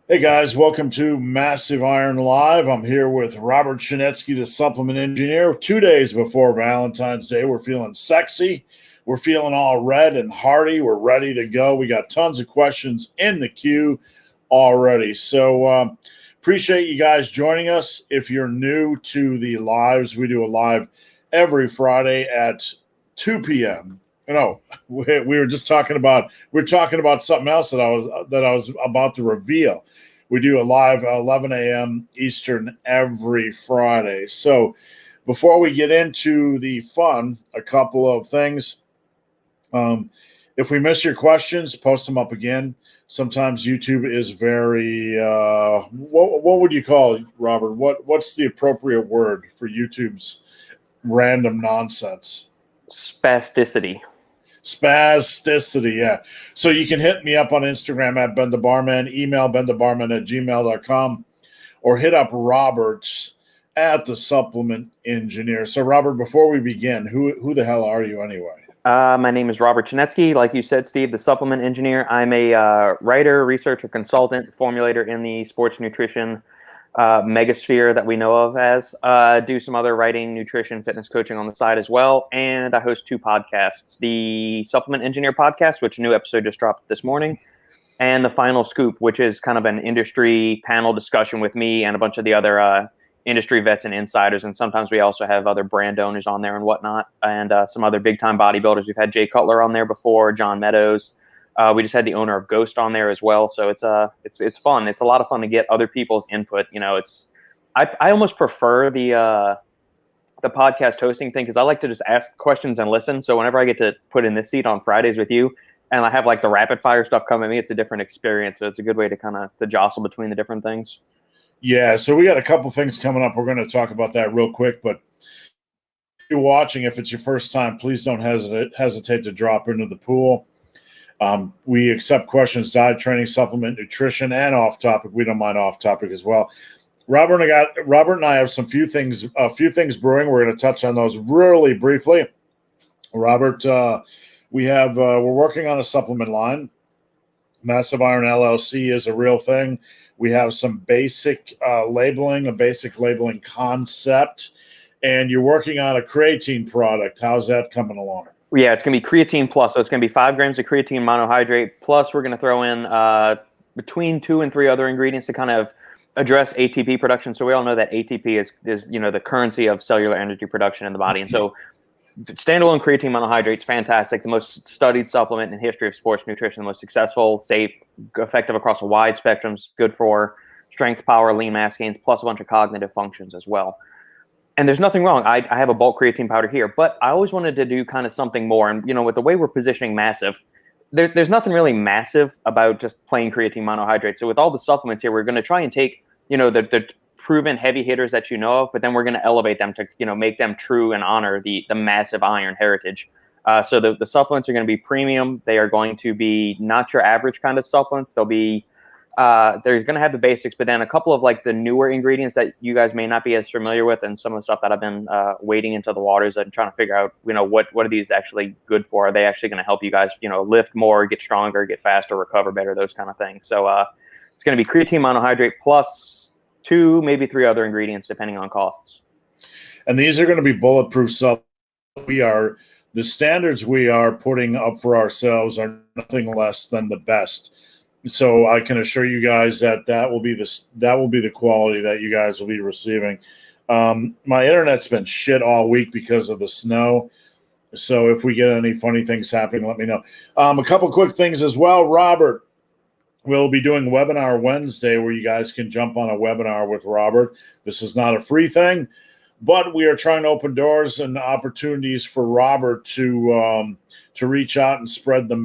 Hey guys, welcome to Massive Iron Live. I'm here with Robert Chinetsky, the supplement engineer. 2 days before Valentine's Day, we're feeling sexy. We're feeling all red and hearty. We're ready to go. We got tons of questions in the queue already. So appreciate you guys joining us. If you're new to the lives, we do a live every Friday at 2 p.m. No, we were just talking about something else that I was about to reveal. We do a live 11 a.m. Eastern every Friday. So before we get into the fun, a couple of things. If we miss your questions, post them up again. Sometimes YouTube is very what would you call it, Robert? What's the appropriate word for YouTube's random nonsense? Spasticity. Spasticity, yeah. So you can hit me up on Instagram at Ben the Barman, email benthebarman@gmail.com, or hit up Roberts at the Supplement Engineer. So, Robert, before we begin, who the hell are you anyway? My name is Robert Chinetsky. Like you said, Steve, the supplement engineer. I'm a writer, researcher, consultant, formulator in the sports nutrition megasphere that we know of as. Do some other writing, nutrition, fitness coaching on the side as well. And I host two podcasts, the Supplement Engineer podcast, which a new episode just dropped this morning, and the Final Scoop, which is kind of an industry panel discussion with me and a bunch of the other industry vets and insiders. And sometimes we also have other brand owners on there and whatnot, and some other big time bodybuilders. We've had Jay Cutler on there before, John Meadows. We just had the owner of Ghost on there as well. So it's fun. It's a lot of fun to get other people's input. You know, I almost prefer the podcast hosting thing because I like to just ask questions and listen. So whenever I get to put in this seat on Fridays with you, and I have like the rapid fire stuff come at me, it's a different experience. So it's a good way to kind of to jostle between the different things. Yeah, so we got a couple things coming up. We're going to talk about that real quick, but if you're watching, if it's your first time, please don't hesitate to drop into the pool. We accept questions, diet, training, supplement, nutrition, and off topic. We don't mind off topic as well. Robert and I have a few things brewing. We're going to touch on those really briefly. Robert, we're working on a supplement line. Massive Iron LLC is a real thing. We have some basic labeling, a basic labeling concept, and you're working on a creatine product. How's that coming along? Yeah, it's going to be creatine plus. So it's going to be 5 grams of creatine monohydrate. Plus, we're going to throw in between 2 and 3 other ingredients to kind of address ATP production. So we all know that ATP is the currency of cellular energy production in the body. And so standalone creatine monohydrate is fantastic. The most studied supplement in the history of sports nutrition, the most successful, safe, effective across a wide spectrum, good for strength, power, lean mass gains, plus a bunch of cognitive functions as well. And there's nothing wrong. I have a bulk creatine powder here, but I always wanted to do kind of something more. And, with the way we're positioning massive, there's nothing really massive about just plain creatine monohydrate. So with all the supplements here, we're going to try and take, the proven heavy hitters that you know of, but then we're going to elevate them to, make them true and honor the massive iron heritage. So the supplements are going to be premium. They are going to be not your average kind of supplements. They'll be there's going to have the basics, but then a couple of like the newer ingredients that you guys may not be as familiar with, and some of the stuff that I've been wading into the waters and trying to figure out, what are these actually good for? Are they actually going to help you guys, lift more, get stronger, get faster, recover better, those kind of things. So it's going to be creatine monohydrate plus 2, maybe 3 other ingredients, depending on costs. And these are going to be bulletproof supplements. The standards we are putting up for ourselves are nothing less than the best. So I can assure you guys that will be the quality that you guys will be receiving. My internet's been shit all week because of the snow. So if we get any funny things happening, let me know. A couple quick things as well. Robert, we'll be doing Webinar Wednesday where you guys can jump on a webinar with Robert. This is not a free thing, but we are trying to open doors and opportunities for Robert to reach out and spread the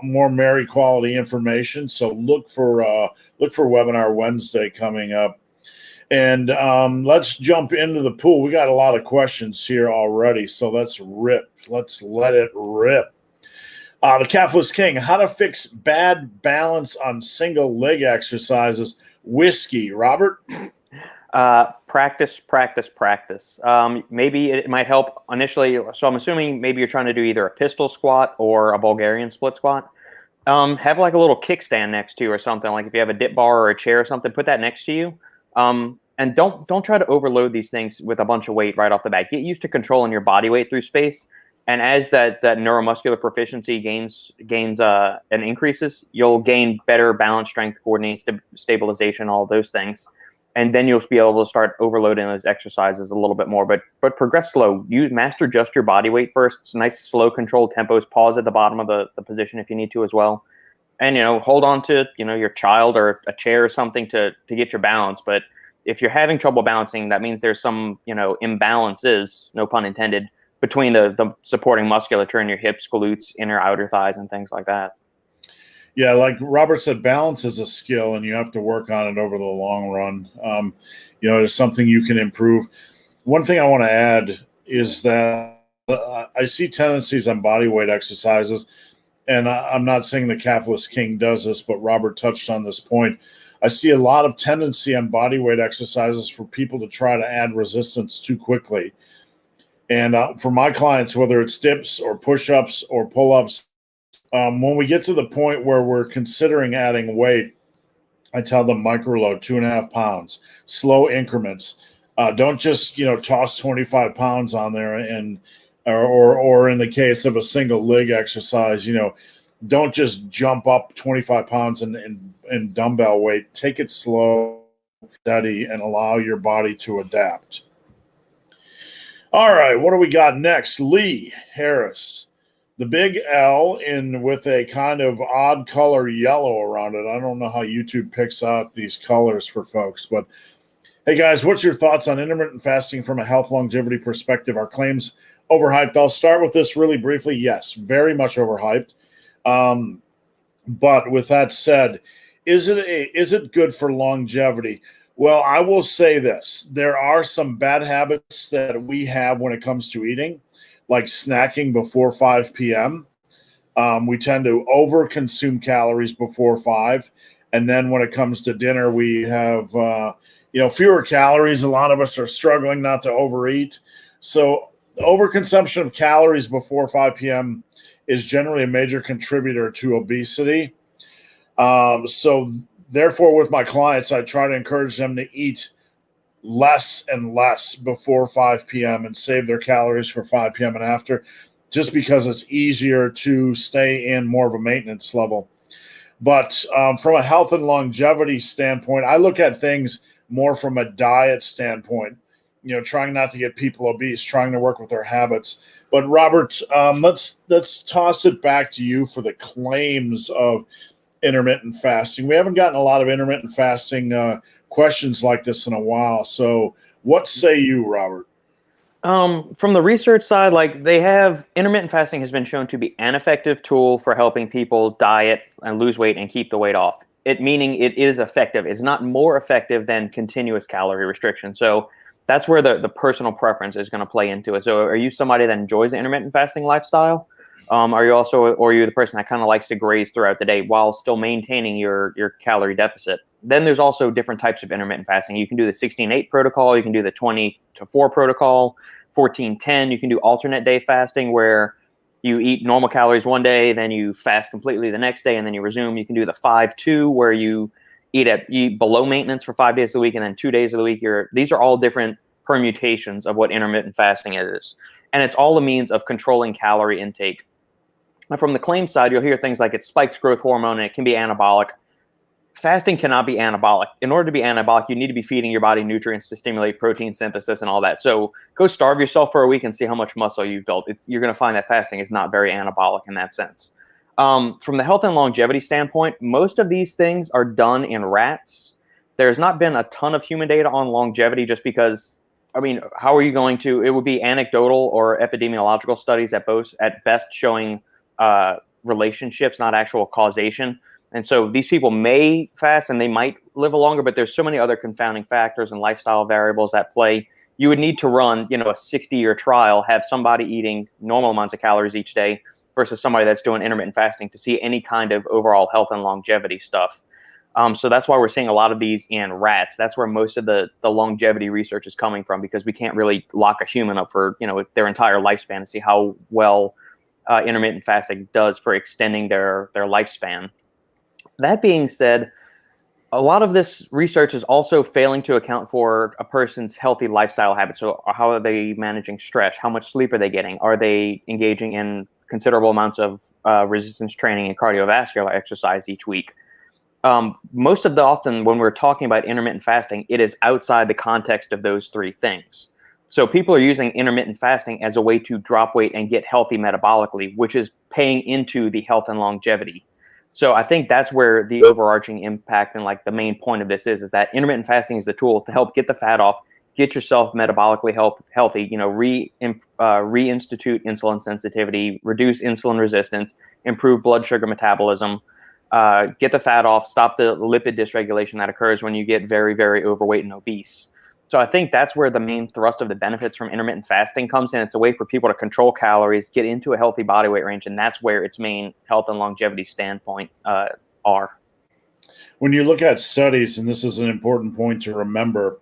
more merry quality information. So look for Webinar Wednesday coming up. And let's jump into the pool. We got a lot of questions here already, so let's rip. Let's let it rip. The Calfless King, how to fix bad balance on single leg exercises. Whiskey, Robert? Practice. Maybe it might help initially. So I'm assuming maybe you're trying to do either a pistol squat or a Bulgarian split squat. Have like a little kickstand next to you or something. Like if you have a dip bar or a chair or something, put that next to you. And don't try to overload these things with a bunch of weight right off the bat. Get used to controlling your body weight through space. And as that neuromuscular proficiency gains and increases, you'll gain better balance, strength, coordination, stabilization, all those things. And then you'll be able to start overloading those exercises a little bit more. But progress slow. You master just your body weight first. It's nice, slow, controlled tempos. Pause at the bottom of the position if you need to as well. And hold on to your child or a chair or something to get your balance. But if you're having trouble balancing, that means there's some imbalances, no pun intended, between the supporting musculature in your hips, glutes, inner, outer thighs, and things like that. Yeah, like Robert said, balance is a skill, and you have to work on it over the long run. It's something you can improve. One thing I want to add is that I see tendencies on body weight exercises, and I'm not saying the calfless king does this, but Robert touched on this point. I see a lot of tendency on body weight exercises for people to try to add resistance too quickly. And for my clients, whether it's dips or push-ups or pull-ups, when we get to the point where we're considering adding weight, I tell them microload, 2.5 pounds, slow increments. Don't just toss 25 pounds on there, and or in the case of a single leg exercise, don't just jump up 25 pounds in dumbbell weight. Take it slow, steady, and allow your body to adapt. All right, what do we got next? Lee Harris. The big L with a kind of odd color yellow around it. I don't know how YouTube picks out these colors for folks, but hey guys, what's your thoughts on intermittent fasting from a health longevity perspective? Are claims overhyped? I'll start with this really briefly. Yes, very much overhyped. But with that said, is it good for longevity? Well, I will say this. There are some bad habits that we have when it comes to eating, like snacking before 5 p.m. We tend to over-consume calories before 5. And then when it comes to dinner, we have, fewer calories. A lot of us are struggling not to overeat. So overconsumption of calories before 5 p.m. is generally a major contributor to obesity. So therefore, with my clients, I try to encourage them to eat less and less before 5 p.m. and save their calories for 5 p.m. and after, just because it's easier to stay in more of a maintenance level. But from a health and longevity standpoint, I look at things more from a diet standpoint, trying not to get people obese, trying to work with their habits. But Robert, let's toss it back to you for the claims of intermittent fasting. We haven't gotten a lot of intermittent fasting questions like this in a while. So what say you, Robert? From the research side, like they have intermittent fasting has been shown to be an effective tool for helping people diet and lose weight and keep the weight off. Meaning it is effective. It's not more effective than continuous calorie restriction. So that's where the personal preference is going to play into it. So are you somebody that enjoys the intermittent fasting lifestyle? Are you the person that kind of likes to graze throughout the day while still maintaining your calorie deficit? Then there's also different types of intermittent fasting. You can do the 16-8 protocol. You can do the 20-4 protocol, 14-10. You can do alternate day fasting where you eat normal calories one day, then you fast completely the next day, and then you resume. You can do the 5-2 where you eat below maintenance for 5 days of the week, and then 2 days of the week. These are all different permutations of what intermittent fasting is. And it's all a means of controlling calorie intake. From the claim side, you'll hear things like it spikes growth hormone and it can be anabolic. Fasting cannot be anabolic. In order to be anabolic, you need to be feeding your body nutrients to stimulate protein synthesis and all that. So go starve yourself for a week and see how much muscle you've built. You're going to find that fasting is not very anabolic in that sense. From the health and longevity standpoint, most of these things are done in rats. There's not been a ton of human data on longevity just because, how are you going to? It would be anecdotal or epidemiological studies at best showing relationships, not actual causation. And so these people may fast and they might live longer, but there's so many other confounding factors and lifestyle variables at play. You would need to run, a 60-year trial, have somebody eating normal amounts of calories each day versus somebody that's doing intermittent fasting to see any kind of overall health and longevity stuff. So that's why we're seeing a lot of these in rats. That's where most of the longevity research is coming from, because we can't really lock a human up for, their entire lifespan to see how well intermittent fasting does for extending their lifespan. That being said, a lot of this research is also failing to account for a person's healthy lifestyle habits. So how are they managing stress? How much sleep are they getting? Are they engaging in considerable amounts of resistance training and cardiovascular exercise each week? Most of the often when we're talking about intermittent fasting, it is outside the context of those three things. So people are using intermittent fasting as a way to drop weight and get healthy metabolically, which is paying into the health and longevity. So I think that's where the overarching impact and like the main point of this is that intermittent fasting is the tool to help get the fat off, get yourself metabolically healthy, reinstitute insulin sensitivity, reduce insulin resistance, improve blood sugar metabolism, get the fat off, stop the lipid dysregulation that occurs when you get very, very overweight and obese. So I think that's where the main thrust of the benefits from intermittent fasting comes in. It's a way for people to control calories, get into a healthy body weight range, and that's where its main health and longevity standpoint are. When you look at studies, and this is an important point to remember,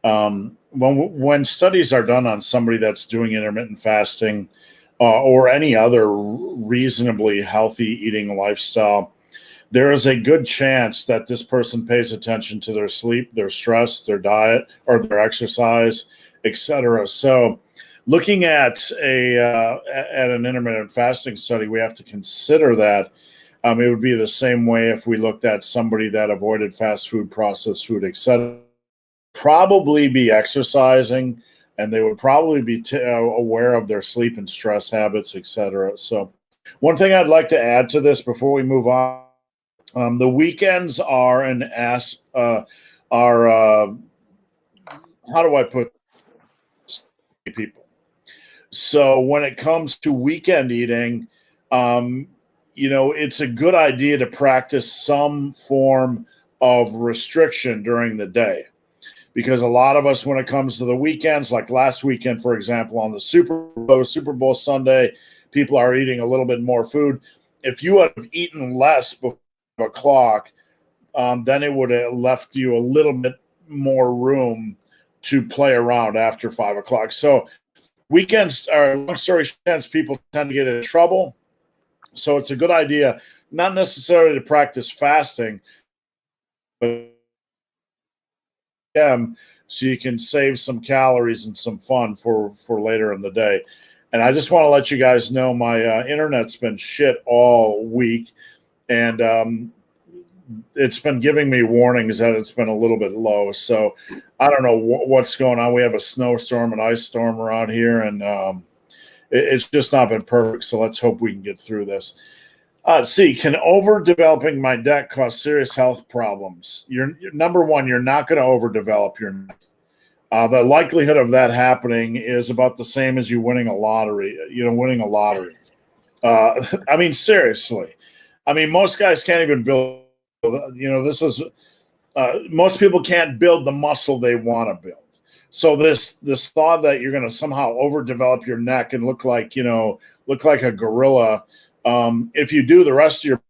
when studies are done on somebody that's doing intermittent fasting or any other reasonably healthy eating lifestyle, there is a good chance that this person pays attention to their sleep, their stress, their diet, or their exercise, etc. So looking at an intermittent fasting study, we have to consider that. It would be the same way if we looked at somebody that avoided fast food, processed food, etc. Probably be exercising, and they would probably be aware of their sleep and stress habits, etc. So one thing I'd like to add to this before we move on, the weekends are how do I put people? So when it comes to weekend eating, it's a good idea to practice some form of restriction during the day. Because a lot of us, when it comes to the weekends, like last weekend, for example, on the Super Bowl Sunday, people are eating a little bit more food. If you had eaten less before 5 o'clock, then it would have left you a little bit more room to play around after 5 o'clock. So weekends are, long story short, people tend to get in trouble. So it's a good idea, not necessarily to practice fasting, but so you can save some calories and some fun for later in the day. And I just want to let you guys know my internet's been shit all week, and it's been giving me warnings that it's been a little bit low. So I don't know what's going on. We have a snowstorm and ice storm around here, and it's just not been perfect. So let's hope we can get through this. C, can overdeveloping my neck cause serious health problems? You're number one, you're not going to overdevelop your neck. The likelihood of that happening is about the same as you winning a lottery. I mean, seriously. I mean, most guys can't even build. Most people can't build the muscle they want to build. So this thought that you're going to somehow overdevelop your neck and look like a gorilla. If you do the rest of your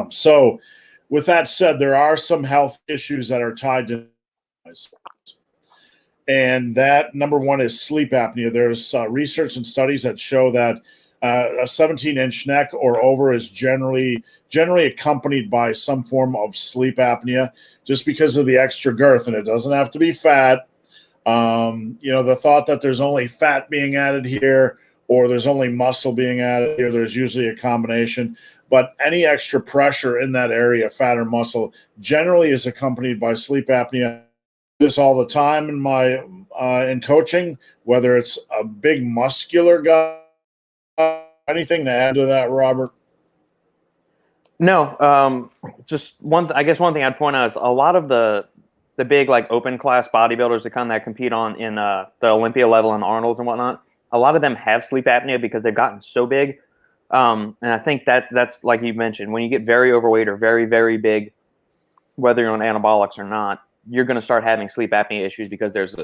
so with that said, there are some health issues that are tied to, and that number one is sleep apnea. There's research and studies that show that a 17-inch neck or over is generally accompanied by some form of sleep apnea, just because of the extra girth, and it doesn't have to be fat. The thought that there's only fat being added here, or there's only muscle being added here, there's usually a combination. But any extra pressure in that area, fat or muscle, generally is accompanied by sleep apnea. This all the time in my in coaching, whether it's a big muscular guy. Anything to add to that, Robert? No, just I guess one thing I'd point out is a lot of the big like open class bodybuilders that compete in the Olympia level and Arnold's and whatnot. A lot of them have sleep apnea because they've gotten so big. And I think that's like you mentioned, when you get very overweight or very, very big, whether you're on anabolics or not, you're going to start having sleep apnea issues because there's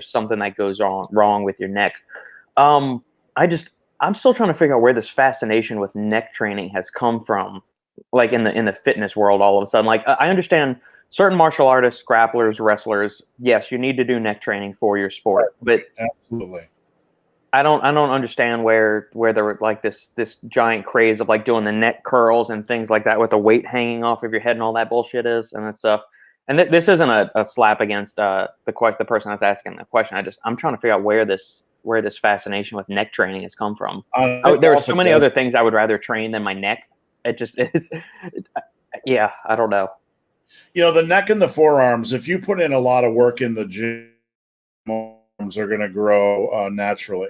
something that goes wrong with your neck. I'm still trying to figure out where this fascination with neck training has come from, like in the fitness world all of a sudden. Like I understand certain martial artists, grapplers, wrestlers, yes, you need to do neck training for your sport, but absolutely. I don't understand where there like this giant craze of like doing the neck curls and things like that with the weight hanging off of your head and all that bullshit is and that stuff. And this isn't a slap against the person that's asking the question. I'm trying to figure out where this fascination with neck training has come from. There are so many other things I would rather train than my neck. Yeah, I don't know. The neck and the forearms, if you put in a lot of work in the gym, arms are going to grow naturally.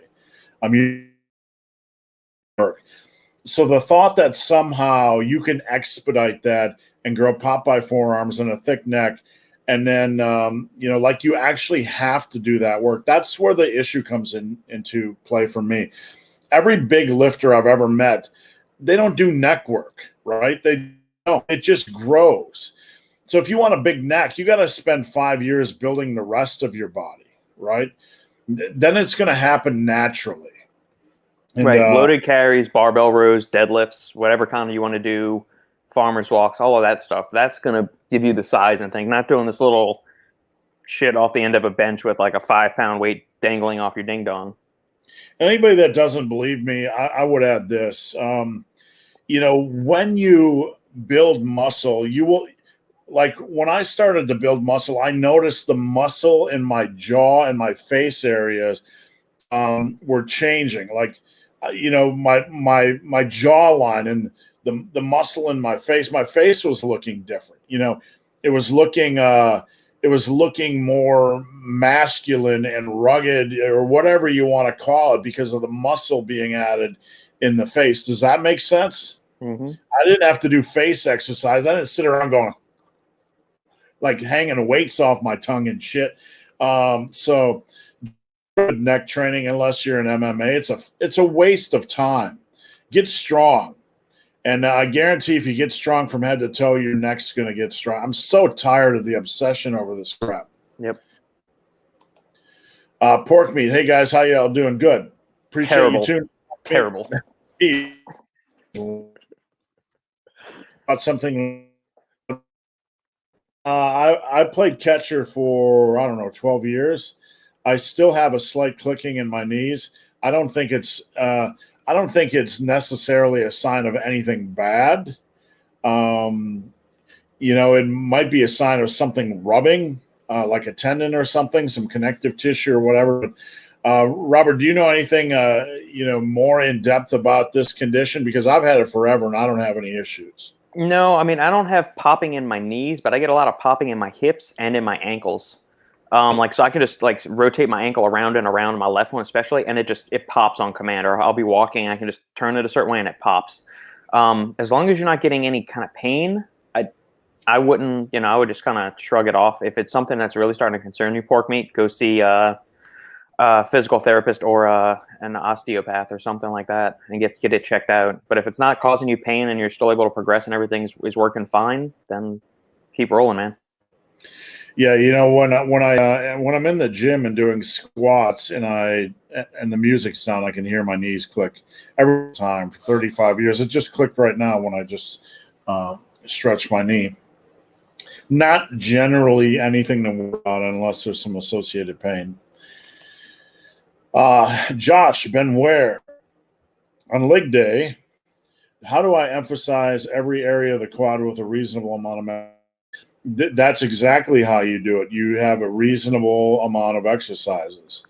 So the thought that somehow you can expedite that and grow Popeye forearms and a thick neck, and then like you actually have to do that work. That's where the issue comes into play for me. Every big lifter I've ever met, they don't do neck work, right? They don't. It just grows. So if you want a big neck, you got to spend 5 years building the rest of your body, right? Then it's going to happen naturally. And, right. Loaded carries, barbell rows, deadlifts, whatever kind of you want to do, farmer's walks, all of that stuff. That's going to give you the size and thing. Not doing this little shit off the end of a bench with like a 5-pound weight dangling off your ding dong. Anybody that doesn't believe me, I would add this. When you build muscle, you will. Like when I started to build muscle, I noticed the muscle in my jaw and my face areas were changing. Like, my jawline and the muscle in my face was looking different. It was looking more masculine and rugged, or whatever you want to call it, because of the muscle being added in the face. Does that make sense? Mm-hmm. I didn't have to do face exercise. I didn't sit around going, like hanging weights off my tongue and shit. So neck training, unless you're in MMA, it's a waste of time. Get strong. And I guarantee if you get strong from head to toe, your neck's going to get strong. I'm so tired of the obsession over this crap. Yep. Porkmeat. Hey guys, how y'all doing? Good. Appreciate you tuning. Terrible. About something. I played catcher for, 12 years. I still have a slight clicking in my knees. I don't think it's necessarily a sign of anything bad. It might be a sign of something rubbing, like a tendon or something, some connective tissue or whatever. Robert, do you know anything, more in depth about this condition? Because I've had it forever and I don't have any issues. No, I mean, I don't have popping in my knees, but I get a lot of popping in my hips and in my ankles. So I can just like rotate my ankle around and around, my left one especially, and it pops on command. Or I'll be walking, I can just turn it a certain way and it pops. As long as you're not getting any kind of pain, I wouldn't, I would just kind of shrug it off. If it's something that's really starting to concern you, Porkmeat, go see a physical therapist or an osteopath or something like that, and get it checked out. But if it's not causing you pain and you're still able to progress and everything is working fine, then keep rolling, man. Yeah, when I'm in the gym and doing squats and the music's down, I can hear my knees click every time for 35 years. It just clicked right now when I just stretched my knee. Not generally anything to worry about unless there's some associated pain. Josh Benware, on leg day, how do I emphasize every area of the quad with a reasonable amount of mass? That's exactly how you do it. You have a reasonable amount of exercises.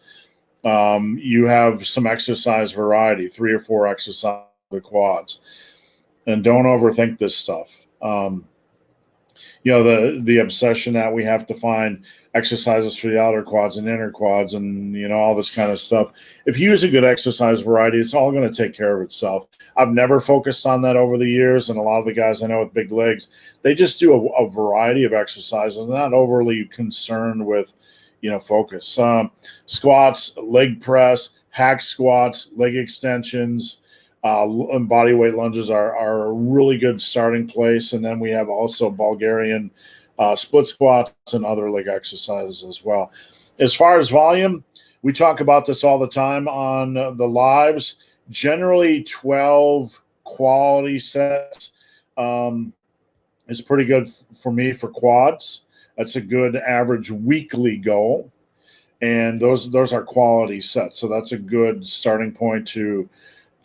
You have some exercise variety, 3 or 4 exercises for the quads, and don't overthink this stuff. The obsession that we have to find exercises for the outer quads and inner quads and, all this kind of stuff. If you use a good exercise variety, it's all going to take care of itself. I've never focused on that over the years. And a lot of the guys I know with big legs, they just do a variety of exercises, not overly concerned with, focus. Squats, leg press, hack squats, leg extensions, and body weight lunges are a really good starting place. And then we have also Bulgarian split squats and other leg exercises as well. As far as volume, we talk about this all the time on the lives. Generally 12 quality sets is pretty good for me for quads. That's a good average weekly goal. and those are quality sets. So that's a good starting point to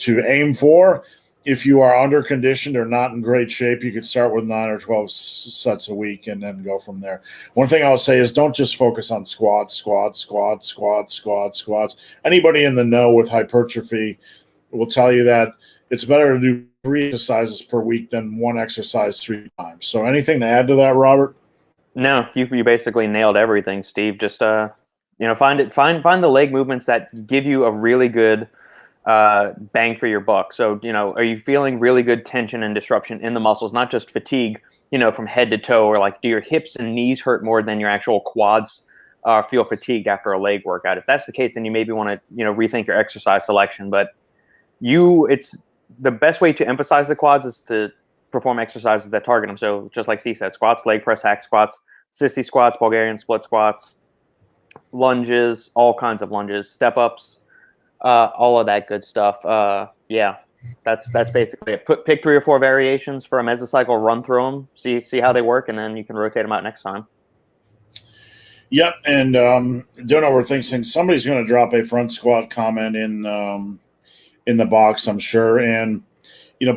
aim for. If you are under conditioned or not in great shape, you could start with 9 or 12 sets a week and then go from there. One thing I'll say is don't just focus on squats. Anybody in the know with hypertrophy will tell you that it's better to do 3 exercises per week than 1 exercise 3 times. So anything to add to that, Robert? No, you basically nailed everything, Steve. Just find the leg movements that give you a really good bang for your buck. So, are you feeling really good tension and disruption in the muscles, not just fatigue, from head to toe, or like do your hips and knees hurt more than your actual quads feel fatigued after a leg workout? If that's the case, then you maybe want to, rethink your exercise selection. But it's the best way to emphasize the quads is to perform exercises that target them. So just like Steve said, squats, leg press, hack squats, sissy squats, Bulgarian split squats, lunges, all kinds of lunges, step ups, all of that good stuff. Yeah, that's basically it. Pick 3 or 4 variations for a mesocycle, run through them, see how they work, and then you can rotate them out next time. Yep, and don't overthink things. Somebody's going to drop a front squat comment in the box, I'm sure. And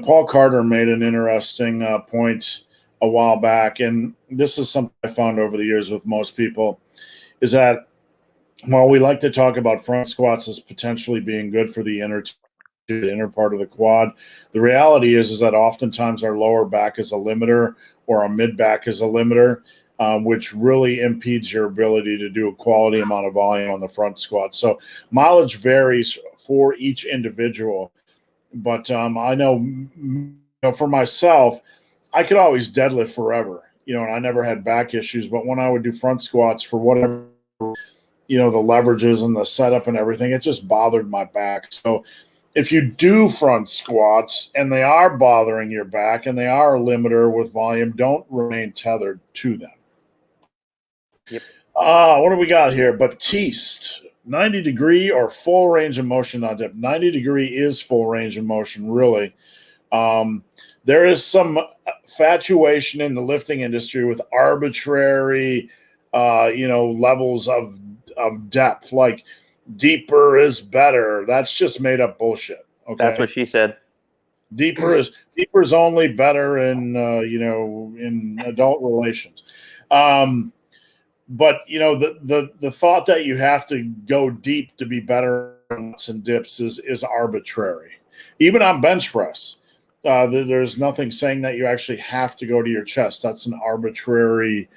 Paul Carter made an interesting point a while back, and this is something I found over the years with most people, is that while we like to talk about front squats as potentially being good for the inner part of the quad, the reality is that oftentimes our lower back is a limiter or our mid back is a limiter, which really impedes your ability to do a quality amount of volume on the front squat. So mileage varies for each individual. But I know, for myself, I could always deadlift forever, and I never had back issues. But when I would do front squats, for whatever, the leverages and the setup and everything, it just bothered my back. So if you do front squats and they are bothering your back and they are a limiter with volume, don't remain tethered to them. Yep. What do we got here? Batiste. 90-degree or full range of motion on dip. 90-degree is full range of motion, really. There is some fatuation in the lifting industry with arbitrary, levels of depth, like deeper is better. That's just made up bullshit. Okay, that's what she said. Deeper is only better in in adult relations. But the thought that you have to go deep to be better in dips is arbitrary. Even on bench press, there's nothing saying that you actually have to go to your chest. That's an arbitrary,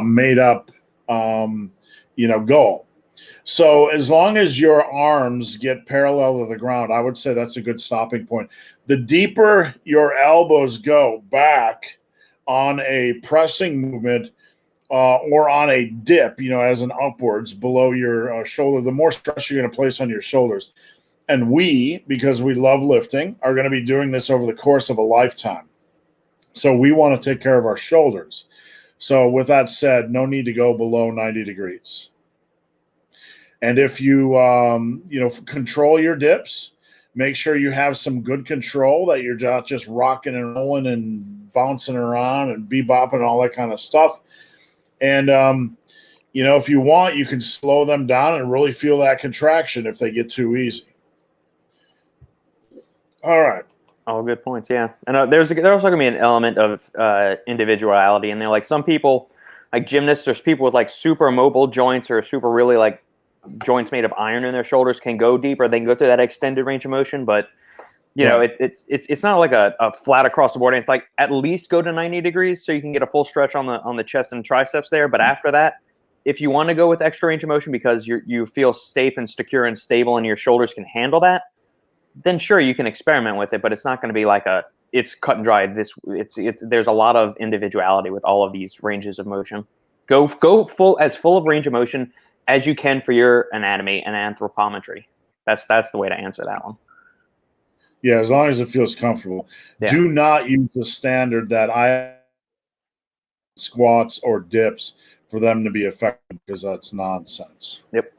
made up, goal. So as long as your arms get parallel to the ground, I would say that's a good stopping point. The deeper your elbows go back on a pressing movement, or on a dip, as an upwards below your shoulder, the more stress you're going to place on your shoulders. And we, because we love lifting, are going to be doing this over the course of a lifetime. So we want to take care of our shoulders. So with that said, no need to go below 90 degrees. And if you, control your dips, make sure you have some good control, that you're not just rocking and rolling and bouncing around and bebopping and all that kind of stuff. And, if you want, you can slow them down and really feel that contraction if they get too easy. All right. All good points, yeah. And there's also going to be an element of individuality. And they're like some people, like gymnasts, there's people with like super mobile joints or super really like joints made of iron in their shoulders can go deeper. They can go through that extended range of motion, but it's not like a flat across the board. It's like at least go to 90 degrees so you can get a full stretch on the chest and triceps there. But after that, if you want to go with extra range of motion because you feel safe and secure and stable and your shoulders can handle that, then sure, you can experiment with it. But it's not going to be like it's cut and dry. There's a lot of individuality with all of these ranges of motion. Go full of range of motion as you can for your anatomy and anthropometry. That's the way to answer that one. Yeah, as long as it feels comfortable. Yeah. Do not use the standard that I squats or dips for them to be effective, because that's nonsense. Yep.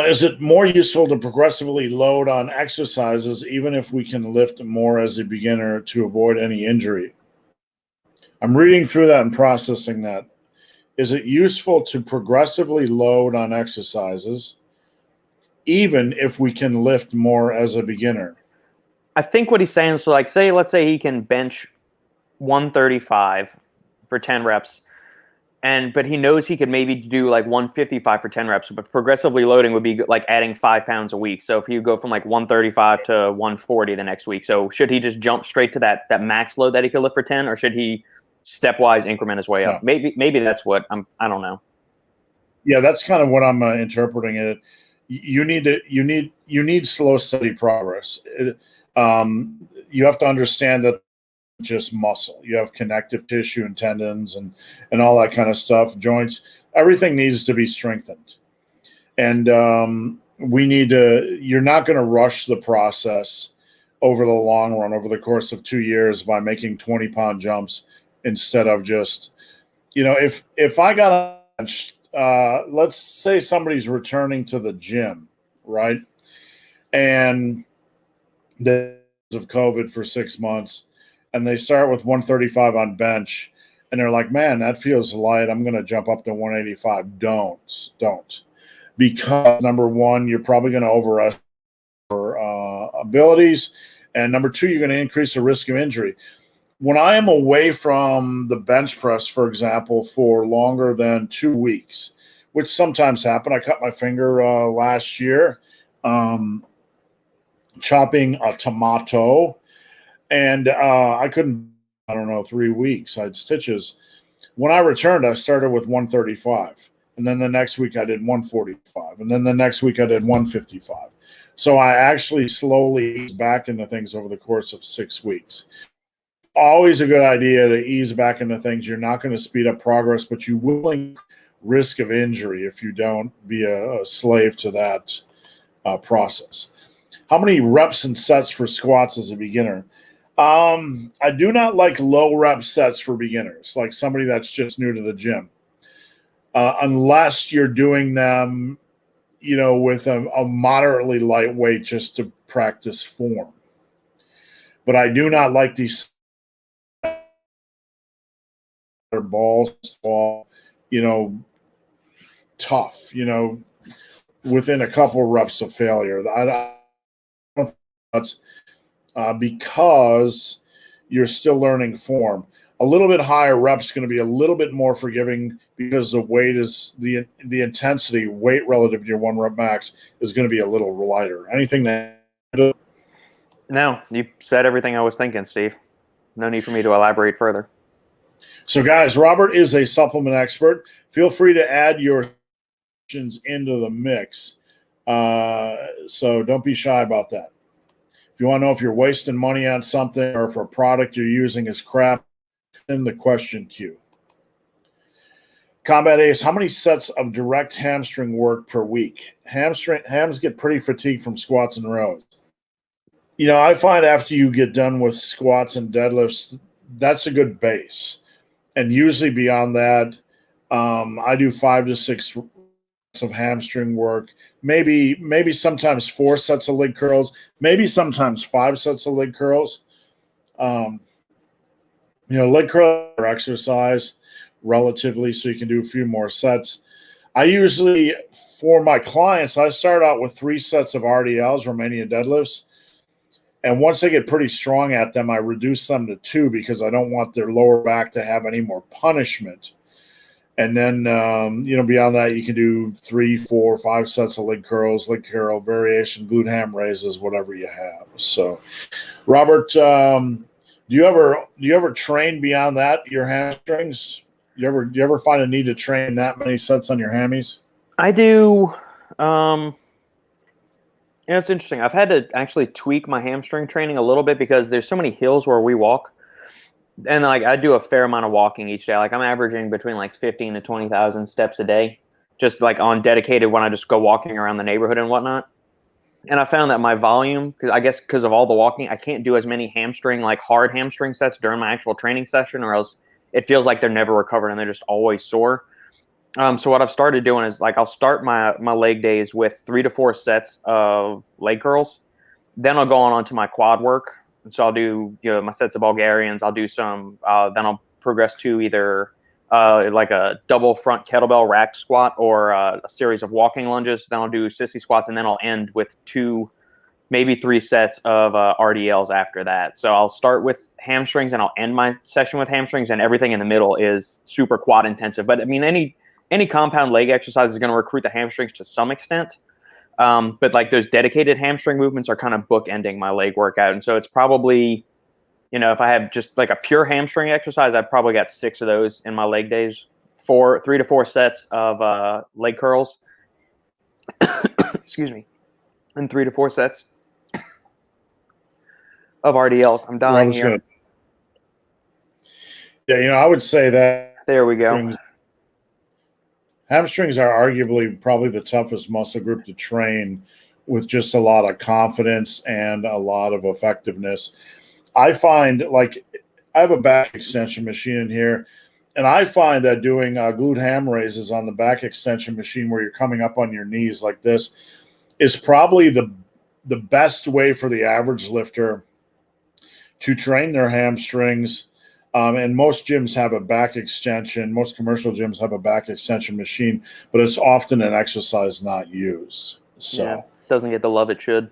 Is it more useful to progressively load on exercises, even if we can lift more as a beginner, to avoid any injury? I'm reading through that and processing that. Is it useful to progressively load on exercises, even if we can lift more as a beginner? I think what he's saying, so like let's say he can bench 135 for 10 reps, but he knows he could maybe do like 155 for 10 reps, but progressively loading would be like adding 5 pounds a week. So if you go from like 135 to 140 the next week, so should he just jump straight to that max load that he could lift for 10, or should he stepwise increment his way up? Yeah. Maybe that's what I don't know. Yeah, that's kind of what I'm interpreting it. You need slow, steady progress. You have to understand that just muscle. You have connective tissue and tendons and all that kind of stuff, joints. Everything needs to be strengthened. And you're not going to rush the process over the long run, over the course of 2 years, by making 20-pound jumps instead of just, if I got a bench, let's say somebody's returning to the gym, right? And of COVID for 6 months, and they start with 135 on bench, and they're like, man, that feels light. I'm going to jump up to 185. Don't. Because number one, you're probably going to overestimate your abilities. And number two, you're going to increase the risk of injury. When I am away from the bench press, for example, for longer than 2 weeks, which sometimes happen, I cut my finger last year chopping a tomato, and I couldn't, 3 weeks. I had stitches. When I returned, I started with 135. And then the next week I did 145. And then the next week I did 155. So I actually slowly eased back into things over the course of 6 weeks. Always a good idea to ease back into things. You're not going to speed up progress, but you will increase risk of injury if you don't be a slave to that process. How many reps and sets for squats as a beginner? I do not like low rep sets for beginners, like somebody that's just new to the gym. Unless you're doing them, with a moderately lightweight just to practice form. But I do not like these balls, tough, within a couple reps of failure. I don't think that's because you're still learning form. A little bit higher reps going to be a little bit more forgiving because the weight is the intensity, weight relative to your 1 rep max is going to be a little lighter. Anything that? No, you said everything I was thinking, Steve. No need for me to elaborate further. So, guys, Robert is a supplement expert. Feel free to add your questions into the mix. So don't be shy about that. If you want to know if you're wasting money on something or if a product you're using is crap, in the question queue. Combat Ace, how many sets of direct hamstring work per week? Hams get pretty fatigued from squats and rows. I find after you get done with squats and deadlifts, that's a good base. And usually beyond that, I do 5 to 6 of hamstring work, maybe sometimes 4 sets of leg curls, maybe sometimes 5 sets of leg curls. Leg curl exercise relatively, so you can do a few more sets. I usually, for my clients, I start out with 3 sets of RDLs, Romanian deadlifts. And once they get pretty strong at them, I reduce them to 2 because I don't want their lower back to have any more punishment. And then, beyond that, you can do 3, 4, 5 sets of leg curls, leg curl variation, glute ham raises, whatever you have. So, Robert, do you ever train beyond that, your hamstrings? You ever find a need to train that many sets on your hammies? I do. It's interesting. I've had to actually tweak my hamstring training a little bit because there's so many hills where we walk. And like I do a fair amount of walking each day. Like I'm averaging between like 15 to 20,000 steps a day, just like on dedicated when I just go walking around the neighborhood and whatnot. And I found that my volume, because of all the walking, I can't do as many hard hamstring sets during my actual training session, or else it feels like they're never recovered and they're just always sore. So what I've started doing is I'll start my leg days with 3 to 4 sets of leg curls. Then I'll go on to my quad work. And so I'll do, my sets of Bulgarians. I'll do some, then I'll progress to either like a double front kettlebell rack squat or a series of walking lunges. Then I'll do sissy squats, and then I'll end with 2, maybe 3 sets of RDLs after that. So I'll start with hamstrings, and I'll end my session with hamstrings, and everything in the middle is super quad intensive. But I mean, any compound leg exercise is going to recruit the hamstrings to some extent. But like those dedicated hamstring movements are kind of bookending my leg workout. And so it's probably, if I have just like a pure hamstring exercise, I've probably got 6 of those in my leg days, 3 to 4 sets of leg curls. Excuse me. And 3 to 4 sets of RDLs. I'm dying here. Good. Yeah, I would say that. There we go. Hamstrings are arguably probably the toughest muscle group to train with just a lot of confidence and a lot of effectiveness. I find, like, I have a back extension machine in here, and I find that doing glute ham raises on the back extension machine where you're coming up on your knees like this is probably the best way for the average lifter to train their hamstrings. And most gyms have a back extension. Most commercial gyms have a back extension machine, but it's often an exercise not used. So yeah, doesn't get the love it should.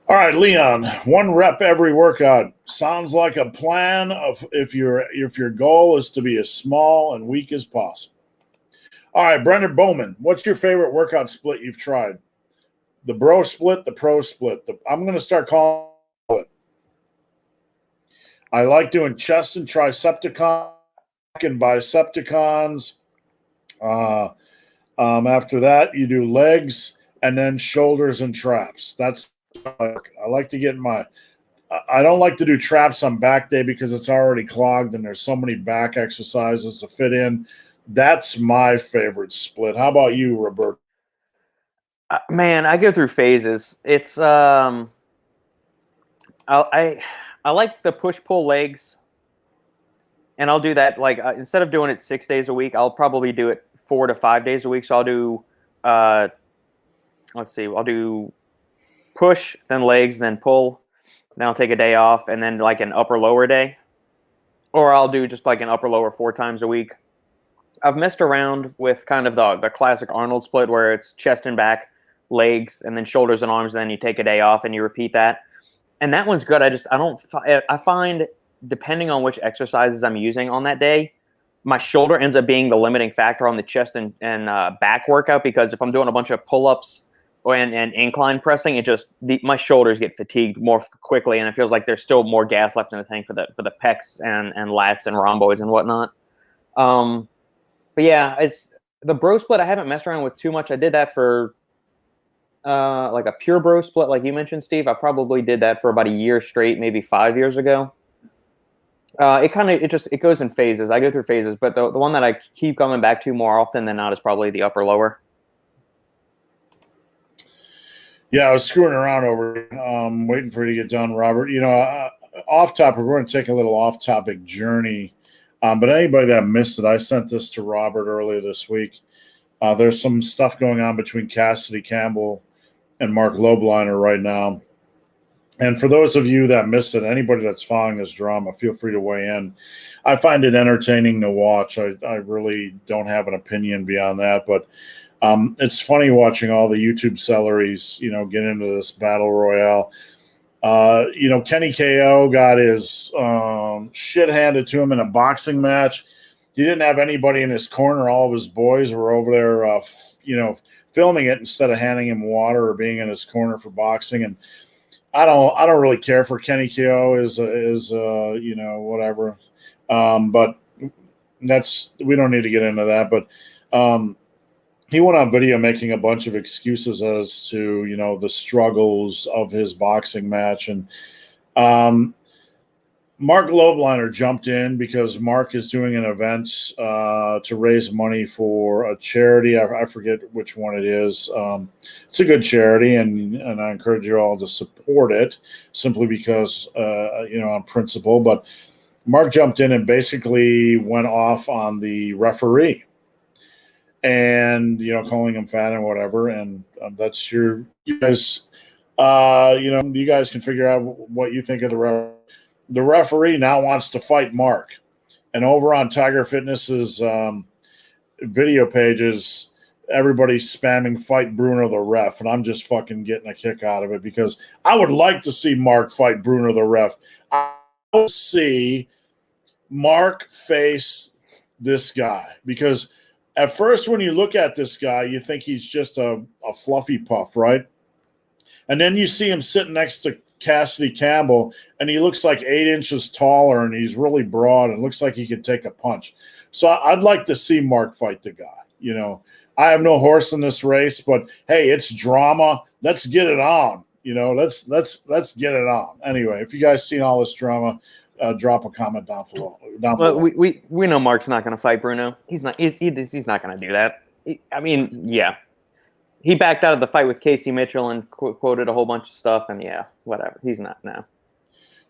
All right, Leon, 1 rep every workout. Sounds like a plan of if your goal is to be as small and weak as possible. All right, Brendon Bowman, what's your favorite workout split you've tried? The bro split, the pro split. I'm going to start calling it. I like doing chest and tricepticon and bicepticons. After that, you do legs and then shoulders and traps. That's I like to get I don't like to do traps on back day because it's already clogged and there's so many back exercises to fit in. That's my favorite split. How about you, Roberto? Man, I go through phases. It's I like the push-pull legs, and I'll do that like instead of doing it 6 days a week, I'll probably do it 4 to 5 days a week. So I'll do I'll do push, then legs, then pull, then I'll take a day off, and then like an upper lower day, or I'll do just like an upper lower 4 times a week. I've messed around with kind of the classic Arnold split where it's chest and back, legs, and then shoulders and arms, and then you take a day off and you repeat that. And that one's good. I find depending on which exercises I'm using on that day, my shoulder ends up being the limiting factor on the chest and back workout, because if I'm doing a bunch of pull-ups and incline pressing, my shoulders get fatigued more quickly, and it feels like there's still more gas left in the tank for the pecs and lats and rhomboids and whatnot. But yeah, it's the bro split. I haven't messed around with too much. I did that for like a pure bro split, like you mentioned, Steve. I probably did that for about a year straight, maybe 5 years ago. It goes in phases. I go through phases, but the one that I keep coming back to more often than not is probably the upper lower. Yeah, I was screwing around over waiting for you to get done, Robert. Off topic, we're going to take a little off topic journey. But anybody that missed it, I sent this to Robert earlier this week. There's some stuff going on between Cassidy Campbell and Mark Lobliner right now. And for those of you that missed it, anybody that's following this drama, feel free to weigh in. I find it entertaining to watch. I really don't have an opinion beyond that. But it's funny watching all the YouTube celeries, get into this battle royale. Kenny KO got his shit handed to him in a boxing match. He didn't have anybody in his corner. All of his boys were over there, filming it instead of handing him water or being in his corner for boxing. And I don't really care for Kenny KO is whatever. But we don't need to get into that. But he went on video making a bunch of excuses as to, the struggles of his boxing match. And Mark Lobliner jumped in because Mark is doing an event to raise money for a charity. I forget which one it is. It's a good charity, and I encourage you all to support it simply because, on principle. But Mark jumped in and basically went off on the referee and, calling him fat and whatever. And that's you guys, you guys can figure out what you think of the referee. The referee now wants to fight Mark. And over on Tiger Fitness's video pages, everybody's spamming fight Bruno the ref, and I'm just fucking getting a kick out of it because I would like to see Mark fight Bruno the ref. I would see Mark face this guy because at first when you look at this guy, you think he's just a fluffy puff, right? And then you see him sitting next to Cassidy Campbell, and he looks like 8 inches taller, and he's really broad, and looks like he could take a punch. So I'd like to see Mark fight the guy. You know, I have no horse in this race, but hey, it's drama. Let's get it on. You know, let's get it on. Anyway, if you guys seen all this drama, drop a comment down below. Well, we know Mark's not going to fight Bruno. He's not going to do that. I mean, yeah. He backed out of the fight with Casey Mitchell and quoted a whole bunch of stuff, and yeah, whatever. He's not now.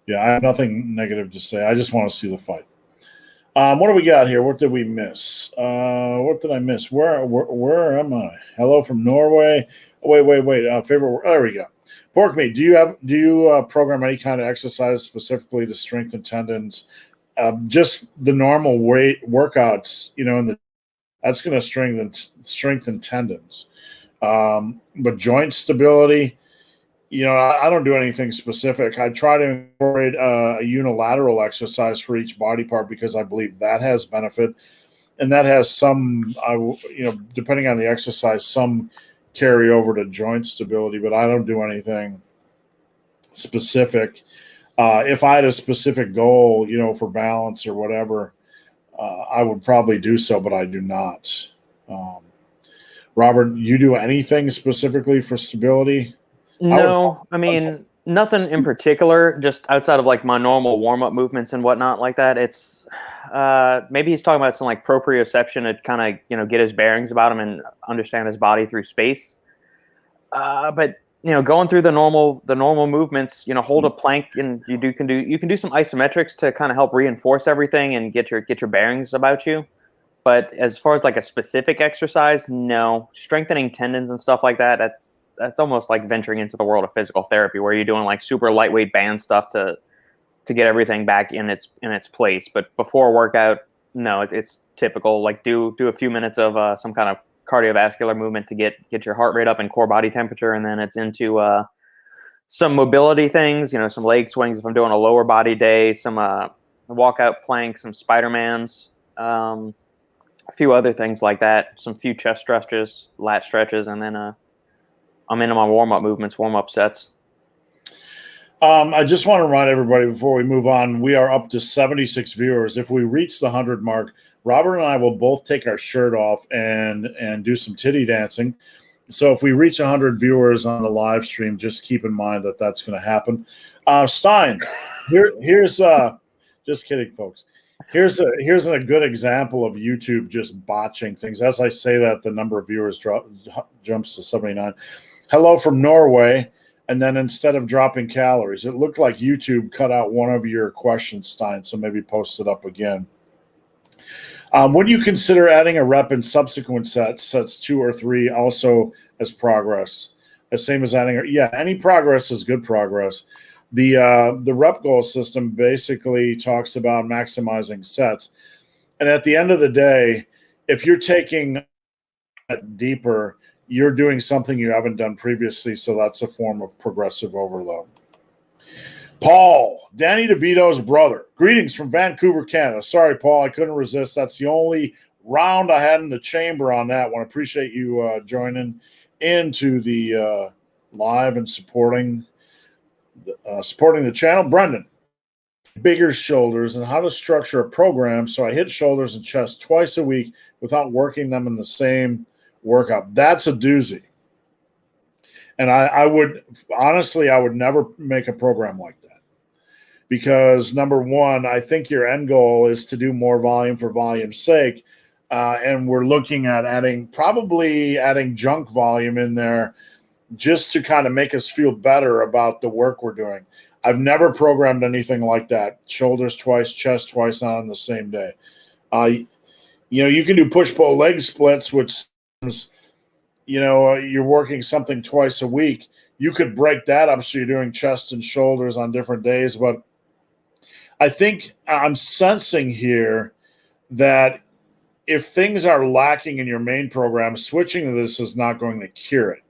Yeah, I have nothing negative to say. I just want to see the fight. What do we got here? What did we miss? What did I miss? Where am I? Hello from Norway. Wait. Favorite. There we go. Porkmeat. Do you program any kind of exercise specifically to strengthen tendons? Just the normal weight workouts, you know, and that's going to strengthen tendons. But joint stability, you know, I don't do anything specific. I try to incorporate a unilateral exercise for each body part because I believe that has benefit, and that has some, you know, depending on the exercise, some carry over to joint stability. But I don't do anything specific. If I had a specific goal, you know, for balance or whatever, I would probably do so, but I do not. Robert, you do anything specifically for stability? No, I mean, nothing in particular, just outside of like my normal warm-up movements and whatnot like that. It's maybe he's talking about some like proprioception to kind of, you know, get his bearings about him and understand his body through space. But you know, going through the normal movements, you know, hold a plank and you can do some isometrics to kind of help reinforce everything and get your bearings about you. But as far as like a specific exercise, no. Strengthening tendons and stuff like that, that's almost like venturing into the world of physical therapy where you're doing like super lightweight band stuff to get everything back in its place. But before a workout, no, it's typical. Like do a few minutes of some kind of cardiovascular movement to get your heart rate up and core body temperature, and then it's into some mobility things, you know, some leg swings if I'm doing a lower body day, some walkout planks, some Spider-Mans, a few other things like that, some few chest stretches, lat stretches, and then I'm into my warm-up movements, warm-up sets. I just want to remind everybody before we move on, we are up to 76 viewers. If we reach the 100 mark, Robert and I will both take our shirt off and do some titty dancing. So if we reach 100 viewers on the live stream, just keep in mind that that's going to happen. Stein, here's just kidding, folks. Here's a good example of YouTube just botching things. As I say that, the number of viewers jumps to 79. Hello from Norway. And then instead of dropping calories, it looked like YouTube cut out one of your questions, Stein, so maybe post it up again. Would you consider adding a rep in subsequent sets 2 or 3, also as progress? The same as adding, any progress is good progress. The rep goal system basically talks about maximizing sets. And at the end of the day, if you're taking it deeper, you're doing something you haven't done previously, so that's a form of progressive overload. Paul, Danny DeVito's brother. Greetings from Vancouver, Canada. Sorry, Paul, I couldn't resist. That's the only round I had in the chamber on that one. Appreciate you joining into the live and supporting the channel. Brendon, bigger shoulders and how to structure a program so I hit shoulders and chest twice a week without working them in the same workout. That's a doozy. And I would honestly, I would never make a program like that because number one, I think your end goal is to do more volume for volume's sake. And we're looking at probably adding junk volume in there just to kind of make us feel better about the work we're doing. I've never programmed anything like that. Shoulders twice, chest twice, not on the same day. You know, you can do push-pull leg splits, which you're working something twice a week. You could break that up so you're doing chest and shoulders on different days, but I think I'm sensing here that if things are lacking in your main program, switching to this is not going to cure it.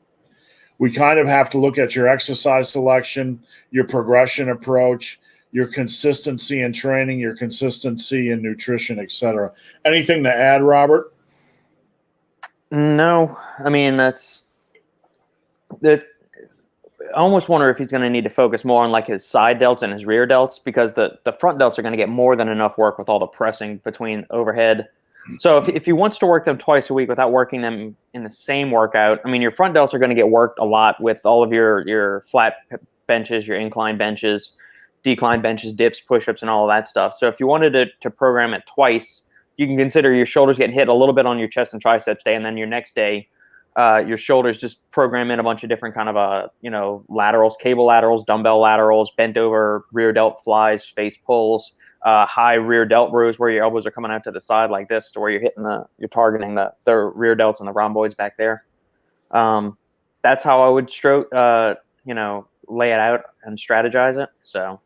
We kind of have to look at your exercise selection, your progression approach, your consistency in training, your consistency in nutrition, etc. Anything to add, Robert? No, I mean that's. I almost wonder if he's going to need to focus more on like his side delts and his rear delts, because the front delts are going to get more than enough work with all the pressing between overhead. So if he wants to work them twice a week without working them in the same workout, I mean, your front delts are going to get worked a lot with all of your flat benches, your incline benches, decline benches, dips, push-ups, and all of that stuff. So if you wanted to program it twice, you can consider your shoulders getting hit a little bit on your chest and triceps day, and then your next day, your shoulders just program in a bunch of different kind of laterals, cable laterals, dumbbell laterals, bent over rear delt flies, face pulls, high rear delt rows where your elbows are coming out to the side like this, to where you're targeting the rear delts and the rhomboids back there. That's how I would lay it out and strategize it. So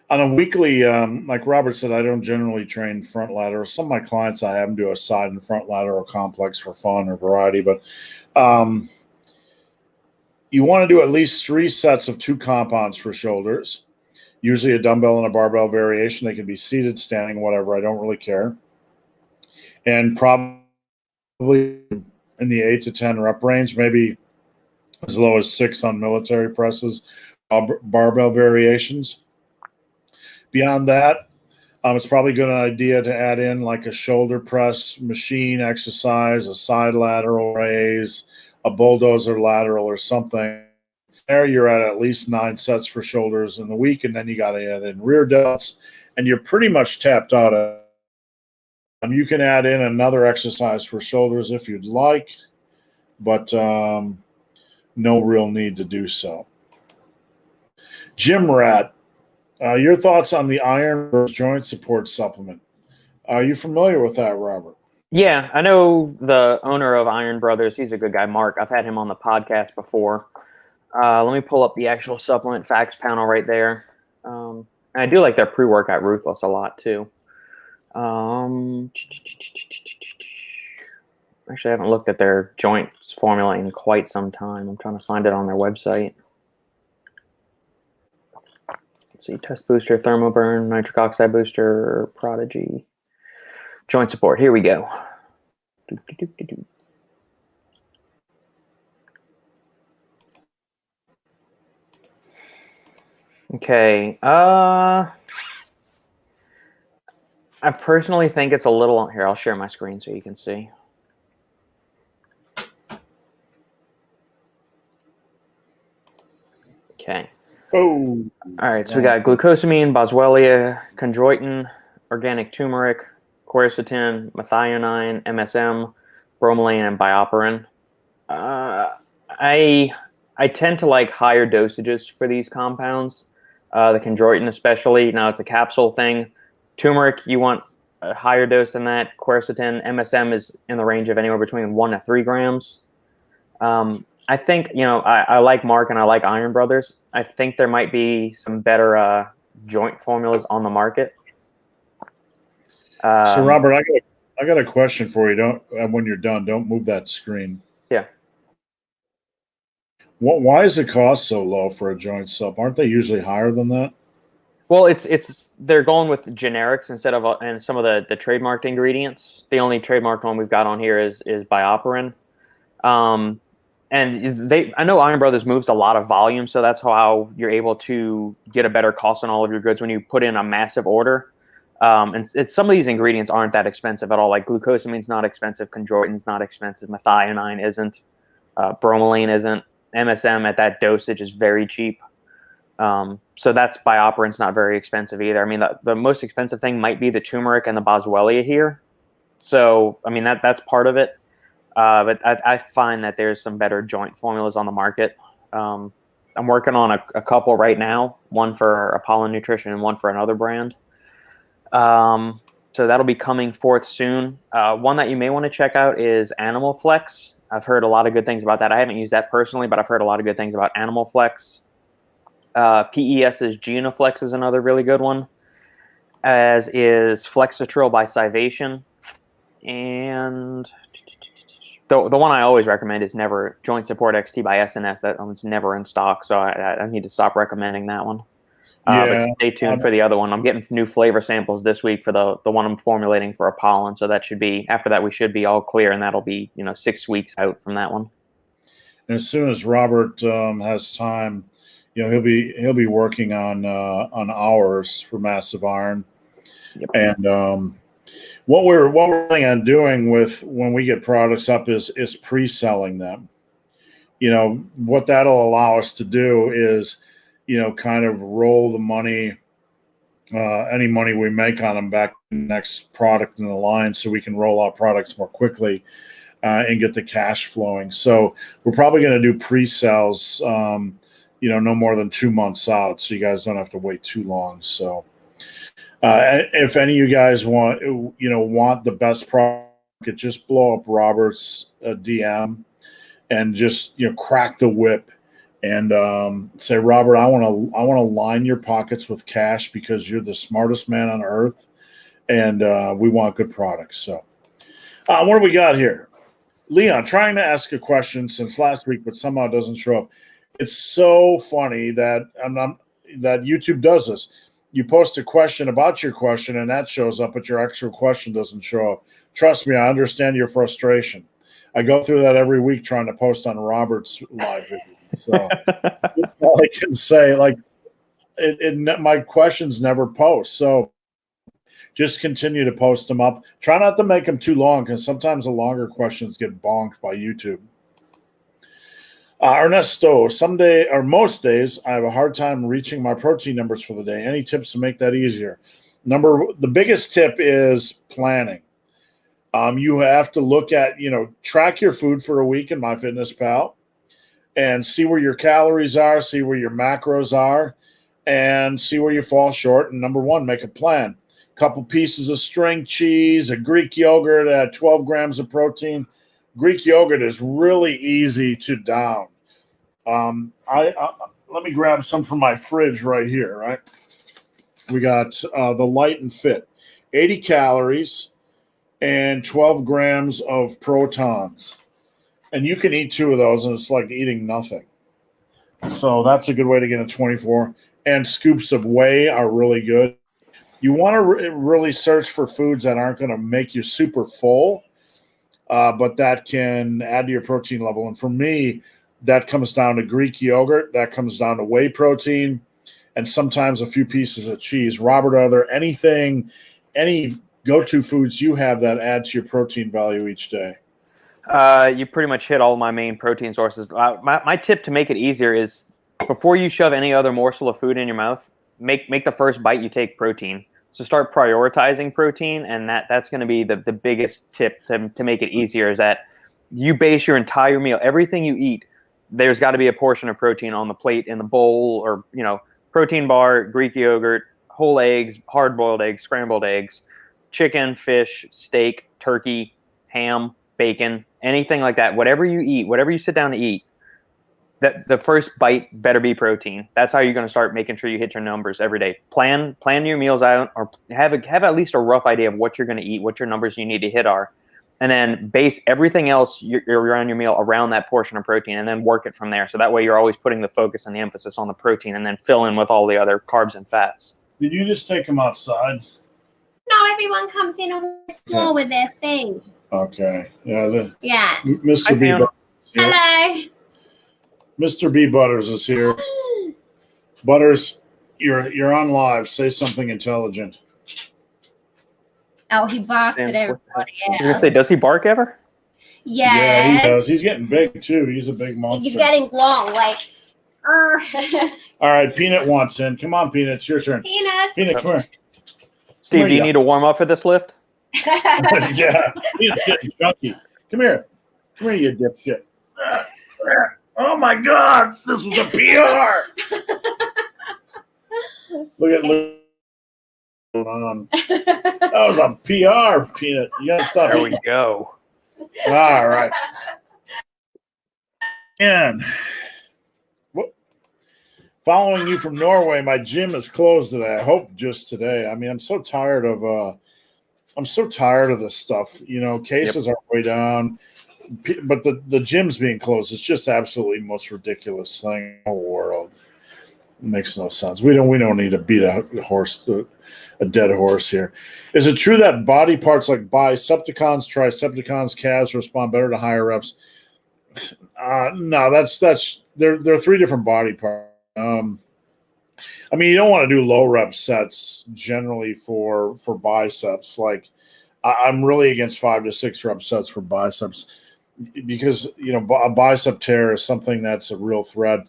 on a weekly, like Robert said, I don't generally train front lateral. Some of my clients, I have them do a side and front lateral complex for fun or variety, but you want to do at least 3 sets of 2 compounds for shoulders, usually a dumbbell and a barbell variation. They can be seated, standing, whatever. I don't really care. And probably in the 8 to 10 rep range, maybe as low as 6 on military presses, barbell variations. Beyond that, it's probably a good idea to add in like a shoulder press machine exercise, a side lateral raise, a bulldozer lateral or something. There you're at least 9 sets for shoulders in the week, and then you got to add in rear delts, and you're pretty much tapped out. You can add in another exercise for shoulders if you'd like, but no real need to do so. Gym Rat. Your thoughts on the Iron Bros joint support supplement? Are you familiar with that, Robert? Yeah, I know the owner of Iron Brothers. He's a good guy, Mark. I've had him on the podcast before. Let me pull up the actual supplement facts panel right there. And I do like their pre-workout Ruthless a lot too. Actually, I haven't looked at their joints formula in quite some time. I'm trying to find it on their website. Let's see, Test Booster, Thermoburn, Nitric Oxide Booster, Prodigy, Joint Support. Here we go. Okay. I personally think it's a little... Here, I'll share my screen so you can see. Okay. Oh. All right, so we got glucosamine, boswellia, chondroitin, organic turmeric, quercetin, methionine, MSM, bromelain, and bioperin. I tend to like higher dosages for these compounds. The chondroitin especially. Now it's a capsule thing. Turmeric, you want a higher dose than that. Quercetin, MSM is in the range of anywhere between 1 to 3 grams. I think, I like Mark and I like Iron Brothers. I think there might be some better joint formulas on the market. So, Robert, I got a question for you. When you're done, don't move that screen. Yeah. Why is the cost so low for a joint sub? Aren't they usually higher than that? Well, they're going with generics instead of and some of the trademarked ingredients. The only trademarked one we've got on here is bioperin. And I know Iron Brothers moves a lot of volume, so that's how you're able to get a better cost on all of your goods when you put in a massive order. And some of these ingredients aren't that expensive at all. Like glucosamine's not expensive, chondroitin's not expensive, methionine isn't, bromelain isn't, MSM at that dosage is very cheap. So that's bioperin's not very expensive either. I mean, the most expensive thing might be the turmeric and the boswellia here. So, I mean, that's part of it. But I find that there's some better joint formulas on the market. I'm working on a couple right now, one for Apollo Nutrition and one for another brand. So that'll be coming forth soon. One that you may want to check out is Animal Flex. I've heard a lot of good things about that. I haven't used that personally, but I've heard a lot of good things about Animal Flex. PES's Genoflex is another really good one. as is Flexitril by Civation, and the one I always recommend is Never Joint Support XT by SNS. That one's never in stock, so I need to stop recommending that one. But stay tuned for the other one. I'm getting new flavor samples this week for the one I'm formulating for a pollen, so that should be, after that we should be all clear, and that'll be 6 weeks out from that one. And as soon as Robert has time, he'll be working on ours for Massive Iron. Yep. And what we're planning on doing with when we get products up is pre-selling them. What that'll allow us to do is, kind of roll the money, any money we make on them back to the next product in the line, so we can roll out products more quickly and get the cash flowing. So we're probably going to do pre-sales, no more than 2 months out, so you guys don't have to wait too long. So if any of you guys want the best product, just blow up Robert's DM and just crack the whip and say, Robert, I want to line your pockets with cash because you're the smartest man on earth, and we want good products. So what do we got here? Leon, trying to ask a question since last week, but somehow it doesn't show up. It's so funny that that YouTube does this. You post a question about your question, and that shows up, but your actual question doesn't show up. Trust me, I understand your frustration. I go through that every week trying to post on Robert's live video. So all I can say, my questions never post. So just continue to post them up. Try not to make them too long, because sometimes the longer questions get bonked by YouTube. Ernesto, most days, I have a hard time reaching my protein numbers for the day. Any tips to make that easier? The biggest tip is planning. You have to look at, track your food for a week in MyFitnessPal and see where your calories are, see where your macros are, and see where you fall short. And number one, make a plan. Couple pieces of string cheese, a Greek yogurt at 12 grams of protein. Greek yogurt is really easy to down. Let me grab some from my fridge right here, right? We got the Light and Fit, 80 calories and 12 grams of protons. And you can eat 2 of those, and it's like eating nothing. So that's a good way to get a 24. And scoops of whey are really good. You want to really search for foods that aren't going to make you super full, but that can add to your protein level. And for me, that comes down to Greek yogurt. That comes down to whey protein, and sometimes a few pieces of cheese. Robert, are there any go-to foods you have that add to your protein value each day? You pretty much hit all my main protein sources. My tip to make it easier is, before you shove any other morsel of food in your mouth, make the first bite you take protein. So start prioritizing protein, and that's going to be the biggest tip to make it easier, is that you base your entire meal, everything you eat, there's got to be a portion of protein on the plate, in the bowl, or protein bar, Greek yogurt, whole eggs, hard-boiled eggs, scrambled eggs, chicken, fish, steak, turkey, ham, bacon, anything like that. Whatever you eat, whatever you sit down to eat, that the first bite better be protein. That's how you're going to start making sure you hit your numbers every day. Plan your meals out, or have at least a rough idea of what you're going to eat, what your numbers you need to hit are, and then base everything else around your meal around that portion of protein, and then work it from there. So that way you're always putting the focus and the emphasis on the protein, and then fill in with all the other carbs and fats. Did you just take them outside? No, everyone comes in on the floor with their thing. Okay. Yeah. Mr. B. Butters. Hello. Mr. B. Butters is here. Butters, you're on live. Say something intelligent. Oh, he barks Sam, at everybody I was else. going to say, does he bark ever? Yes. Yeah, he does. He's getting big, too. He's a big monster. He's getting long, like. All right, Peanut wants in. Come on, Peanut. It's your turn. Peanut, come here. Steve, do you need to warm up for this lift? Yeah, Peanut's getting chunky. Come here. Come here, you dipshit. Oh, my God. This is a PR. Look on. That was a PR, Peanut. You got to stop. There we go. All right. And Following you from Norway, my gym is closed today. I hope just today. I mean, I'm so tired of this stuff. You know, cases are way down, but the gym's being closed. It's just absolutely most ridiculous thing in the world. It makes no sense. We don't need to beat a dead horse here. Is it true that body parts like bicepticons, tricepticons, calves respond better to higher reps? No, that's they're three different body parts. I mean, you don't want to do low rep sets generally for biceps. Like, I'm really against 5 to 6 rep sets for biceps because, you know, a bicep tear is something that's a real threat.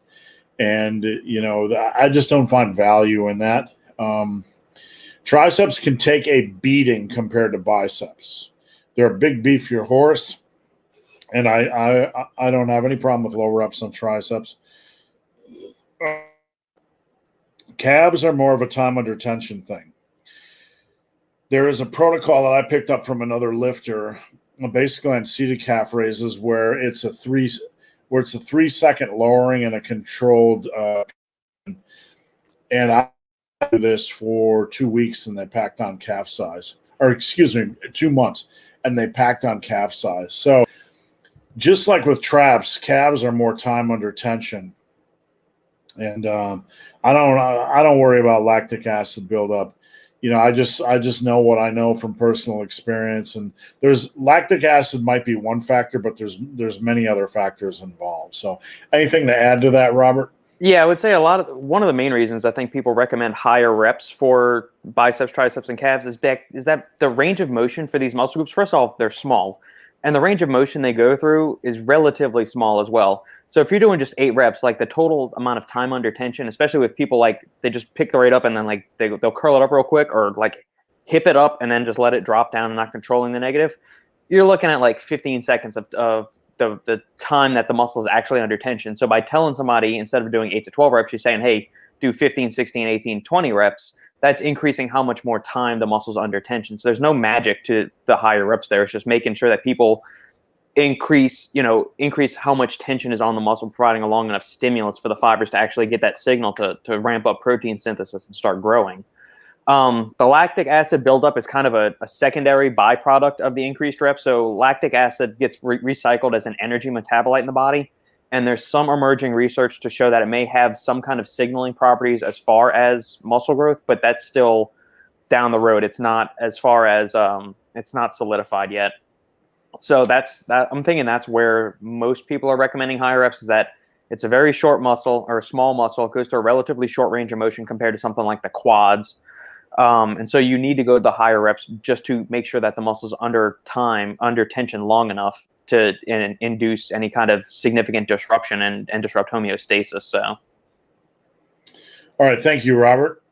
And, you know, I just don't find value in that. Triceps can take a beating compared to biceps. They're a big beefier horse, and I don't have any problem with low reps on triceps. Calves are more of a time under tension thing. There is a protocol that I picked up from another lifter, basically on seated calf raises, where it's a 3-second lowering and a controlled. And I do this for 2 weeks, and they packed on calf size, or excuse me, 2 months, and they packed on calf size. So just like with traps, calves are more time under tension. And I don't worry about lactic acid buildup. You know, I just know what I know from personal experience. And there's lactic acid might be one factor, but there's many other factors involved. So anything to add to that, Robert? Yeah, I would say one of the main reasons I think people recommend higher reps for biceps, triceps, and calves is that the range of motion for these muscle groups, first of all, they're small. And the range of motion they go through is relatively small as well. So if you're doing just 8 reps, like the total amount of time under tension, especially with people like they just pick the weight up and then like they'll curl it up real quick or like hip it up and then just let it drop down and not controlling the negative, you're looking at like 15 seconds of the time that the muscle is actually under tension. So by telling somebody instead of doing 8 to 12 reps, you're saying, hey, do 15, 16, 18, 20 reps. That's increasing how much more time the muscle's under tension. So there's no magic to the higher reps there. It's just making sure that people increase how much tension is on the muscle, providing a long enough stimulus for the fibers to actually get that signal to ramp up protein synthesis and start growing. The lactic acid buildup is kind of a secondary byproduct of the increased reps. So lactic acid gets recycled as an energy metabolite in the body. And there's some emerging research to show that it may have some kind of signaling properties as far as muscle growth, but that's still down the road. It's not as far as it's not solidified yet. So I'm thinking that's where most people are recommending higher reps, is that it's a very short muscle or a small muscle. It goes to a relatively short range of motion compared to something like the quads. And so you need to go to the higher reps just to make sure that the muscle's under tension long enough to induce any kind of significant disruption and disrupt homeostasis. So, all right, thank you, Robert.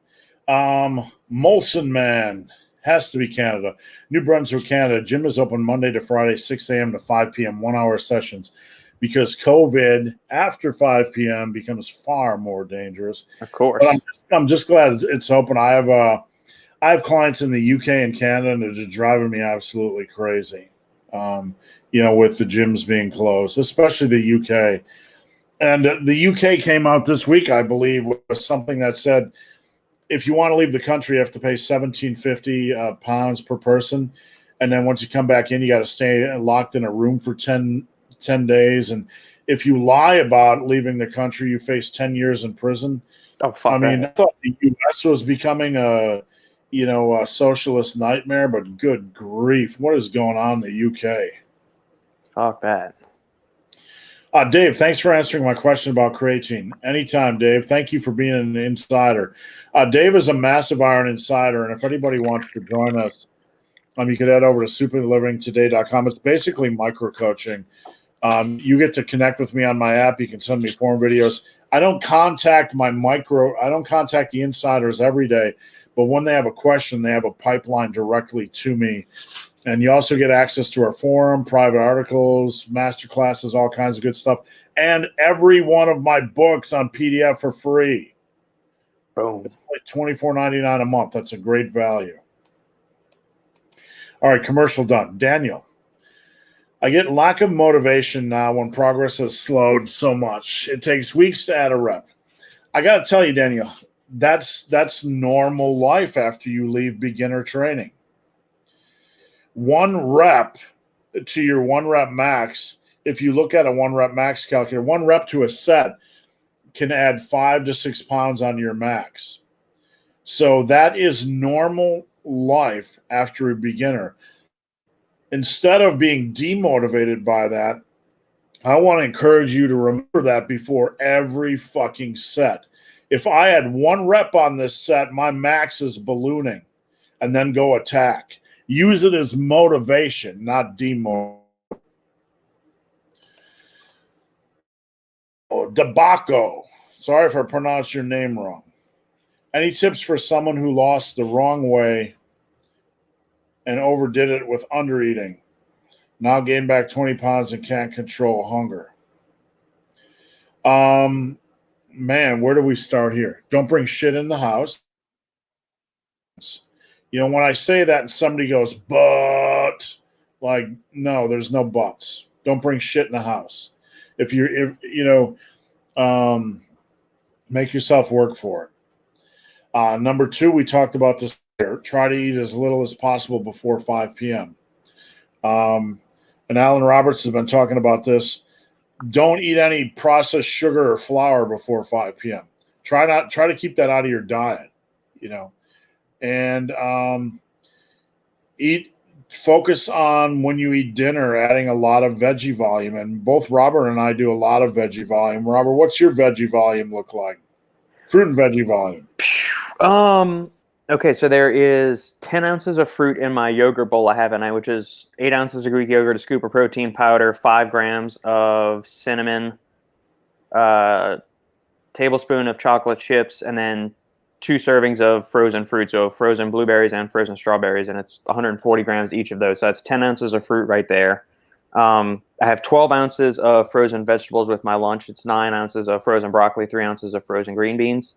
Molson Man has to be Canada. New Brunswick, Canada. Gym is open Monday to Friday, 6 a.m. to 5 p.m., 1-hour sessions, because COVID after 5 p.m. becomes far more dangerous. Of course. But I'm just glad it's open. I have clients in the UK and Canada, and they're just driving me absolutely crazy. You know, with the gyms being closed, especially the UK. And the UK came out this week, I believe, with something that said, if you want to leave the country, you have to pay £1,750 per person. And then once you come back in, you got to stay locked in a room for 10 days. And if you lie about leaving the country, you face 10 years in prison. Oh, fuck I mean, that. I thought the U.S. was becoming a socialist nightmare, but good grief, what is going on in the UK? Fuck that. Dave, thanks for answering my question about creatine. Anytime, Dave. Thank you for being an insider. Dave is a massive iron insider, and if anybody wants to join us, you could head over to superlivingtoday.com. It's basically micro coaching. You get to connect with me on my app. You can send me form videos. I don't contact the insiders every day, but when they have a question, they have a pipeline directly to me. And you also get access to our forum, private articles, master classes, all kinds of good stuff, and every one of my books on PDF for free. Boom. It's like $24.99 a month. That's a great value. All right, commercial done. Daniel, I get lack of motivation now when progress has slowed so much. It takes weeks to add a rep. I got to tell you, Daniel, that's normal life after you leave beginner training. 1 rep to your 1 rep max, if you look at a 1 rep max calculator, 1 rep to a set can add 5 to 6 pounds on your max. So that is normal life after a beginner. Instead of being demotivated by that, I want to encourage you to remember that before every fucking set. If I had 1 rep on this set, my max is ballooning, and then go attack. Use it as motivation, not demotivation. Debaco. Sorry if I pronounced your name wrong. Any tips for someone who lost the wrong way and overdid it with undereating? Now gained back 20 pounds and can't control hunger. Man, where do we start here? Don't bring shit in the house. You know, when I say that and somebody goes, but, like, no, there's no buts. Don't bring shit in the house. If make yourself work for it. Number 2, we talked about this here. Try to eat as little as possible before 5 p.m. And Alan Roberts has been talking about this. Don't eat any processed sugar or flour before 5 p.m. Try to keep that out of your diet, and focus on when you eat dinner, adding a lot of veggie volume. And both Robert and I do a lot of veggie volume. Robert, what's your veggie volume look like? Fruit and veggie volume. Okay, so there is 10 ounces of fruit in my yogurt bowl I have at night, which is 8 ounces of Greek yogurt, a scoop of protein powder, 5 grams of cinnamon, tablespoon of chocolate chips, and then 2 servings of frozen fruit, so frozen blueberries and frozen strawberries, and it's 140 grams each of those. So that's 10 ounces of fruit right there. I have 12 ounces of frozen vegetables with my lunch. It's 9 ounces of frozen broccoli, 3 ounces of frozen green beans.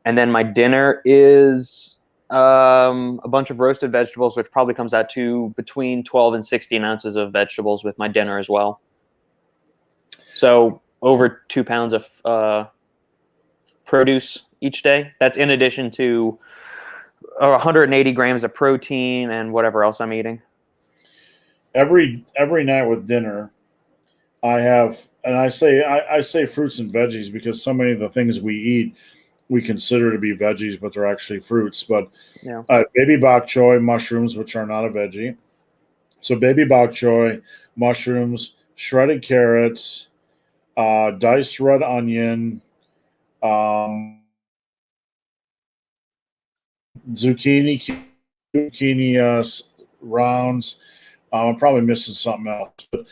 And then my dinner is a bunch of roasted vegetables, which probably comes out to between 12 and 16 ounces of vegetables with my dinner as well. So over 2 pounds of produce each day. That's in addition to 180 grams of protein and whatever else I'm eating. Every night with dinner, I have, and I say fruits and veggies because so many of the things we eat we consider to be veggies, but they're actually fruits. But yeah. Baby bok choy, mushrooms, which are not a veggie. So baby bok choy, mushrooms, shredded carrots, diced red onion, zucchini rounds. I'm probably missing something else, but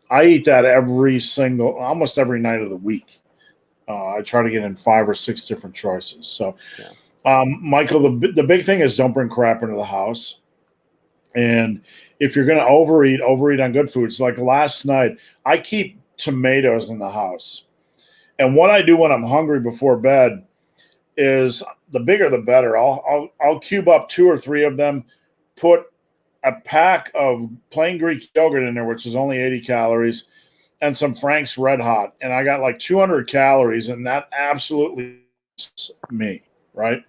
I eat that almost every night of the week. I try to get in 5 or 6 different choices. So, Michael, the big thing is don't bring crap into the house. And if you're going to overeat on good foods. Like last night, I keep tomatoes in the house. And what I do when I'm hungry before bed is the bigger the better. I'll cube up 2 or 3 of them, put a pack of plain Greek yogurt in there, which is only 80 calories, and some Frank's Red Hot. And I got like 200 calories, and that absolutely is me, right?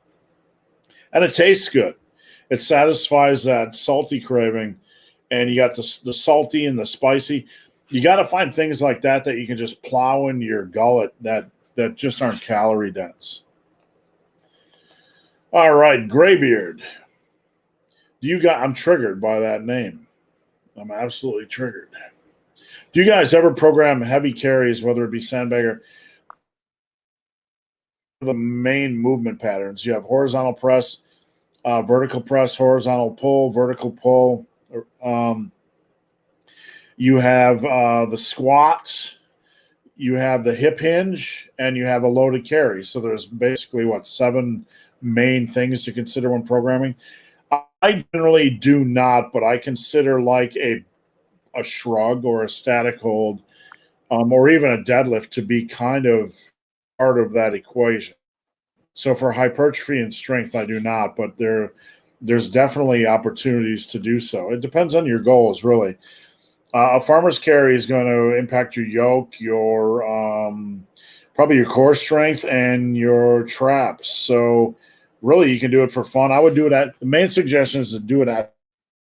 And it tastes good. It satisfies that salty craving, and you got the salty and the spicy. You got to find things like that you can just plow into your gullet that just aren't calorie dense. All right, Graybeard. I'm triggered by that name. I'm absolutely triggered. Do you guys ever program heavy carries, whether it be sandbagger? The main movement patterns. You have horizontal press, vertical press, horizontal pull, vertical pull. You have the squats. You have the hip hinge, and you have a loaded carry. So there's basically, 7 main things to consider when programming. I generally do not, but I consider like a shrug or a static hold or even a deadlift to be kind of part of that equation. So for hypertrophy and strength, I do not, but there's definitely opportunities to do so. It depends on your goals, really. A farmer's carry is going to impact your yoke, your probably your core strength and your traps. So really, you can do it for fun. I would do it the main suggestion is to do it at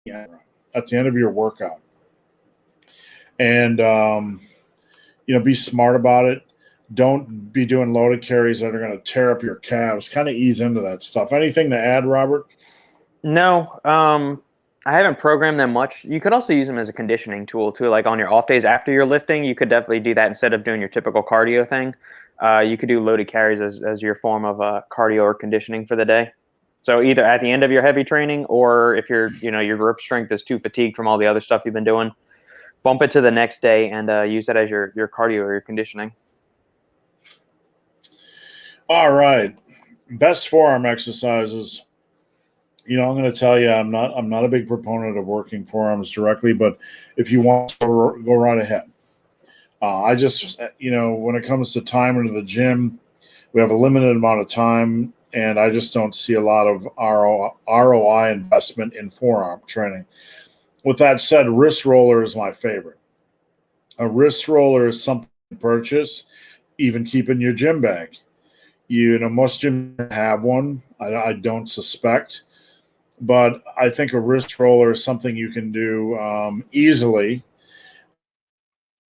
the end of your workout. And, be smart about it. Don't be doing loaded carries that are going to tear up your calves. Kind of ease into that stuff. Anything to add, Robert? No, I haven't programmed them much. You could also use them as a conditioning tool too. Like on your off days after you're lifting, you could definitely do that instead of doing your typical cardio thing. You could do loaded carries as your form of cardio or conditioning for the day. So either at the end of your heavy training, or if your grip strength is too fatigued from all the other stuff you've been doing, bump it to the next day and use that as your cardio or your conditioning. All right. Best forearm exercises. I'm going to tell you, I'm not a big proponent of working forearms directly, but if you want to go right ahead. I just, when it comes to time into the gym, we have a limited amount of time, and I just don't see a lot of ROI investment in forearm training. With that said, wrist roller is my favorite. A wrist roller is something to purchase, even keep in your gym bag. Most gyms have one. I don't suspect. But I think a wrist roller is something you can do easily.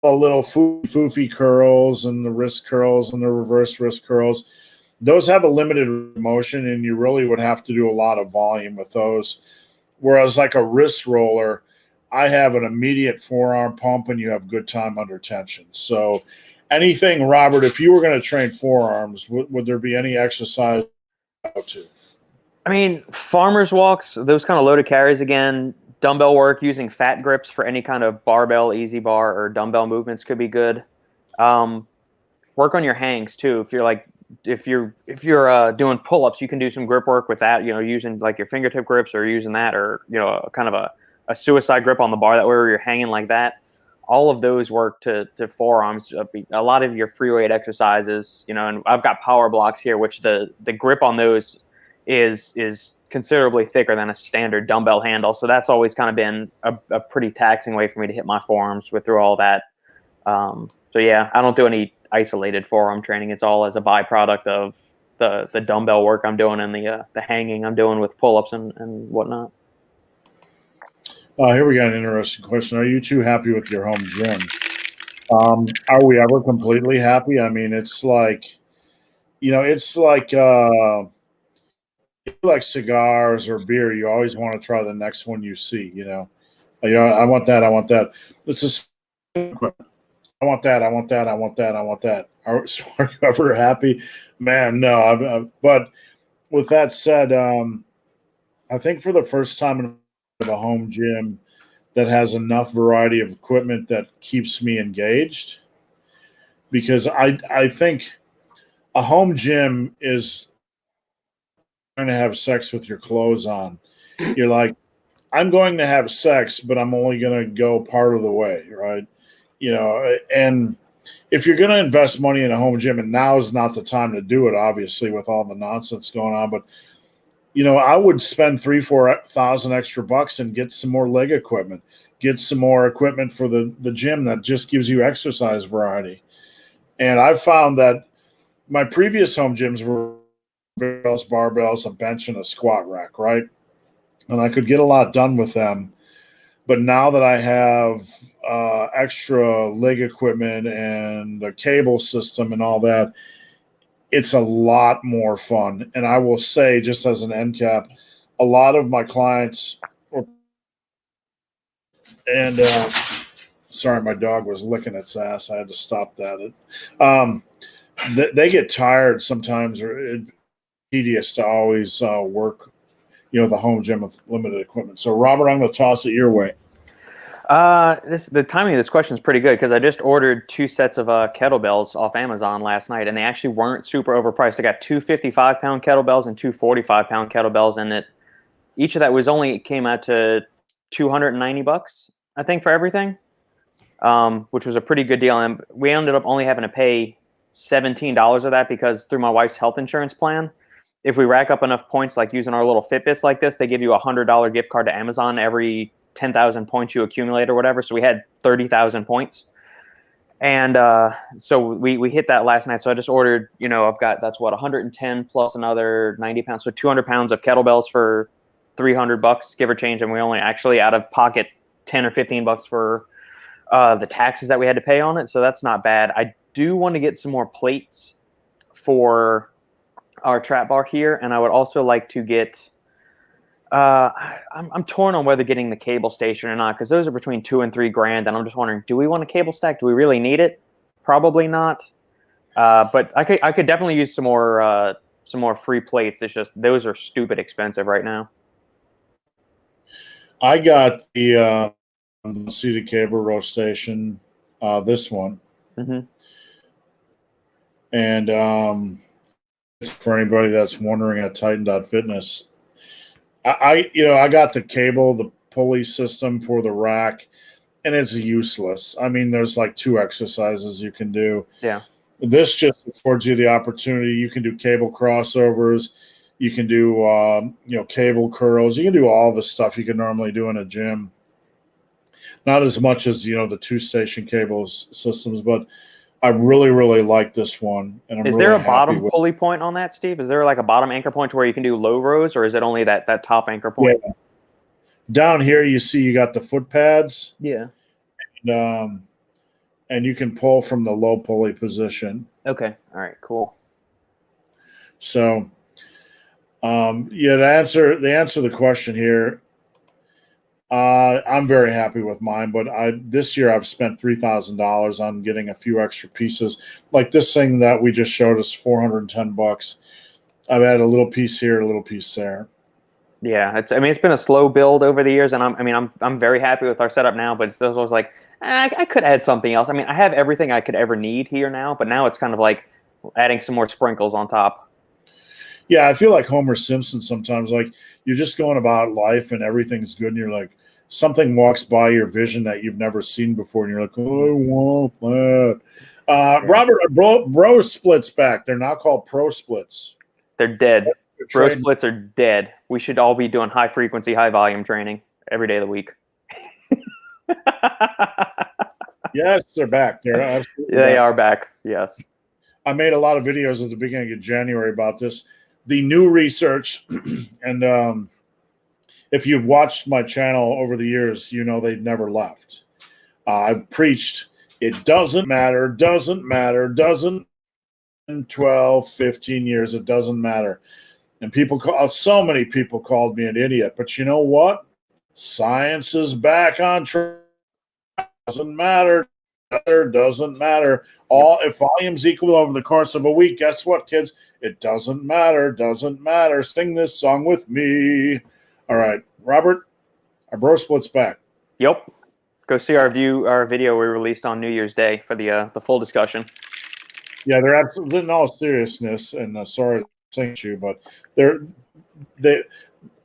A little foofy curls and the wrist curls and the reverse wrist curls. Those have a limited motion, and you really would have to do a lot of volume with those. Whereas like a wrist roller, I have an immediate forearm pump, and you have good time under tension. So anything, Robert, if you were going to train forearms, would there be any exercise to? I mean, farmer's walks, those kind of loaded carries again, dumbbell work using fat grips for any kind of barbell, easy bar, or dumbbell movements could be good. Work on your hangs too. If you're doing pull-ups, you can do some grip work with that, using like your fingertip grips or using that, or, kind of a suicide grip on the bar, that way where you're hanging like that. All of those work to forearms. A lot of your free weight exercises, and I've got power blocks here, which the grip on those is considerably thicker than a standard dumbbell handle. So that's always kind of been a pretty taxing way for me to hit my forearms through all that. So yeah, I don't do any isolated forearm training. It's all as a byproduct of the dumbbell work I'm doing and the hanging I'm doing with pull-ups and whatnot. Here we got an interesting question. Are you too happy with your home gym? Are we ever completely happy? I mean, it's like, like cigars or beer. You always want to try the next one you see, I want that. I want that. It's I want that. I want that. I want that. I want that. Are you ever happy? Man, no. But with that said, I think for the first time in a home gym that has enough variety of equipment that keeps me engaged, because I think a home gym is going to have sex with your clothes on. You're like, I'm going to have sex, but I'm only going to go part of the way, right? And if you're going to invest money in a home gym, and now is not the time to do it, obviously, with all the nonsense going on, but I would spend $3,000-4,000 extra bucks and get some more leg equipment, get some more equipment for the gym that just gives you exercise variety. And I've found that my previous home gyms were barbells, a bench, and a squat rack, right? And I could get a lot done with them. But now that I have extra leg equipment and a cable system and all that, it's a lot more fun. And I will say, just as an end cap, a lot of my clients sorry, my dog was licking its ass. I had to stop that. They get tired sometimes, or it's tedious to always work, the home gym with limited equipment. So, Robert, I'm going to toss it your way. The timing of this question is pretty good, because I just ordered 2 sets of kettlebells off Amazon last night, and they actually weren't super overpriced. I got 2 55-pound kettlebells and 2 45-pound kettlebells, and each of that came out to $290, I think, for everything, which was a pretty good deal. And we ended up only having to pay $17 of that, because through my wife's health insurance plan, if we rack up enough points, like using our little Fitbits like this, they give you a $100 gift card to Amazon every 10,000 points you accumulate or whatever. So we had 30,000 points. And so we hit that last night. So I just ordered, I've got, that's what, 110 plus another 90 pounds. So 200 pounds of kettlebells for $300, give or change. And we only actually out of pocket 10 or 15 bucks for the taxes that we had to pay on it. So that's not bad. I do want to get some more plates for our trap bar here. And I would also like to get, I'm torn on whether getting the cable station or not, because those are between $2,000 and $3,000. And I'm just wondering, do we want a cable stack? Do we really need it? Probably not. But I could definitely use some more free plates. It's just, those are stupid expensive right now. I got the seated cable row station, this one. Mm-hmm. And for anybody that's wondering at Titan.fitness, I got the cable, the pulley system for the rack, and it's useless. I mean, there's like 2 exercises you can do. Yeah. This just affords you the opportunity. You can do cable crossovers. You can do, cable curls. You can do all the stuff you can normally do in a gym. Not as much as, the 2-station cable systems, but I really, really like this one. And I'm Is really there a happy bottom with pulley point on that, Steve? Is there like a bottom anchor point to where you can do low rows, or is it only that top anchor point? Yeah. Down here, you see you got the foot pads. Yeah. And you can pull from the low pulley position. Okay. All right. Cool. So, to answer the question here, I'm very happy with mine, but this year I've spent $3,000 on getting a few extra pieces. Like this thing that we just showed us, $410. I've had a little piece here, a little piece there. Yeah, it's been a slow build over the years, and I'm very happy with our setup now. But it's always like I could add something else. I mean, I have everything I could ever need here now, but now it's kind of like adding some more sprinkles on top. Yeah, I feel like Homer Simpson sometimes. Like you're just going about life and everything's good, and you're like, something walks by your vision that you've never seen before, and you're like, oh, I want that. Yeah. Robert, bro splits back. They're now called pro splits. They're dead. Bro splits are dead. We should all be doing high frequency, high volume training every day of the week. Yes, they're back. They're absolutely They back. are back. Yes. I made a lot of videos at the beginning of January about this. The new research, and if you've watched my channel over the years, they've never left. I've preached it doesn't matter, 12, 15 years, it doesn't matter. And so many people called me an idiot. But you know what? Science is back on track. Doesn't matter. Doesn't matter. If volume's equal over the course of a week, guess what, kids? It doesn't matter. Doesn't matter. Sing this song with me. All right, Robert, our bro split's back. Yep. Go see our video we released on New Year's Day for the full discussion. Yeah, they're absolutely, in all seriousness, and sorry to sing to you, but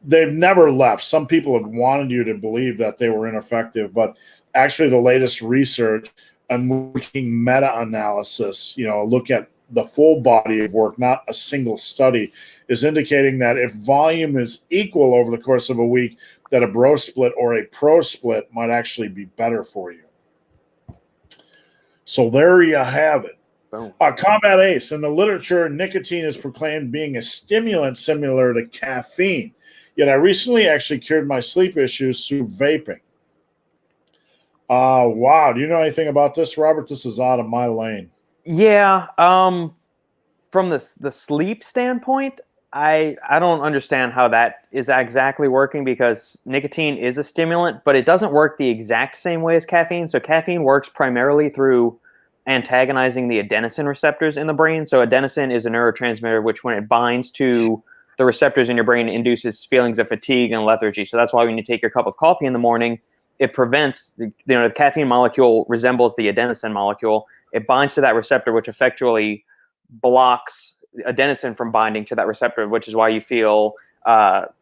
they've never left. Some people have wanted you to believe that they were ineffective, but actually the latest research and looking meta-analysis, look at the full body of work, not a single study, is indicating that if volume is equal over the course of a week, that a bro split or a pro split might actually be better for you. So there you have it. Combat Ace. In the literature, nicotine is proclaimed being a stimulant similar to caffeine. Yet I recently actually cured my sleep issues through vaping. Wow. Do you know anything about this, Robert? This is out of my lane. Yeah. From the sleep standpoint, I don't understand how that is exactly working, because nicotine is a stimulant, but it doesn't work the exact same way as caffeine. So caffeine works primarily through antagonizing the adenosine receptors in the brain. So adenosine is a neurotransmitter which, when it binds to the receptors in your brain, induces feelings of fatigue and lethargy. So that's why when you take your cup of coffee in the morning, it prevents the caffeine molecule resembles the adenosine molecule. It binds to that receptor, which effectually blocks adenosine from binding to that receptor, which is why you feel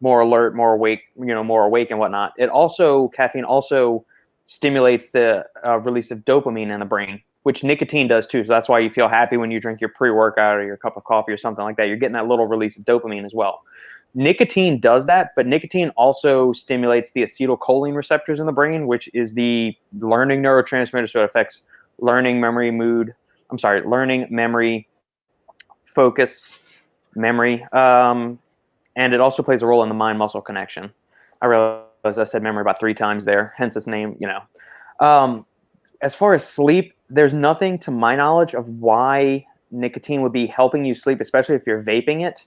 more alert, more awake, and whatnot. Caffeine also stimulates the release of dopamine in the brain, which nicotine does too. So that's why you feel happy when you drink your pre-workout or your cup of coffee or something like that. You're getting that little release of dopamine as well. Nicotine does that, but nicotine also stimulates the acetylcholine receptors in the brain, which is the learning neurotransmitter. So it affects learning, memory, focus, memory. And it also plays a role in the mind-muscle connection. I realize I said memory about 3 times there, hence its name, As far as sleep, there's nothing to my knowledge of why nicotine would be helping you sleep, especially if you're vaping it.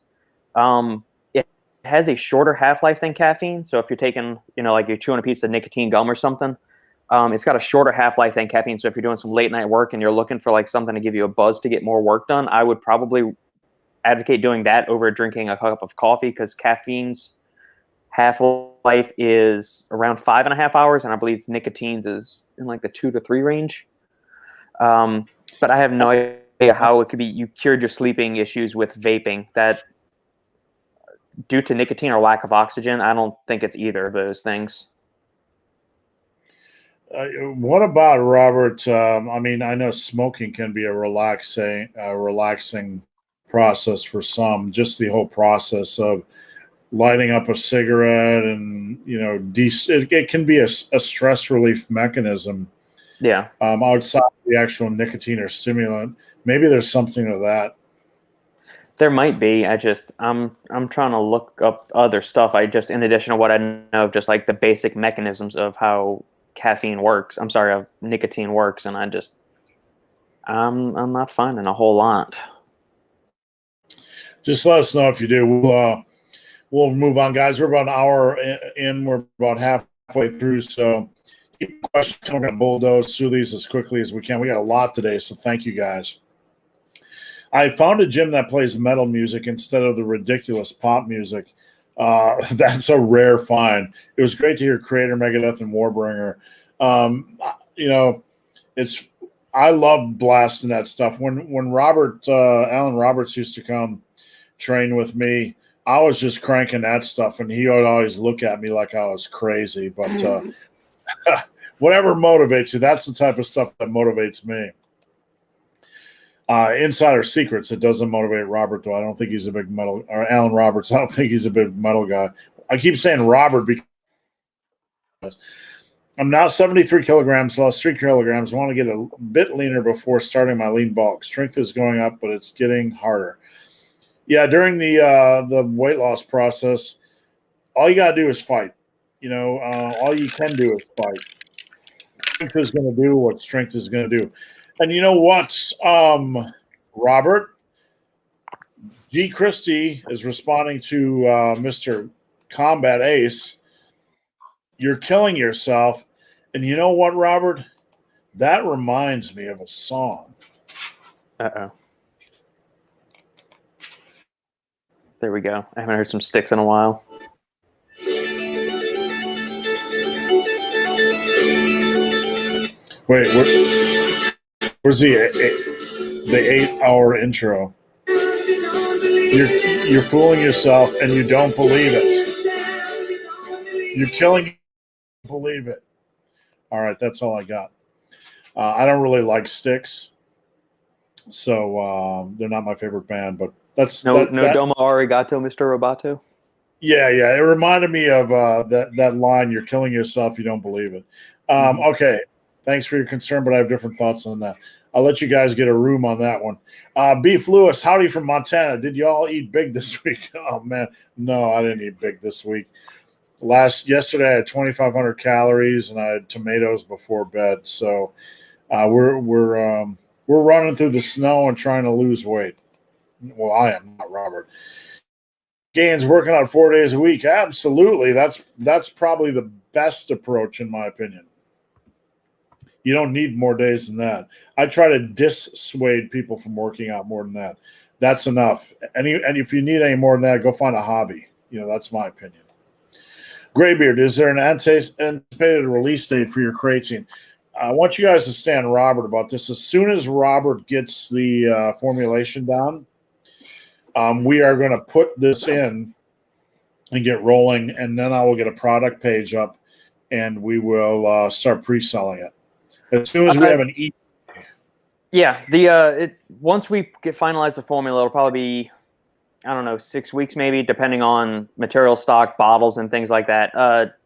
It has a shorter half-life than caffeine. So if you're taking, like you're chewing a piece of nicotine gum or something, it's got a shorter half-life than caffeine. So if you're doing some late night work and you're looking for like something to give you a buzz to get more work done, I would probably advocate doing that over drinking a cup of coffee, because caffeine's half-life is around 5.5 hours, and I believe nicotine's is in like the 2 to 3 range. But I have no idea how it could be you cured your sleeping issues with vaping. That due to nicotine or lack of oxygen, I don't think it's either of those things. What about, Robert? I know smoking can be a relaxing process for some. Just the whole process of lighting up a cigarette, and it can be a stress relief mechanism. Yeah. Outside the actual nicotine or stimulant, maybe there's something to that. There might be. I'm trying to look up other stuff. In addition to what I know of just like the basic mechanisms of how nicotine works, and I'm not finding a whole lot. Just let us know if you do. We'll move on, guys. We're about an hour in. We're about halfway through, so keep questions coming. We're going to bulldoze through these as quickly as we can. We got a lot today, so thank you, guys. I found a gym that plays metal music instead of the ridiculous pop music. That's a rare find. It was great to hear Creator, Megadeth, and Warbringer. I love blasting that stuff. When Alan Roberts used to come train with me, I was just cranking that stuff, and he would always look at me like I was crazy. But whatever motivates you, that's the type of stuff that motivates me. Insider secrets, it doesn't motivate Robert, though. I don't think he's a big metal, or Alan Roberts. I don't think he's a big metal guy. I keep saying Robert because I'm now 73 kilograms, lost 3 kilograms. I want to get a bit leaner before starting my lean bulk. Strength is going up, but it's getting harder. Yeah, during the weight loss process, all you got to do is fight. All you can do is fight. Strength is going to do what strength is going to do. And you know what, Robert? G. Christie is responding to Mr. Combat Ace. You're killing yourself. And you know what, Robert? That reminds me of a song. Uh-oh. There we go. I haven't heard some Sticks in a while. Wait, where's the 8-hour intro? You're fooling yourself, and you don't believe it. You're killing. Believe it. All right, that's all I got. I don't really like Sticks, so they're not my favorite band. But no domo arigato, Mr. Roboto. Yeah. It reminded me of that line. You're killing yourself. You don't believe it. Okay. Thanks for your concern, but I have different thoughts on that. I'll let you guys get a room on that one. Beef Lewis, howdy from Montana. Did you all eat big this week? Oh, man. No, I didn't eat big this week. Yesterday I had 2,500 calories, and I had tomatoes before bed. So we're running through the snow and trying to lose weight. Well, I am not Robert. Gaines working out 4 days a week. Absolutely. That's probably the best approach, in my opinion. You don't need more days than that. I try to dissuade people from working out more than that. That's enough. And if you need any more than that, go find a hobby. That's my opinion. Graybeard, is there an anticipated release date for your creatine? I want you guys to stand Robert about this. As soon as Robert gets the formulation down, we are going to put this in and get rolling, and then I will get a product page up, and we will start pre-selling it. As soon as we have an E. Yeah, once we finalize the formula, it'll probably be, I don't know, 6 weeks maybe, depending on material stock, bottles, and things like that.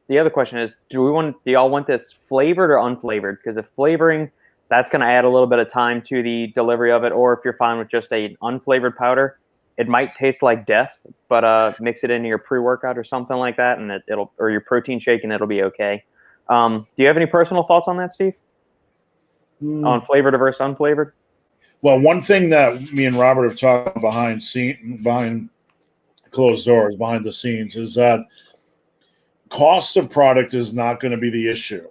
The other question is, do y'all want this flavored or unflavored? Because if flavoring, That's going to add a little bit of time to the delivery of it. Or if you're fine with just a unflavored powder, it might taste like death, but mix it into your pre-workout or something like that, and it'll or your protein shake, and it'll be okay. Do you have any personal thoughts on that, Steve? On flavored versus unflavored? Well, one thing that me and Robert have talked behind closed doors, behind the scenes, is that cost of product is not going to be the issue,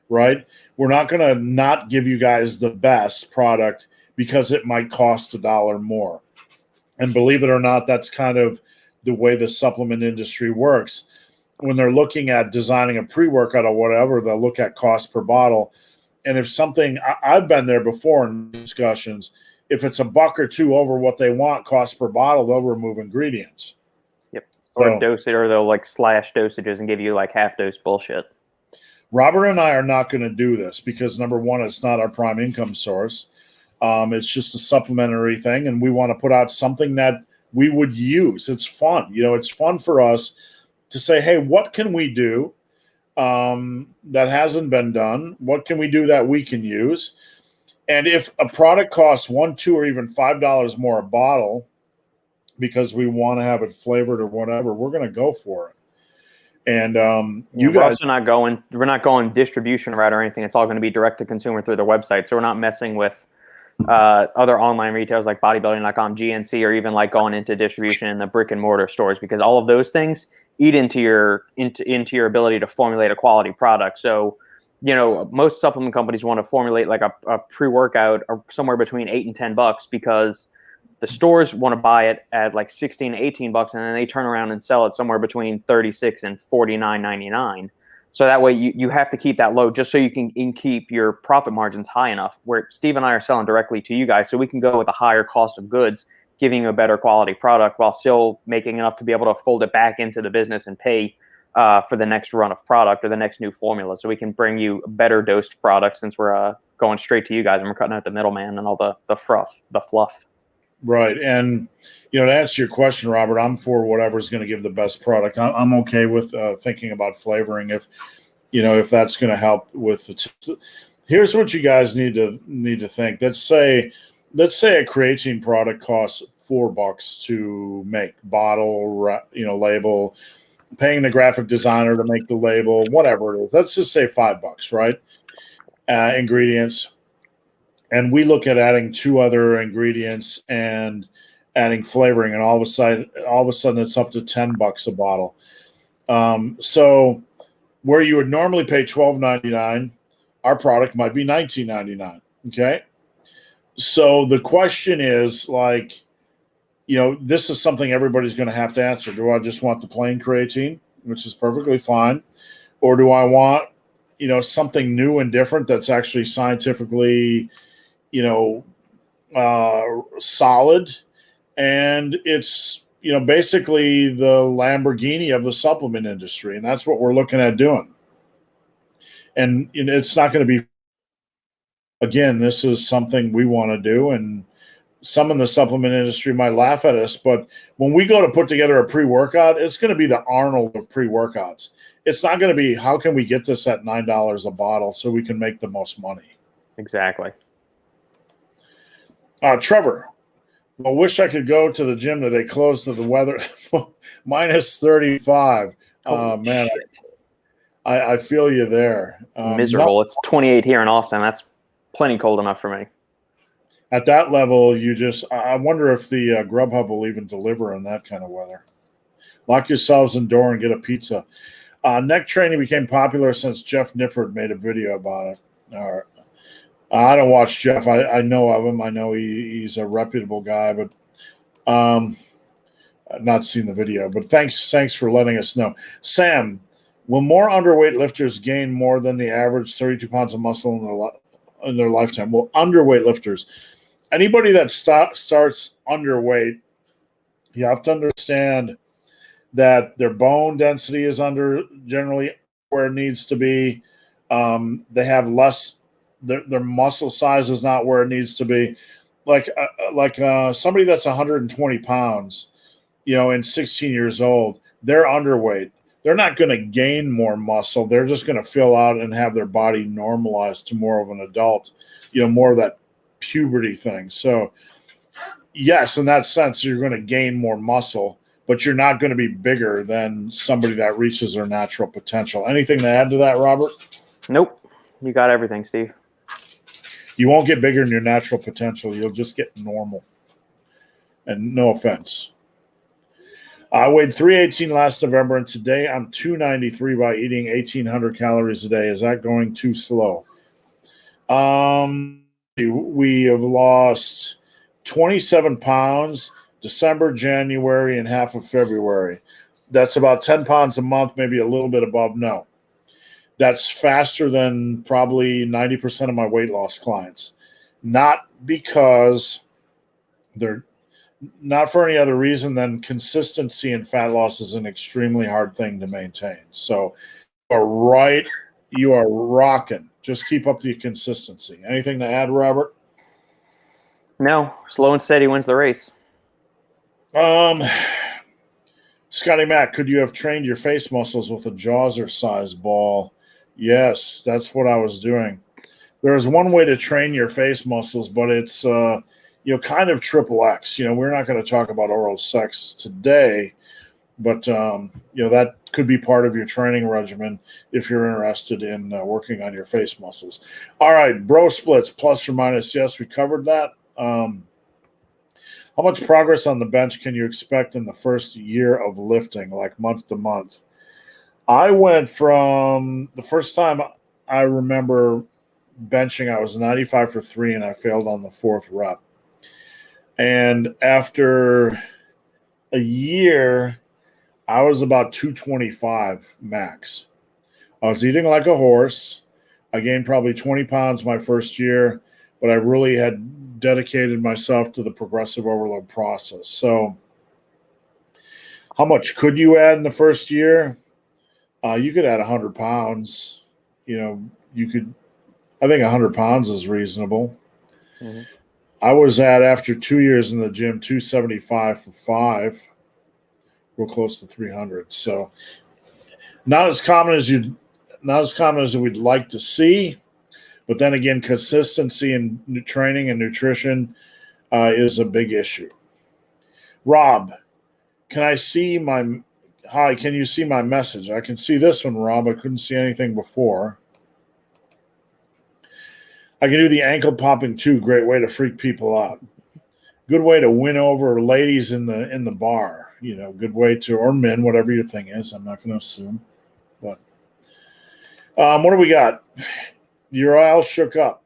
right? We're not going to not give you guys the best product because it might cost $1 more. And believe it or not, that's kind of the way the supplement industry works. When they're looking at designing a pre-workout or whatever, they'll look at cost per bottle. And if something, I've been there before in discussions, if it's $1 or $2 over what they want cost per bottle, they'll remove ingredients. Yep. Or dosage, or they'll like slash dosages and give you like half dose bullshit. Robert and I are not going to do this because, number one, it's not our prime income source. It's just a supplementary thing, and we want to put out something that we would use. It's fun. It's fun for us to say, hey, what can we do that hasn't been done? What can we do that we can use? And if a product costs $1, $2, or even $5 more a bottle because we want to have it flavored or whatever, we're going to go for it. And you guys we're not going distribution route or anything. It's all going to be direct to consumer through their website. So we're not messing with other online retailers like bodybuilding.com, GNC, or even like going into distribution in the brick and mortar stores, because all of those things eat into your ability to formulate a quality product. So, most supplement companies want to formulate like a pre-workout somewhere between $8 and $10 because the stores want to buy it at like $16 to $18, and then they turn around and sell it somewhere between $36 and $49.99. So that way you have to keep that low just so you can keep your profit margins high enough, where Steve and I are selling directly to you guys, so we can go with a higher cost of goods, giving you a better quality product while still making enough to be able to fold it back into the business and pay for the next run of product or the next new formula. So we can bring you a better dosed product, since we're going straight to you guys and we're cutting out the middleman and all the fluff. Right. And, to answer your question, Robert, I'm for whatever's going to give the best product. I'm okay with thinking about flavoring if that's going to help with here's what you guys need to think. Let's say a creatine product costs $4 to make, bottle, label, paying the graphic designer to make the label, whatever it is. Let's just say $5, right? Ingredients. And we look at adding 2 other ingredients and adding flavoring, and all of a sudden it's up to $10 a bottle. So where you would normally pay $12.99, our product might be $19.99. Okay. So the question is, this is something everybody's going to have to answer. Do I just want the plain creatine, which is perfectly fine, or do I want, something new and different that's actually scientifically solid, and it's basically the Lamborghini of the supplement industry, and that's what we're looking at doing. And it's not going to be, again, this is something we want to do, and some in the supplement industry might laugh at us, but when we go to put together a pre-workout, it's going to be the Arnold of pre-workouts. It's not going to be, how can we get this at $9 a bottle so we can make the most money? Exactly. Trevor, I wish I could go to the gym today. Closed to the weather, minus 35. Man, I feel you there. Miserable. It's 28 here in Austin. That's plenty cold enough for me. At that level, I wonder if the Grubhub will even deliver in that kind of weather. Lock yourselves indoor and get a pizza. Neck training became popular since Jeff Nippard made a video about it. All right. I don't watch Jeff. I know of him. I know he's a reputable guy, but I've not seen the video. But thanks for letting us know. Sam, will more underweight lifters gain more than the average 32 pounds of muscle in their lifetime? Well, underweight lifters, anybody that starts underweight, you have to understand that their bone density is generally where it needs to be. They have less. Their muscle size is not where it needs to be. Like somebody that's 120 pounds, and 16 years old, they're underweight. they're not going to gain more muscle. They're just going to fill out and have their body normalized to more of an adult, more of that puberty thing. So yes, in that sense, you're going to gain more muscle, but you're not going to be bigger than somebody that reaches their natural potential. Anything to add to that, Robert? Nope. You got everything, Steve. You won't get bigger than your natural potential. You'll just get normal. And no offense. I weighed 318 last November, and today I'm 293 by eating 1,800 calories a day. Is that going too slow? We have lost 27 pounds December, January, and half of February. That's about 10 pounds a month, maybe a little bit above. No. That's faster than probably 90% of my weight loss clients. Not because they're not for any other reason than consistency in fat loss is an extremely hard thing to maintain. So you are rocking. Just keep up the consistency. Anything to add, Robert? No, slow and steady wins the race. Scotty Mac, could you have trained your face muscles with a Jawser size ball? Yes, that's what I was doing. There's one way to train your face muscles, but it's kind of triple X. We're not going to talk about oral sex today, but that could be part of your training regimen if you're interested in working on your face muscles. All right, bro splits, plus or minus. Yes, we covered that. How much progress on the bench can you expect in the first year of lifting, like month to month? I went from the first time I remember benching, I was 95 for 3, and I failed on the 4th rep. And after a year, I was about 225 max. I was eating like a horse. I gained probably 20 pounds my first year, but I really had dedicated myself to the progressive overload process. So how much could you add in the first year? You could add 100 pounds. I think 100 pounds is reasonable. Mm-hmm. I was after 2 years in the gym, 275 for 5. Real close to 300. So not as common as we'd like to see. But then again, consistency in training and nutrition is a big issue. Rob, can you see my message? I can see this one, Rob. I couldn't see anything before. I can do the ankle popping too. Great way to freak people out. Good way to win over ladies in the bar. Good way to, or men, whatever your thing is. I'm not going to assume. But what do we got? Your all shook up.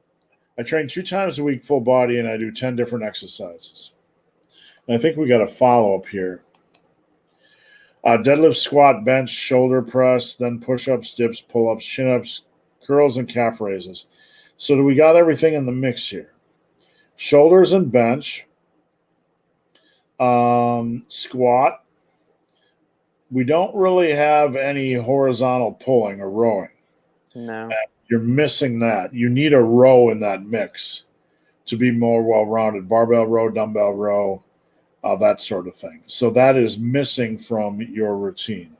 I train 2 times a week full body, and I do 10 different exercises. And I think we got a follow-up here. Deadlift, squat, bench, shoulder press, then push-ups, dips, pull-ups, chin-ups, curls, and calf raises. So do we got everything in the mix here? Shoulders and bench, squat. We don't really have any horizontal pulling or rowing. No. You're missing that. You need a row in that mix to be more well-rounded. Barbell row, dumbbell row, that sort of thing. So that is missing from your routine.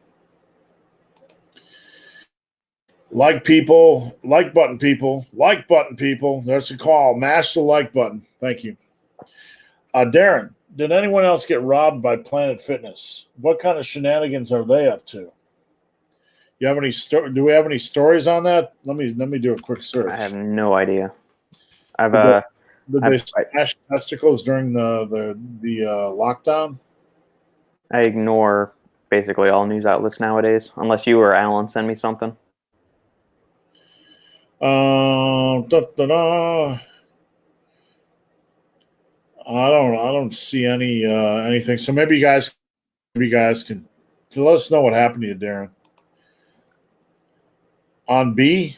Like button people. There's a call. Mash the like button. Thank you. Darren, did anyone else get robbed by Planet Fitness? What kind of shenanigans are they up to? You have any do we have any stories on that? Let me do a quick search. I have no idea. Did they smash testicles during the lockdown? I ignore basically all news outlets nowadays, unless you or Alan send me something. I don't see anything. So maybe you guys can let us know what happened to you, Darren. On B,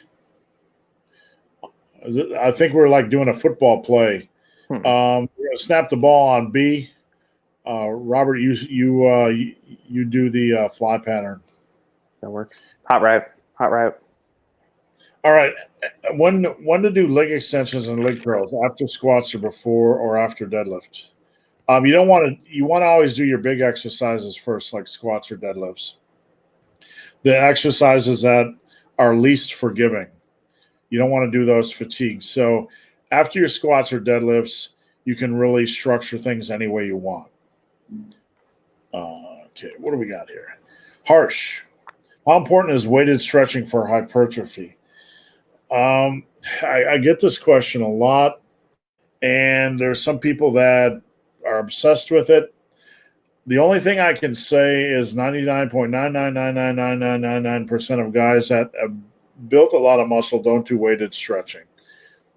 I think we're like doing a football play. We're gonna snap the ball on B. Robert, you do the fly pattern. That works. Hot route. All right. When to do leg extensions and leg curls, after squats or before or after deadlift? You want to always do your big exercises first, like squats or deadlifts. The exercises that are least forgiving. You don't want to do those fatigues. So after your squats or deadlifts, you can really structure things any way you want. Okay, what do we got here? Harsh. How important is weighted stretching for hypertrophy? I get this question a lot, and there's some people that are obsessed with it. The only thing I can say is 99.9999999% of guys that have built a lot of muscle don't do weighted stretching.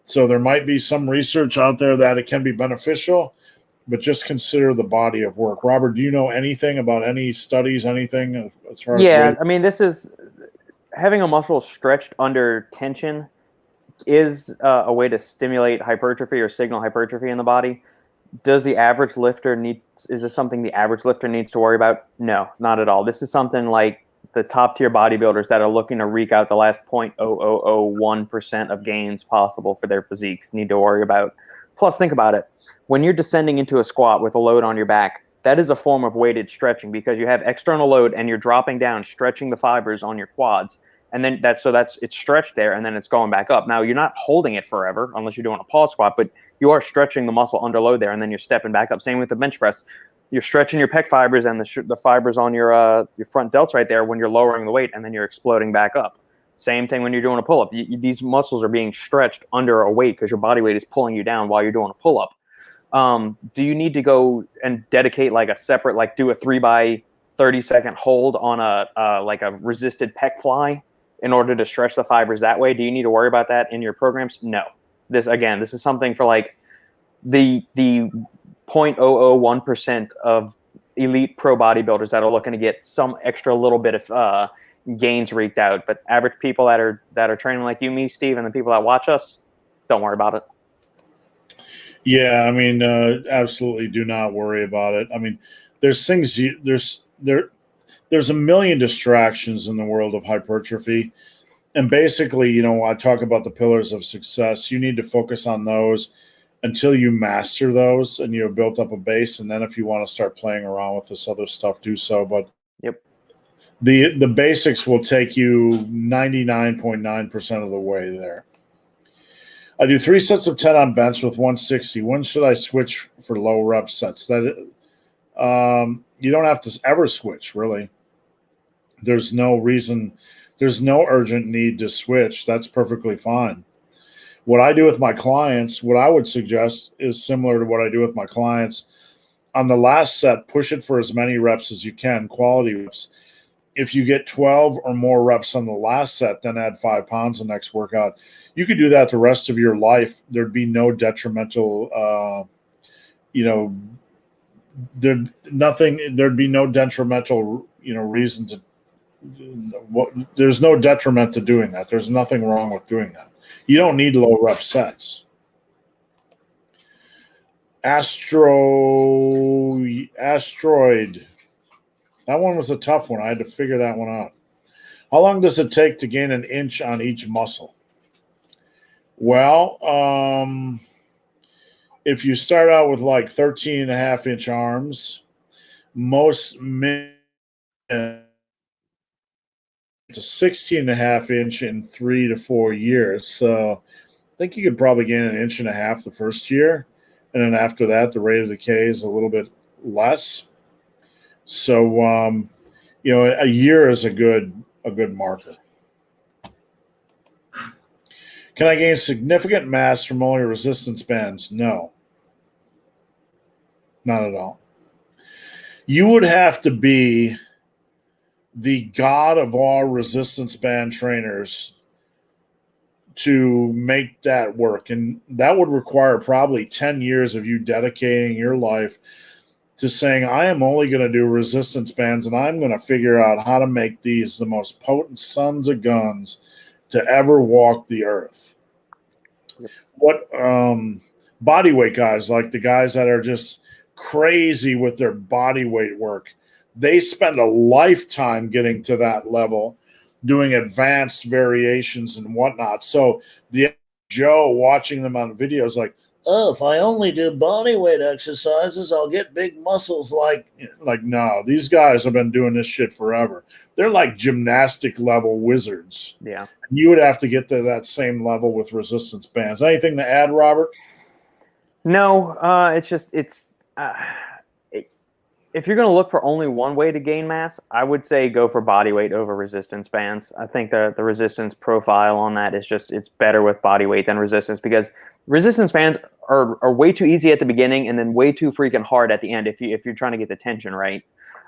So there might be some research out there that it can be beneficial, but just consider the body of work. Robert, do you know anything about any studies, anything as far as weight? I mean, this is having a muscle stretched under tension is a way to stimulate hypertrophy or signal hypertrophy in the body. Does the average lifter is this something the average lifter needs to worry about? No, not at all. This is something like the top tier bodybuilders that are looking to wreak out the last 0.0001% of gains possible for their physiques need to worry about. Plus, think about it. When you're descending into a squat with a load on your back, that is a form of weighted stretching because you have external load and you're dropping down, stretching the fibers on your quads. And then it's stretched there and then it's going back up. Now, you're not holding it forever unless you're doing a pause squat, but you are stretching the muscle under load there and then you're stepping back up. Same with the bench press. You're stretching your pec fibers and the fibers on your front delts right there when you're lowering the weight and then you're exploding back up. Same thing when you're doing a pull-up. These muscles are being stretched under a weight because your body weight is pulling you down while you're doing a pull-up. Do you need to go and dedicate like a separate, like do a 3 by 30 second hold on a resisted pec fly in order to stretch the fibers that way? Do you need to worry about that in your programs? No. This is something for like the 0.001% of elite pro bodybuilders that are looking to get some extra little bit of gains wreaked out. But average people that are training like you, me, Steve, and the people that watch us, don't worry about it. Yeah, I mean, absolutely do not worry about it. I mean, there's things there's a million distractions in the world of hypertrophy. And basically, I talk about the pillars of success. You need to focus on those until you master those and you've built up a base. And then if you want to start playing around with this other stuff, do so. But yep, the basics will take you 99.9% of the way there. I do 3 sets of 10 on bench with 160. When should I switch for low rep sets? You don't have to ever switch, really. There's no reason. There's no urgent need to switch. That's perfectly fine. What I do with my clients, what I would suggest is similar to what I do with my clients. On the last set, push it for as many reps as you can, quality reps. If you get 12 or more reps on the last set, then add 5 pounds the next workout. You could do that the rest of your life. There'd be no detrimental, there'd be no detrimental, reason to. There's no detriment to doing that. There's nothing wrong with doing that. You don't need low rep sets. Asteroid. That one was a tough one. I had to figure that one out. How long does it take to gain an inch on each muscle? Well, if you start out with like 13.5-inch arms, most men it's a 16.5-inch in 3 to 4 years. So I think you could probably gain an 1.5 inches the first year. And then after that, the rate of decay is a little bit less. So, a year is a good marker. Can I gain significant mass from only resistance bands? No. Not at all. You would have to be the god of all resistance band trainers to make that work. And that would require probably 10 years of you dedicating your life to saying, I am only going to do resistance bands and I'm going to figure out how to make these the most potent sons of guns to ever walk the earth. Yep. What body weight guys, like the guys that are just crazy with their body weight work, they spend a lifetime getting to that level, doing advanced variations and whatnot. So the Joe watching them on videos like, oh, if I only do body weight exercises, I'll get big muscles. Like no, these guys have been doing this shit forever. they're like gymnastic level wizards. Yeah. You would have to get to that same level with resistance bands. Anything to add, Robert? No, if you're going to look for only one way to gain mass, I would say go for body weight over resistance bands. I think the resistance profile on that is it's better with body weight than resistance, because resistance bands are way too easy at the beginning and then way too freaking hard at the end if you're trying to get the tension right.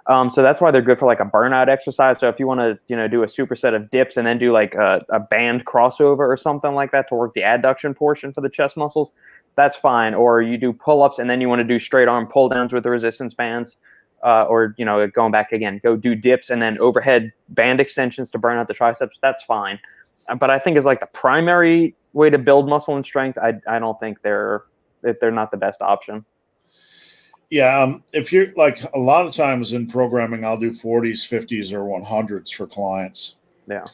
So that's why they're good for like a burnout exercise. So if you want to do a superset of dips and then do like a band crossover or something like that to work the adduction portion for the chest muscles, that's fine. Or you do pull-ups and then you want to do straight arm pull downs with the resistance bands. Or going back again, go do dips and then overhead band extensions to burn out the triceps. That's fine, but I think is like the primary way to build muscle and strength. I don't think they're not the best option. Yeah, if you're like a lot of times in programming, I'll do 40s, 50s, or 100s for clients. Yeah,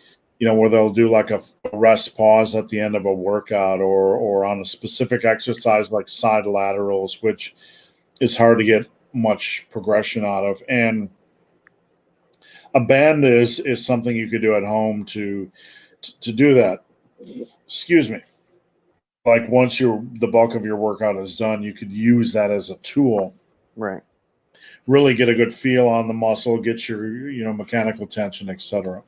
where they'll do like a rest pause at the end of a workout, or on a specific exercise like side laterals, which is hard to get much progression out of. And a band is something you could do at home to do that. Excuse me. Like once the bulk of your workout is done, you could use that as a tool. right. Really get a good feel on the muscle, get your mechanical tension, etc.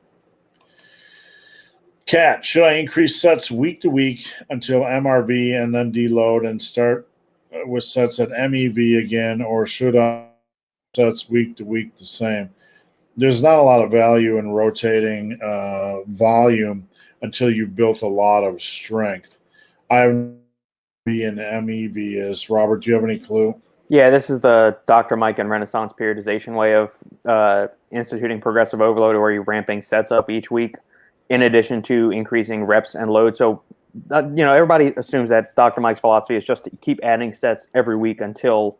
Cat, should I increase sets week to week until MRV and then deload and start with sets at MEV again, or should I sets week to week the same? There's not a lot of value in rotating volume until you've built a lot of strength. I be in MEV is. Robert, do you have any clue? Yeah, this is the Dr. Mike and Renaissance periodization way of instituting progressive overload, where you're ramping sets up each week in addition to increasing reps and load. So, everybody assumes that Dr. Mike's philosophy is just to keep adding sets every week until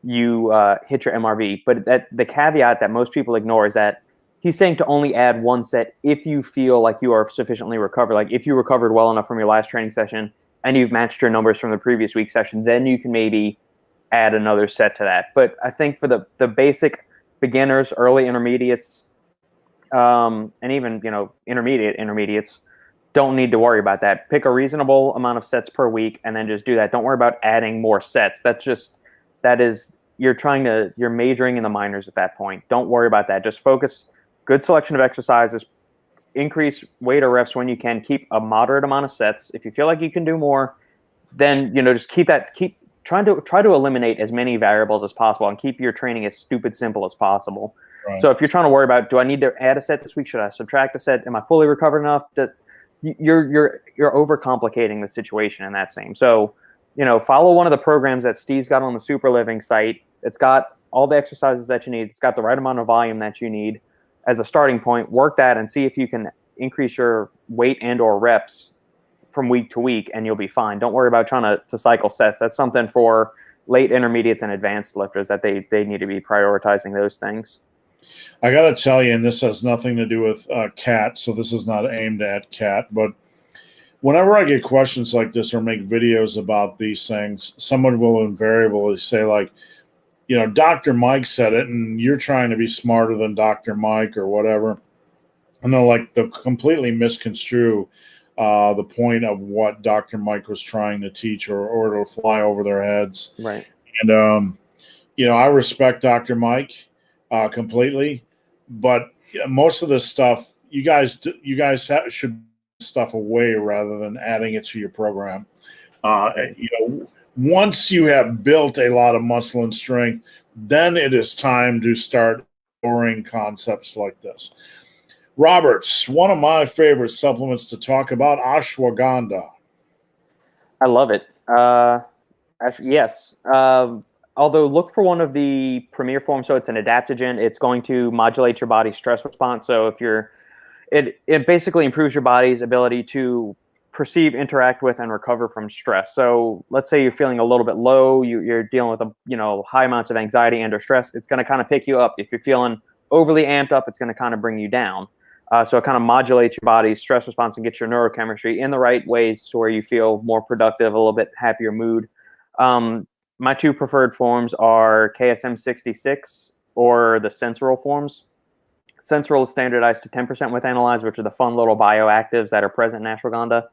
you hit your MRV. But the caveat that most people ignore is that he's saying to only add one set if you feel like you are sufficiently recovered. Like if you recovered well enough from your last training session and you've matched your numbers from the previous week session, then you can maybe add another set to that. But I think for the basic beginners, early intermediates, and even intermediates, don't need to worry about that. Pick a reasonable amount of sets per week and then just do that. Don't worry about adding more sets. You're majoring in the minors at that point. Don't worry about that. Just focus, good selection of exercises, increase weight or reps when you can, keep a moderate amount of sets. If you feel like you can do more, then just keep try to eliminate as many variables as possible and keep your training as stupid simple as possible. Right. So if you're trying to worry about, do I need to add a set this week? Should I subtract a set? Am I fully recovered enough? You're overcomplicating the situation in that same. So, follow one of the programs that Steve's got on the Super Living site. It's got all the exercises that you need. It's got the right amount of volume that you need as a starting point. Work that and see if you can increase your weight and or reps from week to week, and you'll be fine. Don't worry about trying to cycle sets. That's something for late intermediates and advanced lifters that they need to be prioritizing those things. I got to tell you, and this has nothing to do with Cat, so this is not aimed at Cat, but whenever I get questions like this or make videos about these things, someone will invariably say, like, Dr. Mike said it, and you're trying to be smarter than Dr. Mike or whatever. And they'll completely misconstrue the point of what Dr. Mike was trying to teach, or it'll fly over their heads. Right. And, I respect Dr. Mike completely, but most of this stuff, you guys should stuff away rather than adding it to your program. Once you have built a lot of muscle and strength, then it is time to start exploring concepts like this. Roberts, one of my favorite supplements to talk about, ashwagandha. I love it. Actually, yes. Although look for one of the premier forms. So it's an adaptogen. It's going to modulate your body's stress response. So if it basically improves your body's ability to perceive, interact with, and recover from stress. So let's say you're feeling a little bit low, you're dealing with high amounts of anxiety and or stress. It's going to kind of pick you up. If you're feeling overly amped up, it's going to kind of bring you down. So it kind of modulates your body's stress response and gets your neurochemistry in the right ways to where you feel more productive, a little bit happier mood. My two preferred forms are KSM 66 or the Sensoril forms. Sensoril is standardized to 10% with analyzed, which are the fun little bioactives that are present in ashwagandha.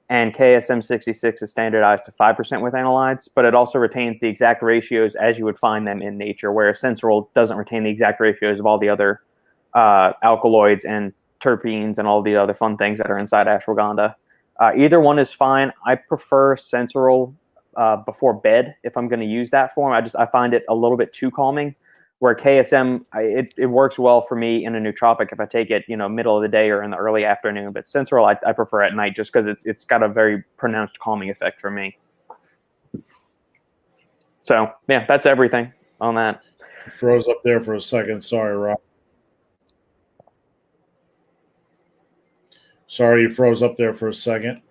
And KSM66 is standardized to 5% with analyzed, but it also retains the exact ratios as you would find them in nature, whereas Sensoril doesn't retain the exact ratios of all the other alkaloids and terpenes and all the other fun things that are inside ashwagandha. Either one is fine. I prefer Sensoril before bed if I'm going to use that form. I find it a little bit too calming. Where KSM, it works well for me in a nootropic if I take it, middle of the day or in the early afternoon. But Sensoril, I prefer at night just because it's got a very pronounced calming effect for me. So yeah, that's everything on that. Froze up there for a second. Sorry, Rob. Sorry, you froze up there for a second.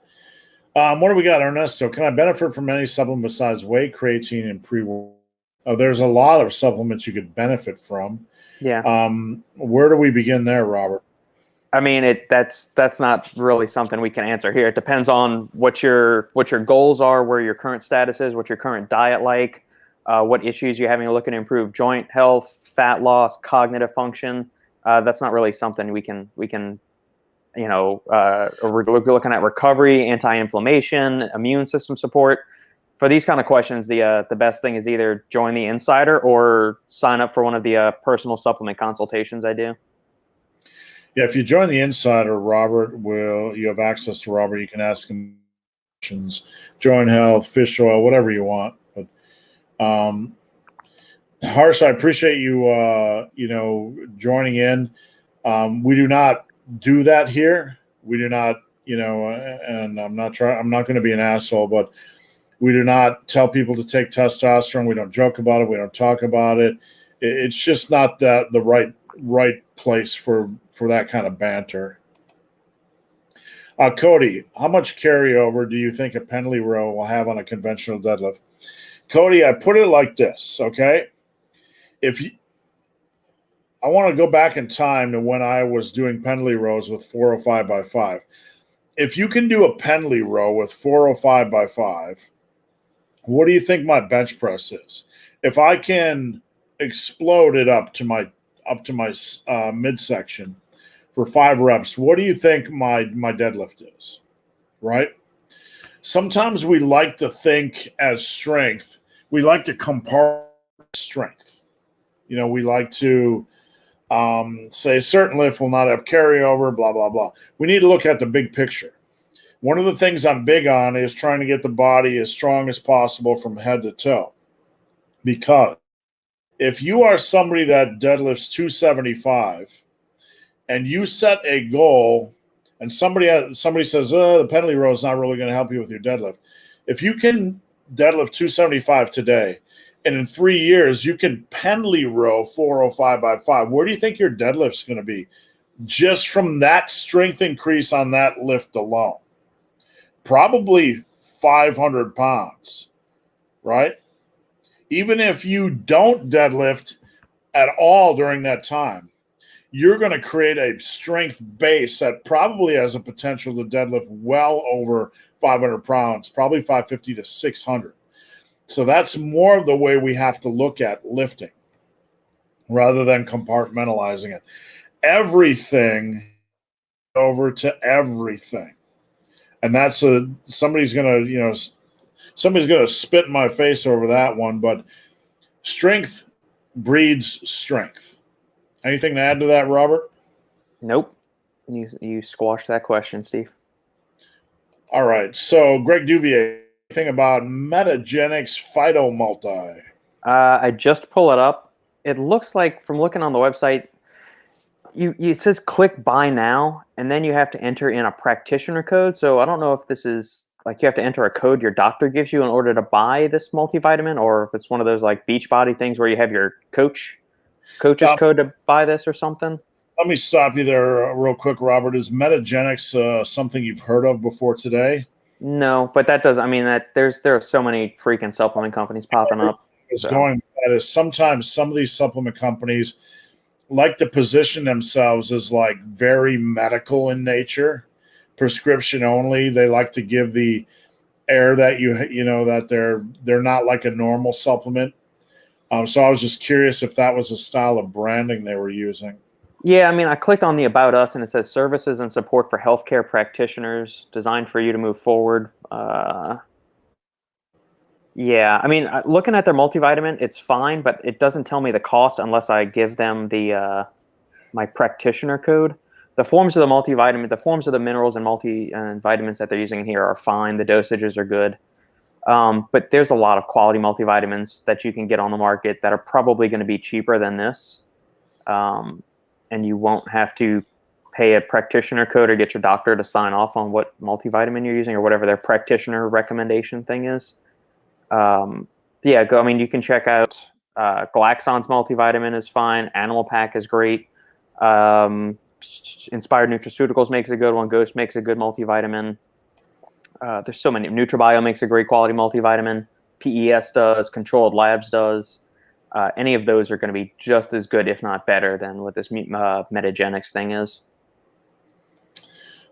What do we got, Ernesto? Can I benefit from any supplement besides whey, creatine, and pre-workout? There's a lot of supplements you could benefit from. Yeah. Where do we begin there, Robert? I mean, that's not really something we can answer here. It depends on what your goals are, where your current status is, what your current diet like, what issues you're having to look at improve joint health, fat loss, cognitive function. That's not really something we can we're looking at recovery, anti-inflammation, immune system support. For these kind of questions, the best thing is either join the Insider or sign up for one of the personal supplement consultations I do. Yeah, if you join the Insider, you have access to Robert. You can ask him questions, joint health, fish oil, whatever you want. But Harsh, I appreciate you joining in. We do not do that here. We do not, and I'm not going to be an asshole, but we do not tell people to take testosterone. We don't joke about it. We don't talk about it. It's just not the right place for that kind of banter. Cody, how much carryover do you think a Pendley row will have on a conventional deadlift? Cody, I put it like this, okay? I want to go back in time to when I was doing Pendley rows with 405 by 5. If you can do a Pendley row with 405 by 5, what do you think my bench press is? If I can explode it up to my midsection for 5 reps, what do you think my deadlift is? Right? Sometimes we like to think as strength. We like to compartment strength. We like to say a certain lift will not have carryover, blah, blah, blah. We need to look at the big picture. One of the things I'm big on is trying to get the body as strong as possible from head to toe. Because if you are somebody that deadlifts 275 and you set a goal and somebody says, the Pendley row is not really going to help you with your deadlift. If you can deadlift 275 today and in 3 years you can Pendley row 405 by 5, where do you think your deadlift's going to be? Just from that strength increase on that lift alone. Probably 500 pounds, right? Even if you don't deadlift at all during that time, you're going to create a strength base that probably has a potential to deadlift well over 500 pounds, probably 550 to 600. So that's more of the way we have to look at lifting rather than compartmentalizing it. Everything over to everything. And that's somebody's going to spit in my face over that one, but strength breeds strength. Anything to add to that, Robert? Nope. You squashed that question, Steve. All right. So Greg Duvier, anything about Metagenics Phytomulti? I just pull it up. It looks like, from looking on the website, it says click buy now, and then you have to enter in a practitioner code. So I don't know if this is like you have to enter a code your doctor gives you in order to buy this multivitamin, or if it's one of those like Beachbody things where you have your coach's code to buy this or something. Let me stop you there real quick, Robert. Is Metagenics something you've heard of before today? No, but that does. I mean, there are so many freaking supplement companies popping up. Sometimes some of these supplement companies like to position themselves as like very medical in nature, prescription only. They like to give the air that that they're not like a normal supplement. So I was just curious if that was a style of branding they were using. Yeah, I mean, I clicked on the About Us, and it says services and support for healthcare practitioners, designed for you to move forward. Yeah, I mean, looking at their multivitamin, it's fine, but it doesn't tell me the cost unless I give them the my practitioner code. The forms of the multivitamin, the forms of the minerals and vitamins that they're using in here are fine. The dosages are good. But there's a lot of quality multivitamins that you can get on the market that are probably going to be cheaper than this. And you won't have to pay a practitioner code or get your doctor to sign off on what multivitamin you're using or whatever their practitioner recommendation thing is. Yeah, I mean, you can check out Glaxon's multivitamin is fine. Animal Pack is great. Inspired Nutraceuticals makes a good one. Ghost makes a good multivitamin. There's so many. NutriBio makes a great quality multivitamin. PES does. Controlled Labs does. Any of those are going to be just as good, if not better, than what this Metagenics thing is.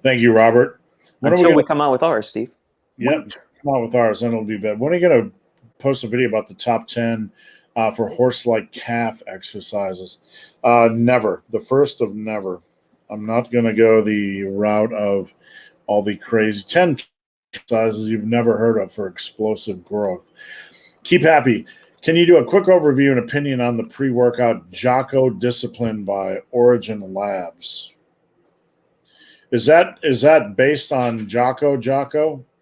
Thank you, Robert. Until we come out with ours, Steve. Yep, come out with ours, then it'll be better. When are you going to post a video about the top 10 for horse-like calf exercises? Never. The first of never. I'm not going to go the route of all the crazy 10 exercises you've never heard of for explosive growth. Keep happy. Can you do a quick overview and opinion on the pre-workout Jocko Discipline by Origin Labs? Is that based on Jocko?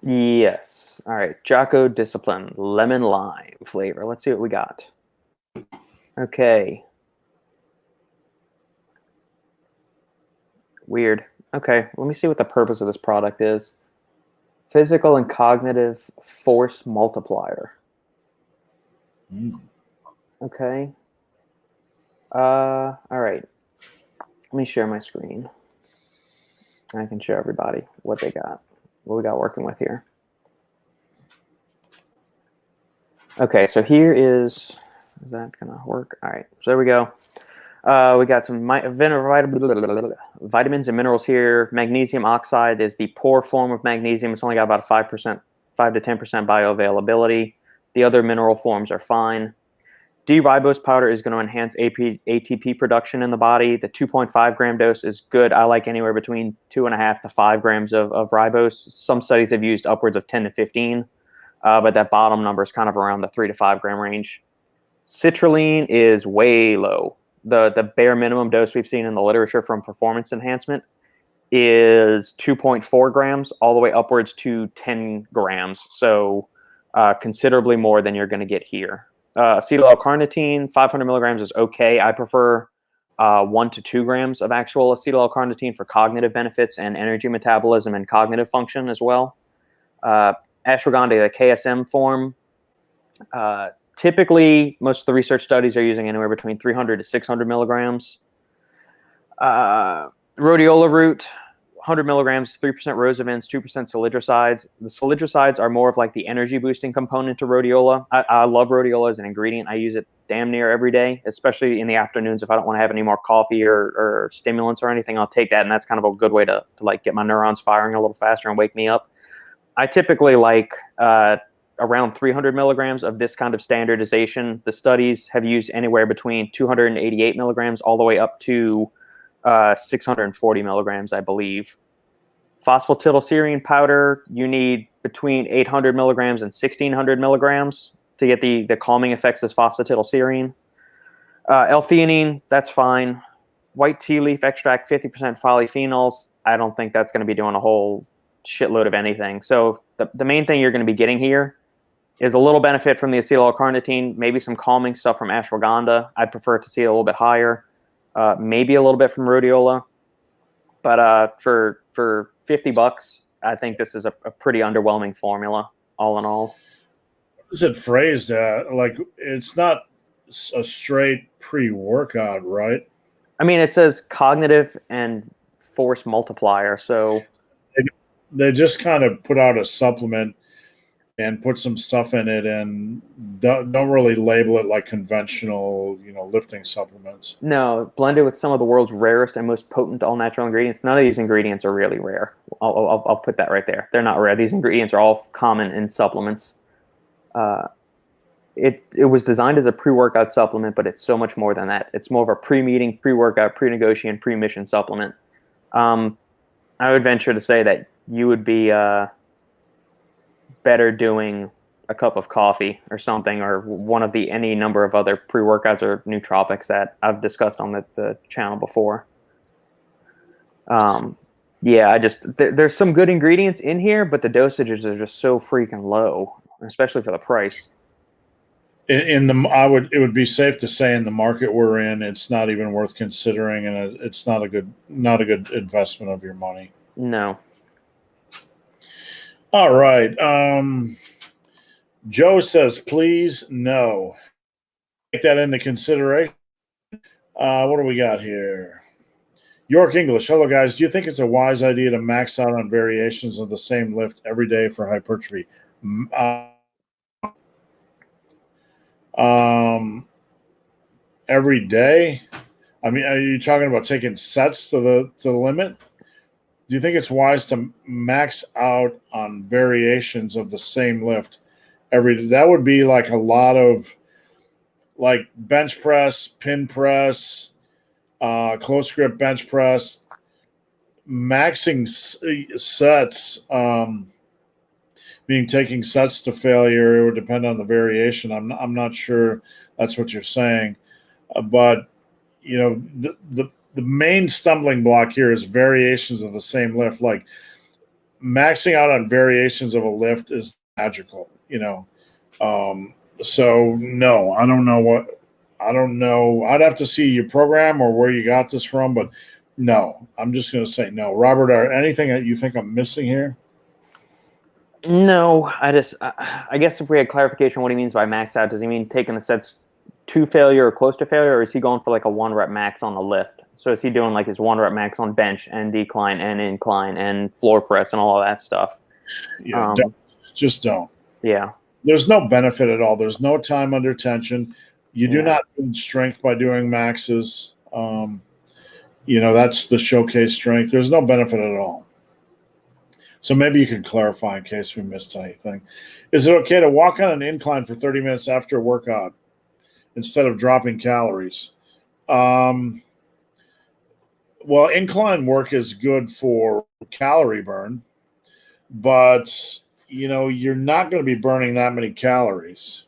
Yes. All right. Jocko Discipline, lemon lime flavor. Let's see what we got. Okay. Weird. Okay. Let me see what the purpose of this product is. Physical and cognitive force multiplier. Okay. All right. Let me share my screen. I can show everybody what we got working with here. Okay, so here is that gonna work? All right, so there we go. We got some vitamins and minerals here. Magnesium oxide is the poor form of magnesium. It's only got about 5 to 10% bioavailability. The other mineral forms are fine. D-ribose powder is going to enhance ATP production in the body. The 2.5 gram dose is good. I like anywhere between 2.5 to 5 grams of ribose. Some studies have used upwards of 10 to 15, but that bottom number is kind of around the 3 to 5 gram range. Citrulline is way low. The bare minimum dose we've seen in the literature from performance enhancement is 2.4 grams all the way upwards to 10 grams. So considerably more than you're going to get here. Acetyl-L-carnitine, 500 milligrams is okay. I prefer 1 to 2 grams of actual acetyl-L-carnitine for cognitive benefits and energy metabolism and cognitive function as well. Ashwagandha, the KSM form, typically most of the research studies are using anywhere between 300 to 600 milligrams. Rhodiola root, 100 milligrams, 3% rosavins, 2% salidrosides. The salidrosides are more of like the energy boosting component to rhodiola. I love rhodiola as an ingredient. I use it damn near every day, especially in the afternoons. If I don't want to have any more coffee or stimulants or anything, I'll take that. And that's kind of a good way to like get my neurons firing a little faster and wake me up. I typically like around 300 milligrams of this kind of standardization. The studies have used anywhere between 288 milligrams all the way up to 640 milligrams, I believe. Phosphatidylserine powder, you need between 800 milligrams and 1600 milligrams to get the calming effects of phosphatidylserine. L-theanine, that's fine. White tea leaf extract, 50% polyphenols. I don't think that's going to be doing a whole shitload of anything. So the main thing you're going to be getting here is a little benefit from the acetyl-L-carnitine, maybe some calming stuff from ashwagandha. I'd prefer to see it a little bit higher. Maybe a little bit from rhodiola, but for $50, I think this is a pretty underwhelming formula, all in all. Is it phrased like it's not a straight pre-workout, right? I mean, it says cognitive and force multiplier, so they just kind of put out a supplement and put some stuff in it and don't really label it like conventional, lifting supplements. No, blended with some of the world's rarest and most potent all-natural ingredients. None of these ingredients are really rare. I'll put that right there. They're not rare. These ingredients are all common in supplements. it was designed as a pre-workout supplement, but it's so much more than that. It's more of a pre-meeting, pre-workout, pre-negotiation, pre-mission supplement. I would venture to say that you would be better doing a cup of coffee or something, or one of the any number of other pre-workouts or nootropics that I've discussed on the channel before. Yeah, there's some good ingredients in here, but the dosages are just so freaking low, especially for the price. It would be safe to say in the market we're in, it's not even worth considering, and it's not a good investment of your money. No. All right. Joe says, please no. Take that into consideration. What do we got here? York English. Hello, guys. Do you think it's a wise idea to max out on variations of the same lift every day for hypertrophy? Every day? I mean, are you talking about taking sets to the limit? Do you think it's wise to max out on variations of the same lift every day? That would be like a lot of like bench press, pin press, close grip bench press, maxing sets, taking sets to failure. It would depend on the variation. I'm not sure that's what you're saying, but you know the main stumbling block here is variations of the same lift. Like maxing out on variations of a lift is magical, you know. So no, I don't know. I'd have to see your program or where you got this from, but no, I'm just going to say no. Robert, anything that you think I'm missing here? No, I guess if we had clarification what he means by max out, does he mean taking the sets to failure or close to failure, or is he going for like a 1 rep max on the lift? So is he doing like his 1 rep max on bench and decline and incline and floor press and all of that stuff? Yeah, just don't. Yeah. There's no benefit at all. There's no time under tension. You do not build strength by doing maxes. You know, that's the showcase strength. There's no benefit at all. So maybe you can clarify in case we missed anything. Is it okay to walk on an incline for 30 minutes after a workout instead of dropping calories? Well, incline work is good for calorie burn, but you know, you're not going to be burning that many calories.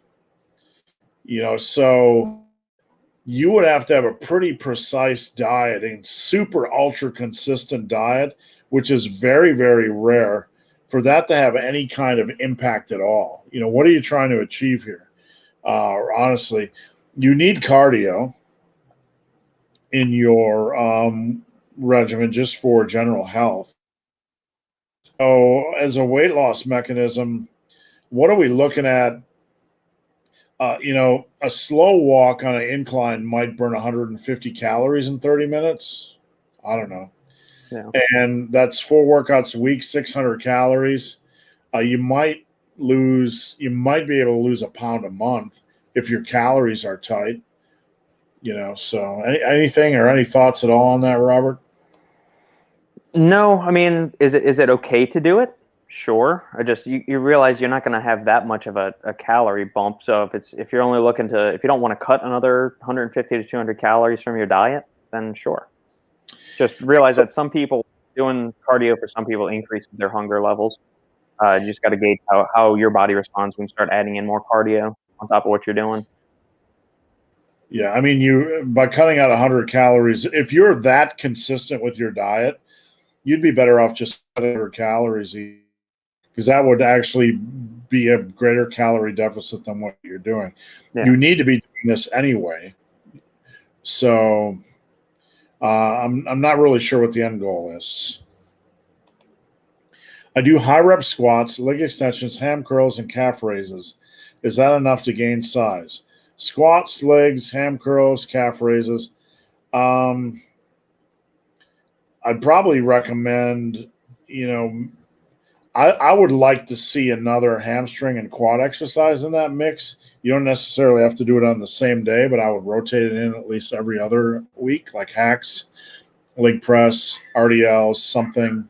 You know, so you would have to have a pretty precise diet and super ultra consistent diet, which is very, very rare for that to have any kind of impact at all. You know, what are you trying to achieve here? Honestly, you need cardio in your regimen just for general health. So as a weight loss mechanism, what are we looking at? You know, a slow walk on an incline might burn 150 calories in 30 minutes. I don't know. Yeah. And that's 4 workouts a week, 600 calories. You might be able to lose a pound a month if your calories are tight. You know, so anything or any thoughts at all on that, Robert? No, I mean, is it okay to do it? Sure. You realize you're not going to have that much of a calorie bump. So if you're only looking if you don't want to cut another 150 to 200 calories from your diet, then sure. Just realize that some people doing cardio for some people increases their hunger levels. You just got to gauge how your body responds when you start adding in more cardio on top of what you're doing. Yeah, I mean, by cutting out 100 calories, if you're that consistent with your diet, you'd be better off just cutting 100 calories, because that would actually be a greater calorie deficit than what you're doing. Yeah. You need to be doing this anyway. So I'm not really sure what the end goal is. I do high rep squats, leg extensions, ham curls, and calf raises. Is that enough to gain size? Squats, legs, ham curls, calf raises. I'd probably recommend, you know, I would like to see another hamstring and quad exercise in that mix. You don't necessarily have to do it on the same day, but I would rotate it in at least every other week, like hacks, leg press, RDLs, something.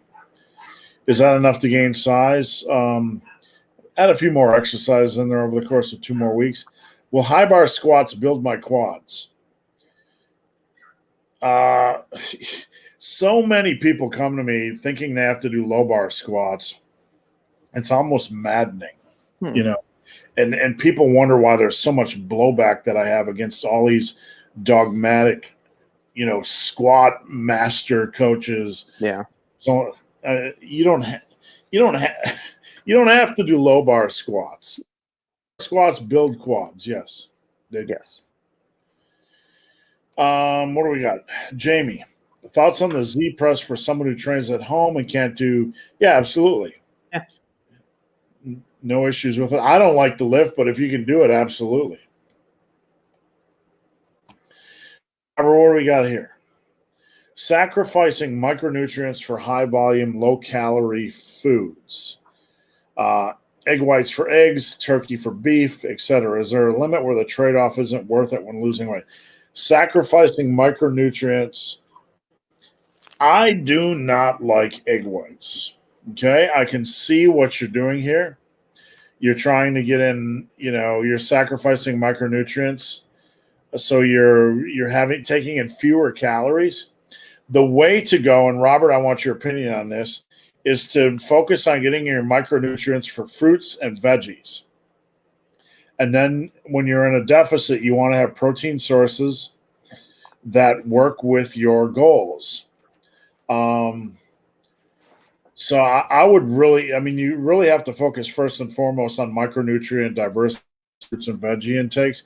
Is that enough to gain size? Add a few more exercises in there over the course of 2 more weeks. Will high bar squats build my quads? So many people come to me thinking they have to do low bar squats. It's almost maddening, you know, and people wonder why there's so much blowback that I have against all these dogmatic, you know, squat master coaches. Yeah. So you don't have to do low bar squats. Squats build quads. Yes, they do. Yes. What do we got? Jamie, thoughts on the Z press for someone who trains at home and can't do? Yeah, absolutely. Yeah. No issues with it. I don't like the lift, but if you can do it, absolutely. What do we got here? Sacrificing micronutrients for high volume, low calorie foods. Egg whites for eggs, turkey for beef, etc. Is there a limit where the trade-off isn't worth it when losing weight? Sacrificing micronutrients. I do not like egg whites. Okay, I can see what you're doing here. You're trying to get in, you know, you're sacrificing micronutrients, so you're taking in fewer calories. The way to go, and Robert, I want your opinion on this, is to focus on getting your micronutrients for fruits and veggies. And then when you're in a deficit, you want to have protein sources that work with your goals. So I would really, I mean, you really have to focus first and foremost on micronutrient diverse fruits and veggie intakes,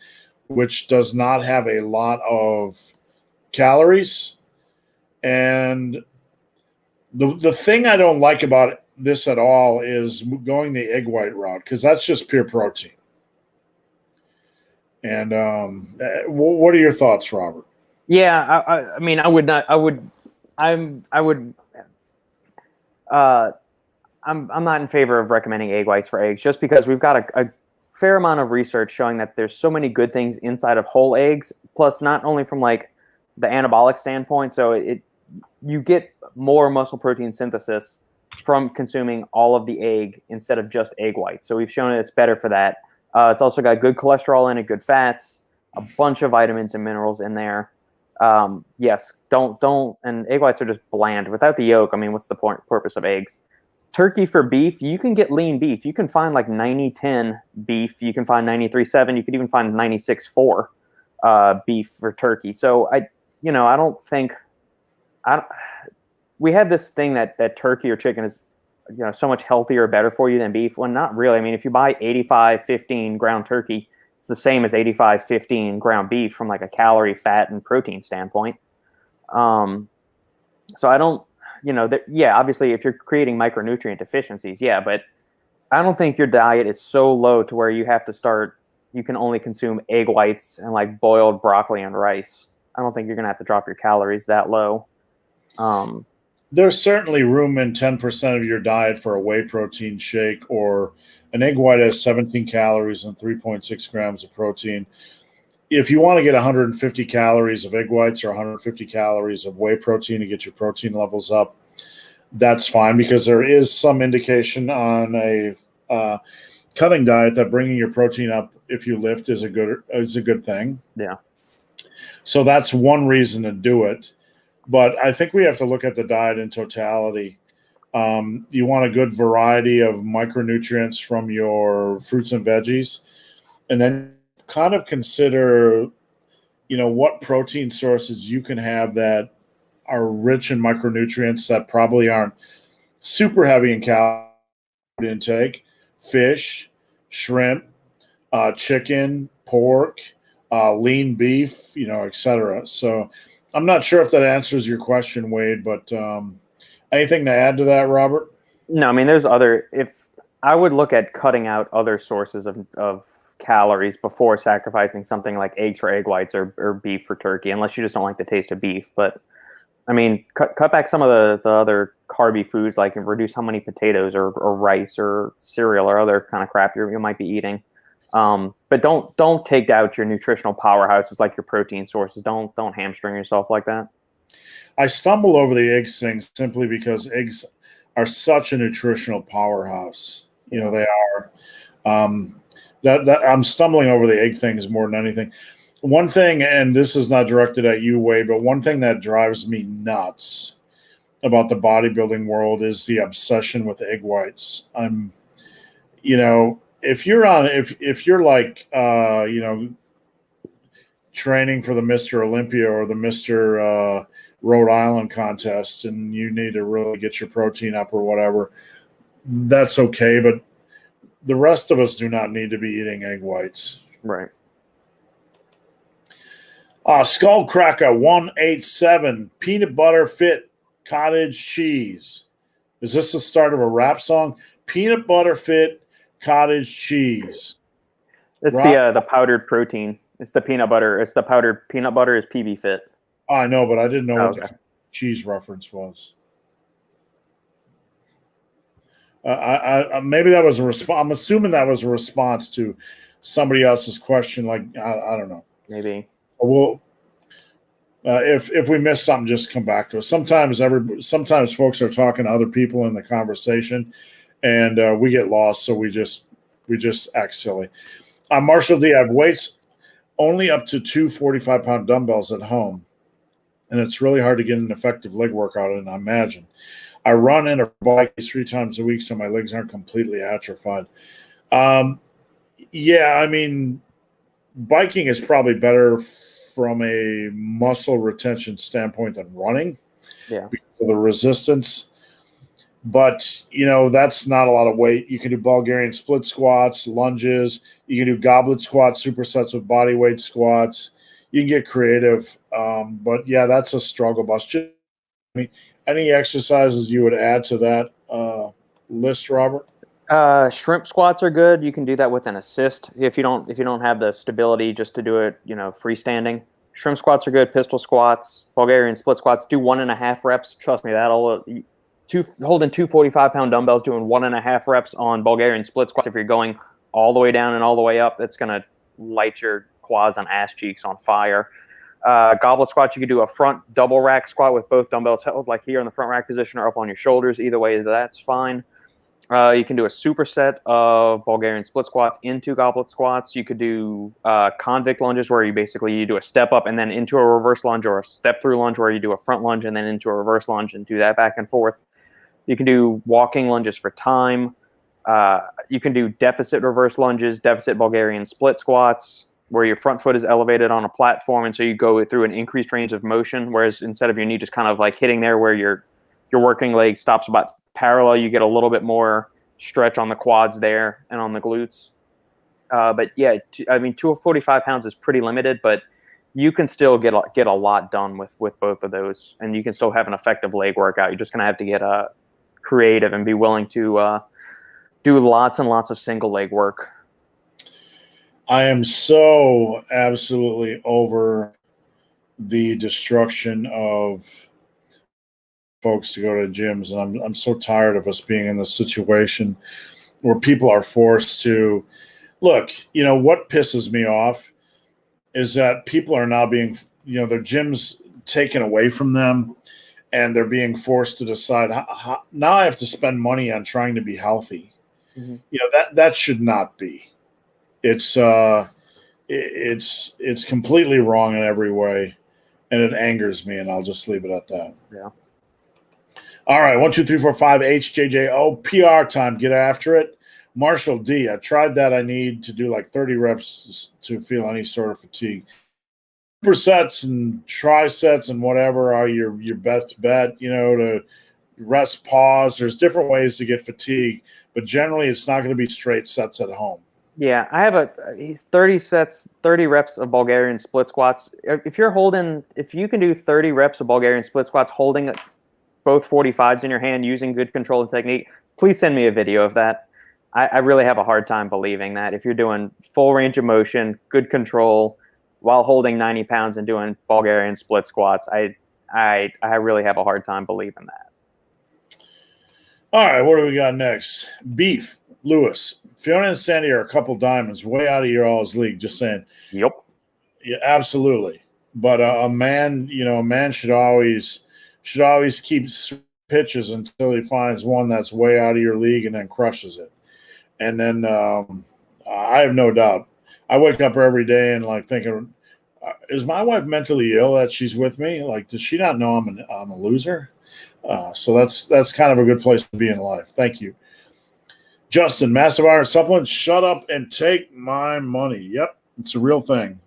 which does not have a lot of calories. And the thing I don't like about this at all is going the egg white route, because that's just pure protein. And what are your thoughts, Robert? Yeah, I mean, I would not. I'm not in favor of recommending egg whites for eggs, just because we've got a fair amount of research showing that there's so many good things inside of whole eggs. Plus, not only from like the anabolic standpoint, so you get more muscle protein synthesis from consuming all of the egg instead of just egg whites. So we've shown it's better for that. It's also got good cholesterol in it, good fats, a bunch of vitamins and minerals in there. Yes, don't, and egg whites are just bland. Without the yolk, I mean, what's the purpose of eggs? Turkey for beef, you can get lean beef. You can find like 90-10 beef. You can find 93-7. You could even find 96-4 beef for turkey. So I don't think we have this thing that turkey or chicken is, you know, so much healthier or better for you than beef. Well, not really. I mean, if you buy 85-15 ground turkey, it's the same as 85-15 ground beef from like a calorie, fat, and protein standpoint. So I don't, yeah, obviously if you're creating micronutrient deficiencies, yeah, but I don't think your diet is so low to where you can only consume egg whites and like boiled broccoli and rice. I don't think you're going to have to drop your calories that low. There's certainly room in 10% of your diet for a whey protein shake, or an egg white has 17 calories and 3.6 grams of protein. If you want to get 150 calories of egg whites or 150 calories of whey protein to get your protein levels up, that's fine, because there is some indication on a cutting diet that bringing your protein up if you lift is a good thing. Yeah. So that's one reason to do it. But I think we have to look at the diet in totality. You want a good variety of micronutrients from your fruits and veggies, and then kind of consider, what protein sources you can have that are rich in micronutrients that probably aren't super heavy in calorie intake: fish, shrimp, chicken, pork, lean beef, etc. So I'm not sure if that answers your question, Wade, but anything to add to that, Robert? No, I mean, if I would look at cutting out other sources of calories before sacrificing something like eggs for egg whites or beef for turkey, unless you just don't like the taste of beef. But I mean, cut back some of the other carby foods, like reduce how many potatoes or rice or cereal or other kind of crap you might be eating. But don't take out your nutritional powerhouses like your protein sources. Don't hamstring yourself like that. I stumble over the eggs thing simply because eggs are such a nutritional powerhouse. They are. that I'm stumbling over the egg things more than anything. One thing, and this is not directed at you, Wade, but one thing that drives me nuts about the bodybuilding world is the obsession with egg whites. If you're like, training for the Mr. Olympia or the Mr. Rhode Island contest, and you need to really get your protein up or whatever, that's okay. But the rest of us do not need to be eating egg whites. Right. Skullcracker 187 peanut butter fit cottage cheese. Is this the start of a rap song? Peanut butter fit cottage cheese. It's the powdered protein. It's the peanut butter. It's the powdered peanut butter is PB Fit. I know, but I didn't know what the cheese reference was. Maybe that was a response. I'm assuming that was a response to somebody else's question. Like I don't know. Maybe. Well, if we miss something, just come back to us. Sometimes folks are talking to other people in the conversation, and we get lost, so we just act silly. Marshall D, I have weights only up to 2 45-pound dumbbells at home, and it's really hard to get an effective leg workout in, I imagine. I run and bike 3 times a week, so my legs aren't completely atrophied. Yeah, I mean, biking is probably better from a muscle retention standpoint than running. Yeah. Because of the resistance. But, that's not a lot of weight. You can do Bulgarian split squats, lunges. You can do goblet squats, supersets with body weight squats. You can get creative. But, yeah, that's a struggle bus. Any exercises you would add to that list, Robert? Shrimp squats are good. You can do that with an assist if you don't have the stability just to do it, freestanding. Shrimp squats are good. Pistol squats, Bulgarian split squats. Do 1.5 reps. Trust me, holding 2 45-pound dumbbells, doing 1.5 reps on Bulgarian split squats. If you're going all the way down and all the way up, that's gonna light your quads and ass cheeks on fire. Goblet squats, you could do a front double rack squat with both dumbbells held, like here in the front rack position or up on your shoulders. Either way, that's fine. You can do a superset of Bulgarian split squats into goblet squats. You could do convict lunges where you do a step up and then into a reverse lunge, or a step through lunge where you do a front lunge and then into a reverse lunge and do that back and forth. You can do walking lunges for time. You can do deficit reverse lunges, deficit Bulgarian split squats, where your front foot is elevated on a platform, and so you go through an increased range of motion, whereas instead of your knee just kind of like hitting there where your working leg stops about parallel, you get a little bit more stretch on the quads there and on the glutes. But yeah, 245 pounds is pretty limited, but you can still get a lot done with both of those, and you can still have an effective leg workout. You're just going to have to get creative and be willing to do lots and lots of single leg work. I am so absolutely over the destruction of folks to go to gyms, and I'm so tired of us being in this situation where people are forced to look. What pisses me off is that people are now being, their gyms taken away from them, and they're being forced to decide now I have to spend money on trying to be healthy. Mm-hmm. That should not be. It's completely wrong in every way, and it angers me, and I'll just leave it at that. Yeah. All right, 1, 2, 3, 4, 5, HJJO, PR time. Get after it. Marshall D, I tried that. I need to do like 30 reps to feel any sort of fatigue. Supersets and trisets and whatever are your best bet, to rest, pause. There's different ways to get fatigue, but generally it's not going to be straight sets at home. Yeah, I have he's 30 reps of Bulgarian split squats. If you can do 30 reps of Bulgarian split squats holding both 45s in your hand using good control and technique, please send me a video of that. I really have a hard time believing that. If you're doing full range of motion, good control, while holding 90 pounds and doing Bulgarian split squats, I really have a hard time believing that. All right, what do we got next? Beef, Lewis. Fiona and Sandy are a couple diamonds, way out of your all's league. Just saying. Yep. Yeah, absolutely. But a man should always keep pitches until he finds one that's way out of your league and then crushes it. And then I have no doubt. I wake up every day and like thinking, is my wife mentally ill that she's with me? Like, does she not know I'm a loser? So that's kind of a good place to be in life. Thank you. Justin, massive iron supplements, shut up and take my money. Yep, it's a real thing.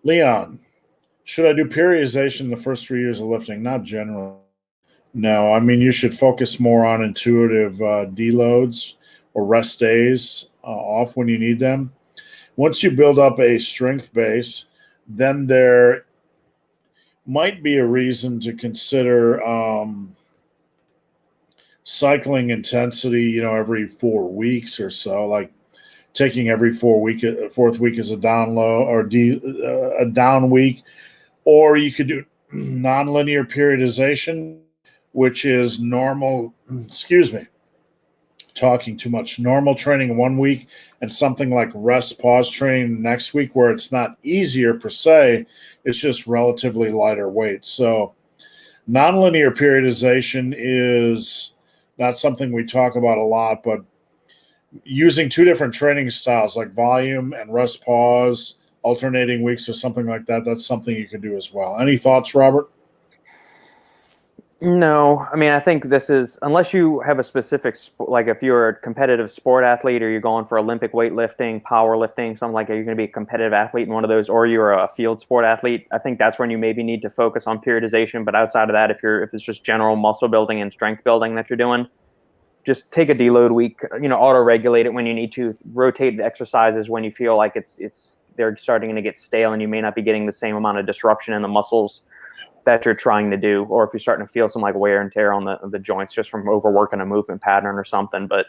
Leon, should I do periodization in the first 3 years of lifting? Not generally. No, I mean, you should focus more on intuitive deloads or rest days off when you need them. Once you build up a strength base, then there might be a reason to consider cycling intensity, every 4 weeks or so, like taking every fourth week as a down low or a down week, or you could do nonlinear periodization, which is normal. Excuse me, talking too much. Normal training 1 week and something like rest pause training next week, where it's not easier per se, it's just relatively lighter weight. So nonlinear periodization is not something we talk about a lot, but using two different training styles like volume and rest pause, alternating weeks or something like that, that's something you can do as well. Any thoughts, Robert? No, I mean, I think this is, unless you have a specific, like if you're a competitive sport athlete or you're going for Olympic weightlifting, powerlifting, something like that, you're going to be a competitive athlete in one of those, or you're a field sport athlete. I think that's when you maybe need to focus on periodization. But outside of that, if it's just general muscle building and strength building that you're doing, just take a deload week, auto regulate it when you need to, rotate the exercises when you feel like they're starting to get stale and you may not be getting the same amount of disruption in the muscles that you're trying to do, or if you're starting to feel some like wear and tear on the joints just from overworking a movement pattern or something. But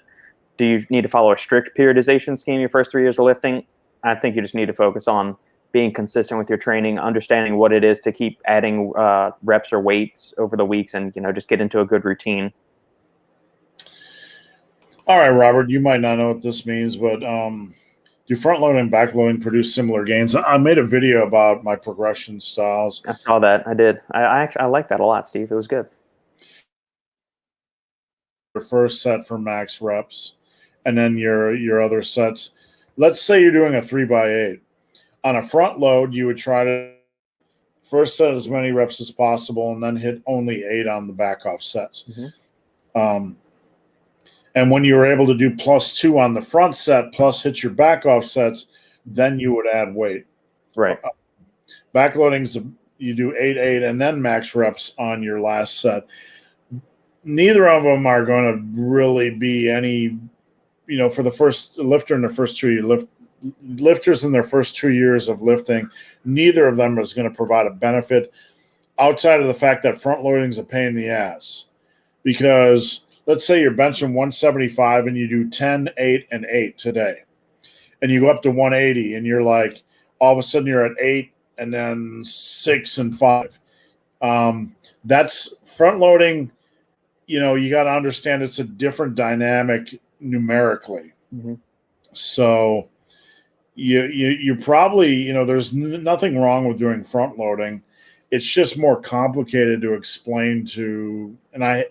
do you need to follow a strict periodization scheme your first 3 years of lifting? I think you just need to focus on being consistent with your training, understanding what it is to keep adding reps or weights over the weeks, and just get into a good routine. All right, Robert, you might not know what this means, but do front loading and back loading produce similar gains? I made a video about my progression styles. I saw that. I did. I actually like that a lot, Steve. It was good. Your first set for max reps, and then your other sets. Let's say you're doing a 3x8. On a front load, you would try to first set as many reps as possible, and then hit only 8 on the back off sets. Mm-hmm. And when you were able to do +2 on the front set, plus hit your back off sets, then you would add weight. Right. Backloading's you do 8, and then max reps on your last set. Neither of them are going to really be any, for the first lifter in the first 2 years, lifters in their first 2 years of lifting, neither of them is going to provide a benefit outside of the fact that front loading is a pain in the ass. Because let's say you're benching 175 and you do 10, 8, and 8 today. And you go up to 180 and you're like, all of a sudden you're at 8 and then 6 and 5. That's front loading. You got to understand it's a different dynamic numerically. Mm-hmm. So you probably, there's nothing wrong with doing front loading. It's just more complicated to explain to, and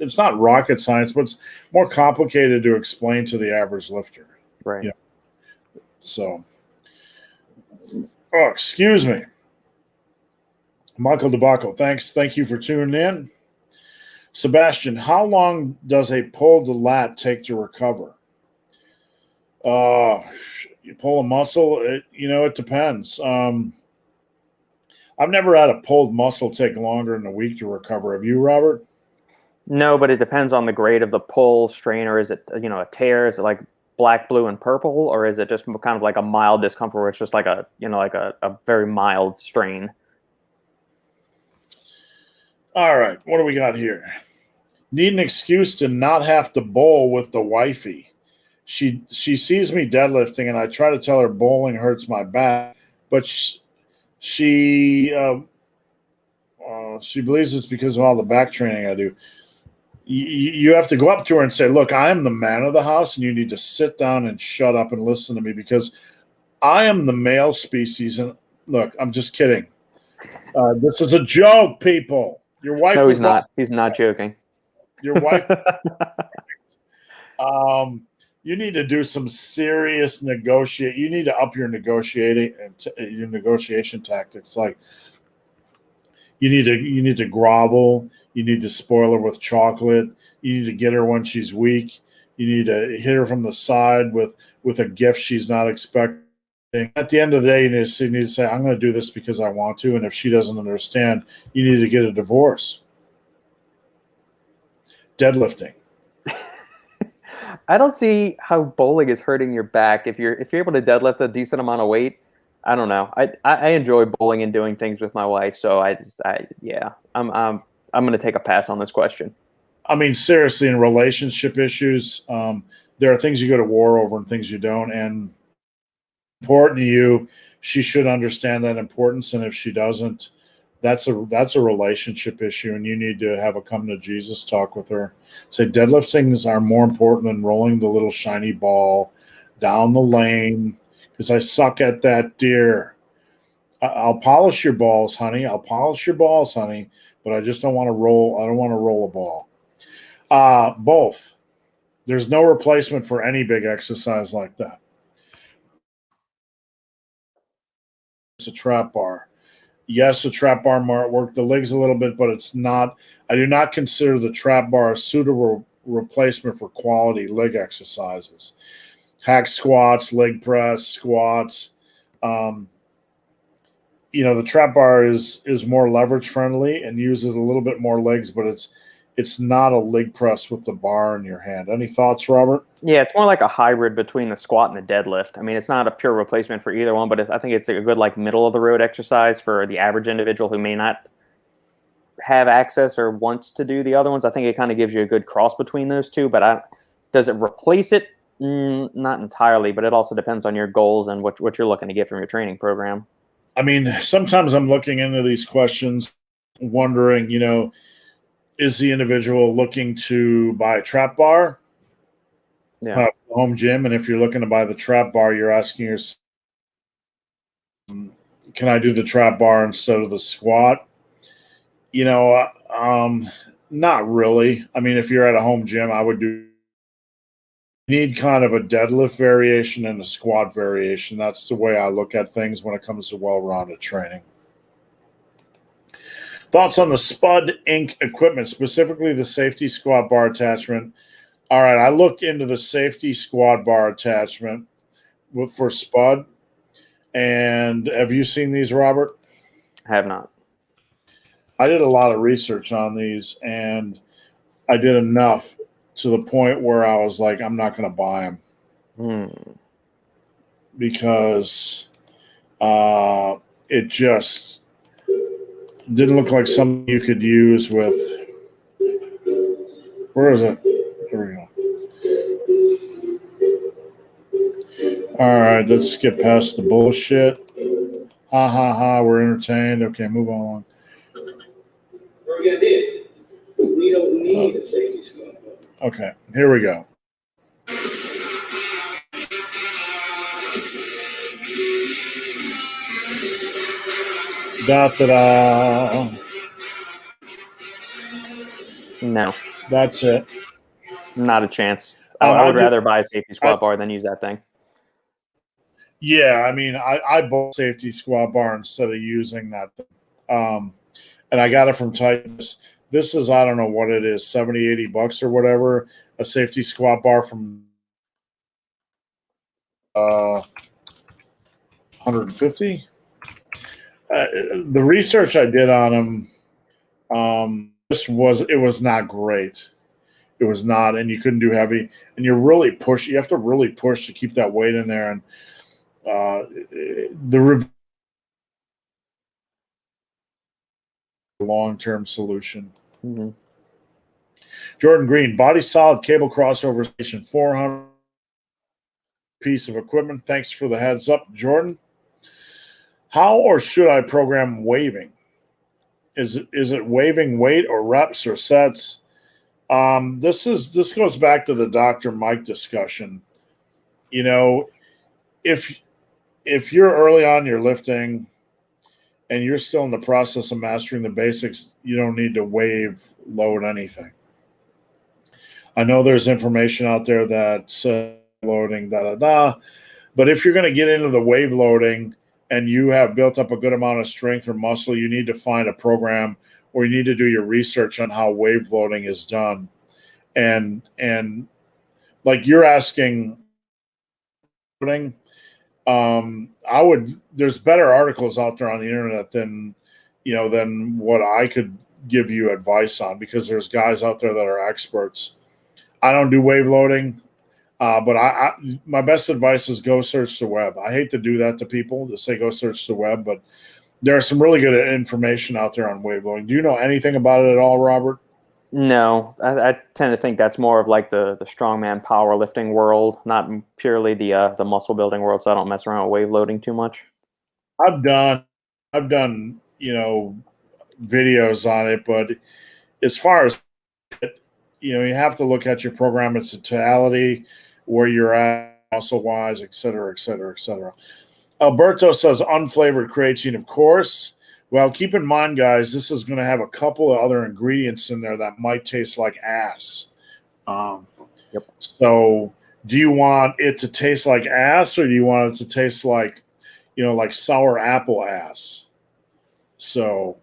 it's not rocket science, but it's more complicated to explain to the average lifter. Right. Yeah. So, excuse me. Michael DeBacco, thank you for tuning in. Sebastian, how long does a pulled lat take to recover? You pull a muscle, it depends. I've never had a pulled muscle take longer than a week to recover. Have you, Robert? No, but it depends on the grade of the pull, strain, or is it, a tear? Is it like black, blue, and purple, or is it just kind of like a mild discomfort where it's just like a very mild strain? All right, what do we got here? Need an excuse to not have to bowl with the wifey. She sees me deadlifting, and I try to tell her bowling hurts my back, but she believes it's because of all the back training I do. You have to go up to her and say, look, I am the man of the house, and you need to sit down and shut up and listen to me because I am the male species. And look, I'm just kidding. This is a joke, people. Your wife. No, he's not. He's not joking. Your wife. You need to do some serious negotiate. You need to up your negotiation tactics. Like you need to grovel. You need to spoil her with chocolate. You need to get her when she's weak. You need to hit her from the side with a gift she's not expecting. At the end of the day, you need to say, I'm going to do this because I want to. And if she doesn't understand, you need to get a divorce. Deadlifting. I don't see how bowling is hurting your back if you're able to deadlift a decent amount of weight. I don't know. I enjoy bowling and doing things with my wife, so I'm going to take a pass on this question. I mean, seriously, in relationship issues, there are things you go to war over and things you don't. And important to you, she should understand that importance. And if she doesn't, that's a relationship issue, and you need to have a come to Jesus talk with her. Say deadliftings are more important than rolling the little shiny ball down the lane because I suck at that, dear. I'll polish your balls, honey. But I just don't want to roll. I don't want to roll a ball. Both. There's no replacement for any big exercise like that. It's a trap bar. Yes, the trap bar might work the legs a little bit, but it's not. I do not consider the trap bar a suitable replacement for quality leg exercises. Hack squats, leg press, squats. The trap bar is more leverage friendly and uses a little bit more legs, but it's not a leg press with the bar in your hand. Any thoughts, Robert? Yeah, it's more like a hybrid between the squat and the deadlift. I mean, it's not a pure replacement for either one, but I think it's a good middle of the road exercise for the average individual who may not have access or wants to do the other ones. I think it kind of gives you a good cross between those two, but does it replace it? Not entirely, but it also depends on your goals and what you're looking to get from your training program. I mean, sometimes I'm looking into these questions, wondering, is the individual looking to buy a trap bar? Yeah. Home gym, and if you're looking to buy the trap bar, you're asking yourself, can I do the trap bar instead of the squat? Not really. I mean, if you're at a home gym, I would need kind of a deadlift variation and a squat variation. That's the way I look at things when it comes to well-rounded training. Thoughts on the Spud Inc. equipment, specifically the safety squat bar attachment. All right, I looked into the safety squat bar attachment for Spud. And have you seen these, Robert? I have not. I did a lot of research on these, and I did enough to the point where I was like, I'm not going to buy them. Because it just didn't look like something you could use with. Where is it? Here we go. All right, let's skip past the bullshit. Ha ha ha, we're entertained. Okay, move on. We're gonna do. We don't need a safety squat. Okay, here we go. Da-da-da. No. That's it. Not a chance. I would rather buy a safety squat bar than use that thing. Yeah, I mean, I bought safety squat bar instead of using that thing. And I got it from Titans. This is, I don't know what it is, $70, $80 or whatever. A safety squat bar from 150. The research I did on them, it was not great. It was not, and you couldn't do heavy, and you have to really push to keep that weight in there, and the long-term solution. Mm-hmm. Jordan Green, body solid cable crossover station, 400 piece of equipment. Thanks for the heads up, Jordan. How or should I program waving? Is it waving weight or reps or sets? This goes back to the Dr. Mike discussion. If you're early on your lifting and you're still in the process of mastering the basics, you don't need to wave load anything. I know there's information out there that loading, But if you're going to get into the wave loading and you have built up a good amount of strength or muscle, you need to find a program or you need to do your research on how wave loading is done. And like you're asking, there's better articles out there on the internet than what I could give you advice on, because there's guys out there that are experts. I don't do wave loading, but my best advice is go search the web. I hate to do that to people, to say go search the web, but there's some really good information out there on wave loading. Do you know anything about it at all, Robert? No, I tend to think that's more of like the strongman powerlifting world, not purely the muscle building world. So I don't mess around with wave loading too much. I've done videos on it, but as far as you have to look at your program, its totality, where you're at muscle wise, et cetera, et cetera, et cetera. Alberto says unflavored creatine, of course. Well, keep in mind, guys, this is going to have a couple of other ingredients in there that might taste like ass. Yep. So do you want it to taste like ass, or do you want it to taste like, like sour apple ass? So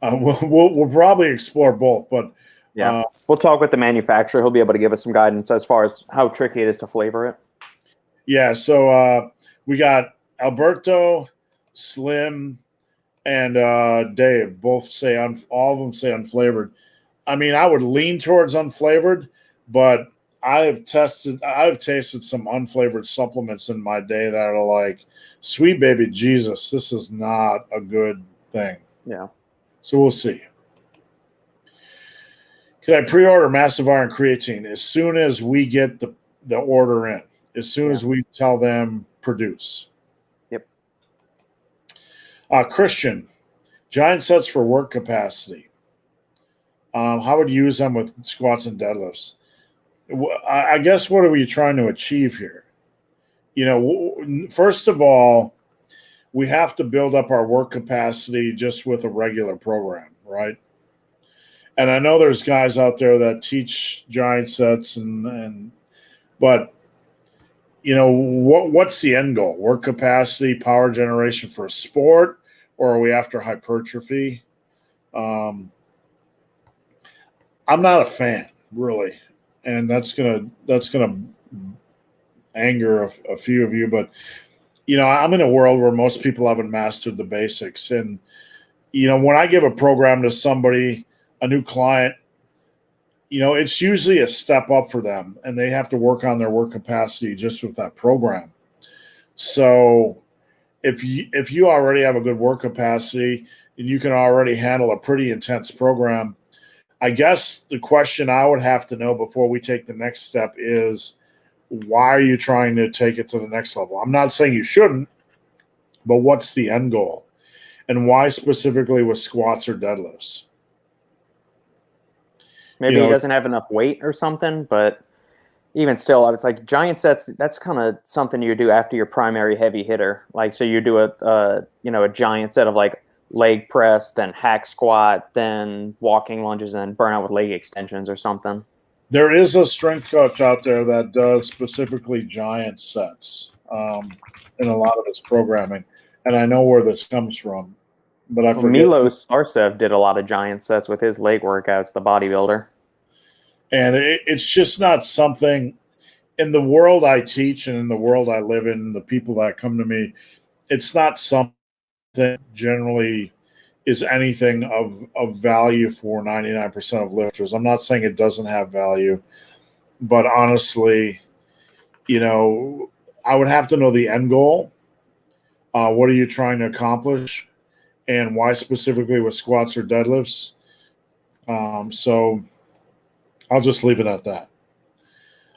we'll probably explore both, but yeah, we'll talk with the manufacturer. He'll be able to give us some guidance as far as how tricky it is to flavor it. Yeah. So we got Alberto, Slim, and Dave both say all of them say unflavored. I mean, I would lean towards unflavored, but I've tasted some unflavored supplements in my day that are like, sweet baby Jesus, this is not a good thing. Yeah. So we'll see. Can I pre-order Massive Iron Creatine as soon as we get the order in? As soon as we tell them produce. Yep. Christian, giant sets for work capacity. How would you use them with squats and deadlifts? I guess what are we trying to achieve here? First of all, we have to build up our work capacity just with a regular program, right? And I know there's guys out there that teach giant sets, but what's the end goal? Work capacity, power generation for a sport, or are we after hypertrophy? I'm not a fan, really, and that's gonna anger a few of you, but I'm in a world where most people haven't mastered the basics, and when I give a program to somebody, a new client, it's usually a step up for them, and they have to work on their work capacity just with that program. So if you already have a good work capacity and you can already handle a pretty intense program, I guess the question I would have to know before we take the next step is, why are you trying to take it to the next level? I'm not saying you shouldn't, but what's the end goal? And why specifically with squats or deadlifts? Maybe he doesn't have enough weight or something, but even still, it's like giant sets, that's kind of something you do after your primary heavy hitter. Like, so you do a giant set of like leg press, then hack squat, then walking lunges, and then burn out with leg extensions or something. There is a strength coach out there that does specifically giant sets in a lot of his programming, and I know where this comes from, but I forget. Milos Arsev did a lot of giant sets with his leg workouts, the bodybuilder. And it's just not something in the world I teach and in the world I live in, the people that come to me, it's not something that generally is anything of value for 99% of lifters. I'm not saying it doesn't have value, but honestly, I would have to know the end goal. What are you trying to accomplish, and why specifically with squats or deadlifts? So I'll just leave it at that.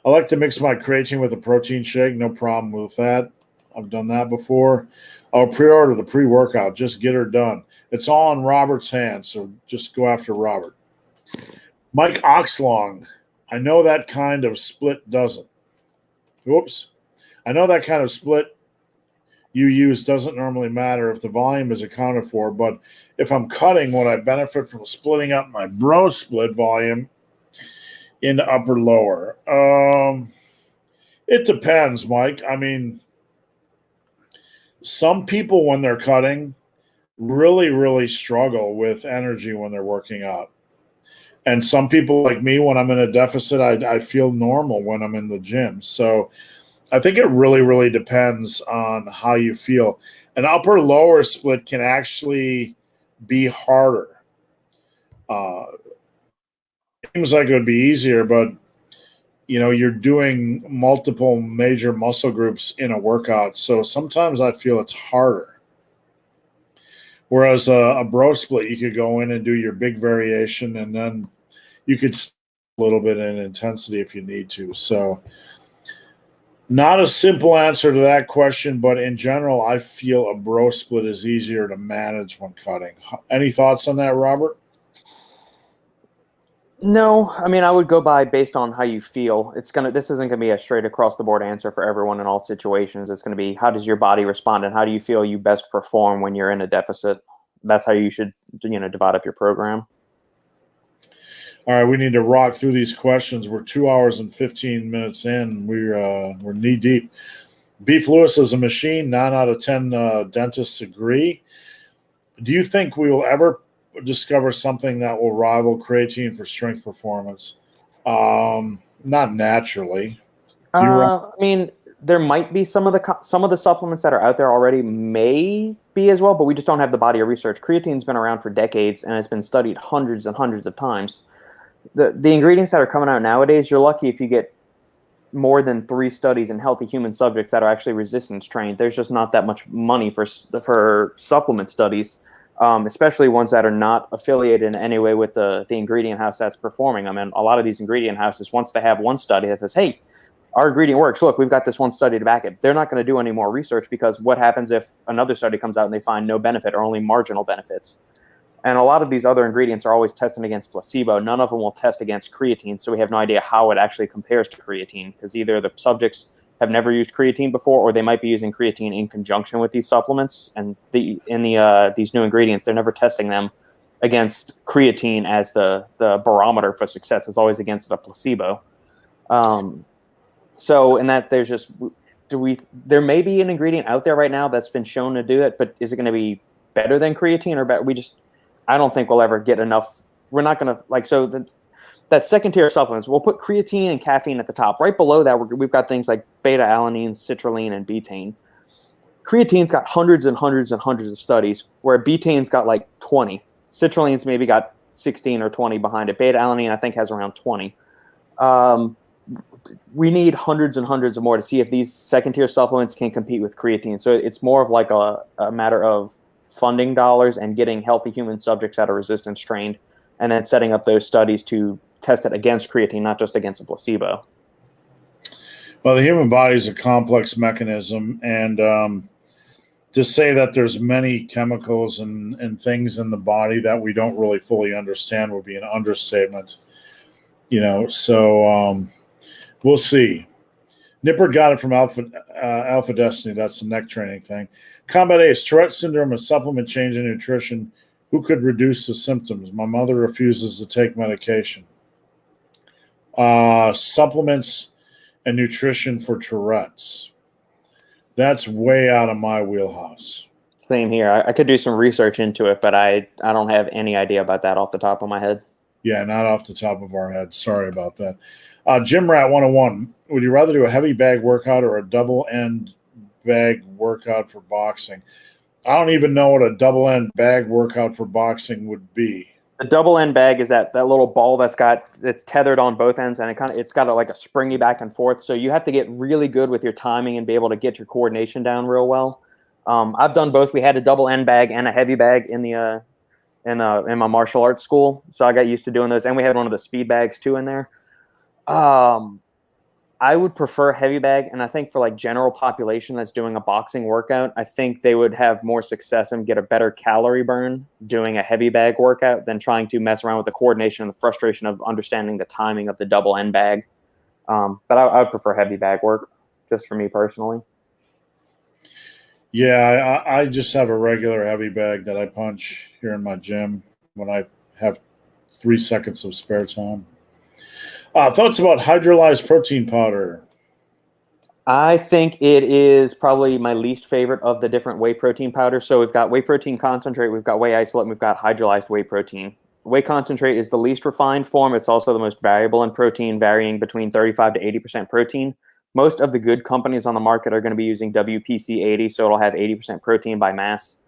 I like to mix my creatine with a protein shake. No problem with that. I've done that before. I'll pre-order the pre-workout. Just get her done. It's all in Robert's hands, so just go after Robert. Mike Oxlong. I know that kind of split doesn't. Whoops. I know that kind of split you use doesn't normally matter if the volume is accounted for, but if I'm cutting, would I benefit from splitting up my bro split volume into upper lower. It depends, Mike. I mean, some people when they're cutting really, really struggle with energy when they're working out. And some people like me, when I'm in a deficit, I feel normal when I'm in the gym. So I think it really, really depends on how you feel. An upper lower split can actually be harder. Seems like it would be easier, but you're doing multiple major muscle groups in a workout. So sometimes I feel it's harder. Whereas a bro split, you could go in and do your big variation, and then you could a little bit in intensity if you need to. So not a simple answer to that question, but in general, I feel a bro split is easier to manage when cutting. Any thoughts on that, Robert? No, I mean, I would go by based on how you feel. This isn't gonna be a straight across the board answer for everyone in all situations. It's gonna be, how does your body respond and how do you feel you best perform when you're in a deficit? That's how you should, divide up your program. All right, we need to rock through these questions. We're 2 hours and 15 minutes in. We're knee deep. Beef Lewis is a machine. 9 out of 10 dentists agree. Do you think we will ever discover something that will rival creatine for strength performance? Not naturally. I mean, there might be some of the supplements that are out there already may be as well, but we just don't have the body of research. Creatine's been around for decades and it's been studied hundreds and hundreds of times. The ingredients that are coming out nowadays, you're lucky if you get more than 3 studies in healthy human subjects that are actually resistance trained. There's just not that much money for supplement studies, especially ones that are not affiliated in any way with the ingredient house that's performing them. And a lot of these ingredient houses, once they have one study that says, hey, our ingredient works, look, we've got this one study to back it, they're not going to do any more research, because what happens if another study comes out and they find no benefit or only marginal benefits? And a lot of these other ingredients are always tested against placebo. None of them will test against creatine, so we have no idea how it actually compares to creatine, because either the subjects have never used creatine before, or they might be using creatine in conjunction with these supplements. And these new ingredients, they're never testing them against creatine as the barometer for success. It's always against a placebo. So in that, there's just there may be an ingredient out there right now that's been shown to do it, but is it going to be better than creatine or better? I don't think we'll ever get enough. We're not going to that second tier of supplements, we'll put creatine and caffeine at the top. Right below that, we've got things like beta-alanine, citrulline, and betaine. Creatine's got hundreds and hundreds and hundreds of studies, where betane's got like 20. Citrulline's maybe got 16 or 20 behind it. Beta-alanine, I think, has around 20. We need hundreds and hundreds of more to see if these second tier supplements can compete with creatine. So it's more of like a matter of funding dollars and getting healthy human subjects that are resistance trained, and then setting up those studies to test it against creatine, not just against a placebo. Well, the human body is a complex mechanism, and to say that there's many chemicals and things in the body that we don't really fully understand would be an understatement. So we'll see. Nippert got it from Alpha Destiny. That's the neck training thing. Combat Ace, Tourette syndrome, a supplement change in nutrition. Who could reduce the symptoms? My mother refuses to take medication. Supplements and nutrition for Tourette's. That's way out of my wheelhouse. Same here. I could do some research into it, but I don't have any idea about that off the top of my head. Yeah, not off the top of our head. Sorry about that. Gym Rat 101. Would you rather do a heavy bag workout or a double end bag workout for boxing? I don't even know what a double end bag workout for boxing would be. The double end bag is that little ball it's tethered on both ends, and it's got like a springy back and forth. So you have to get really good with your timing and be able to get your coordination down real well. I've done both. We had a double end bag and a heavy bag in my martial arts school, so I got used to doing those. And we had one of the speed bags too in there. I would prefer heavy bag, and I think for like general population that's doing a boxing workout, I think they would have more success and get a better calorie burn doing a heavy bag workout than trying to mess around with the coordination and the frustration of understanding the timing of the double end bag. But I would prefer heavy bag work, just for me personally. Yeah, I just have a regular heavy bag that I punch here in my gym when I have 3 seconds of spare time. Thoughts about hydrolyzed protein powder? I think it is probably my least favorite of the different whey protein powders. So we've got whey protein concentrate, we've got whey isolate, and we've got hydrolyzed whey protein. Whey concentrate is the least refined form. It's also the most variable in protein, varying between 35 to 80% protein. Most of the good companies on the market are going to be using WPC 80, so it'll have 80% protein by mass.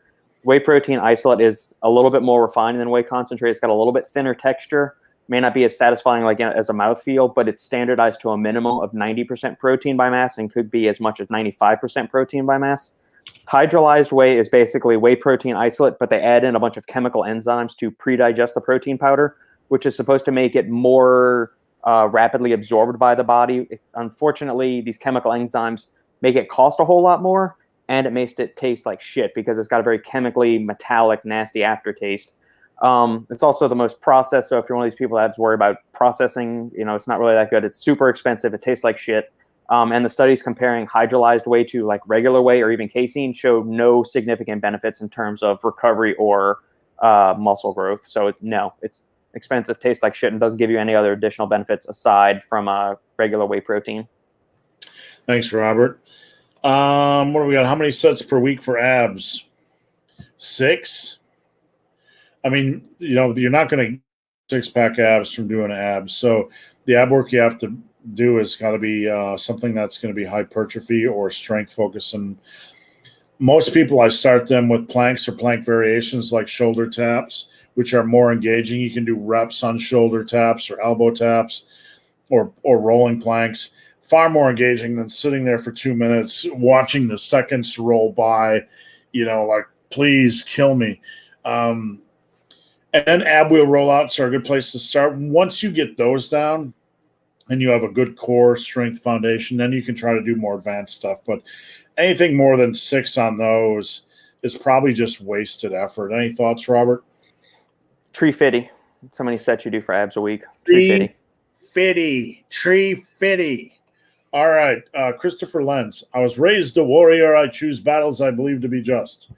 Whey protein isolate is a little bit more refined than whey concentrate. It's got a little bit thinner texture. May not be as satisfying like as a mouthfeel, but it's standardized to a minimum of 90% protein by mass and could be as much as 95% protein by mass. Hydrolyzed whey is basically whey protein isolate, but they add in a bunch of chemical enzymes to pre-digest the protein powder, which is supposed to make it more rapidly absorbed by the body. Unfortunately, these chemical enzymes make it cost a whole lot more, and it makes it taste like shit because it's got a very chemically metallic, nasty aftertaste. It's also the most processed. So if you're one of these people that has to worry about processing, it's not really that good. It's super expensive. It tastes like shit. And the studies comparing hydrolyzed whey to like regular whey or even casein show no significant benefits in terms of recovery or muscle growth. So no, it's expensive, tastes like shit, and doesn't give you any other additional benefits aside from regular whey protein. Thanks, Robert. What do we got? How many sets per week for abs? 6? I mean, you're not going to 6-pack abs from doing abs. So the ab work you have to do is got to be something that's going to be hypertrophy or strength focus. And most people, I start them with planks or plank variations like shoulder taps, which are more engaging. You can do reps on shoulder taps or elbow taps or rolling planks. Far more engaging than sitting there for 2 minutes, watching the seconds roll by, like, please kill me. And then ab wheel rollouts are a good place to start. Once you get those down and you have a good core strength foundation, then you can try to do more advanced stuff. But anything more than 6 on those is probably just wasted effort. Any thoughts, Robert? Tree fitty. How many sets you do for abs a week? Tree fitty. All right. Christopher Lenz. I was raised a warrior. I choose battles I believe to be just.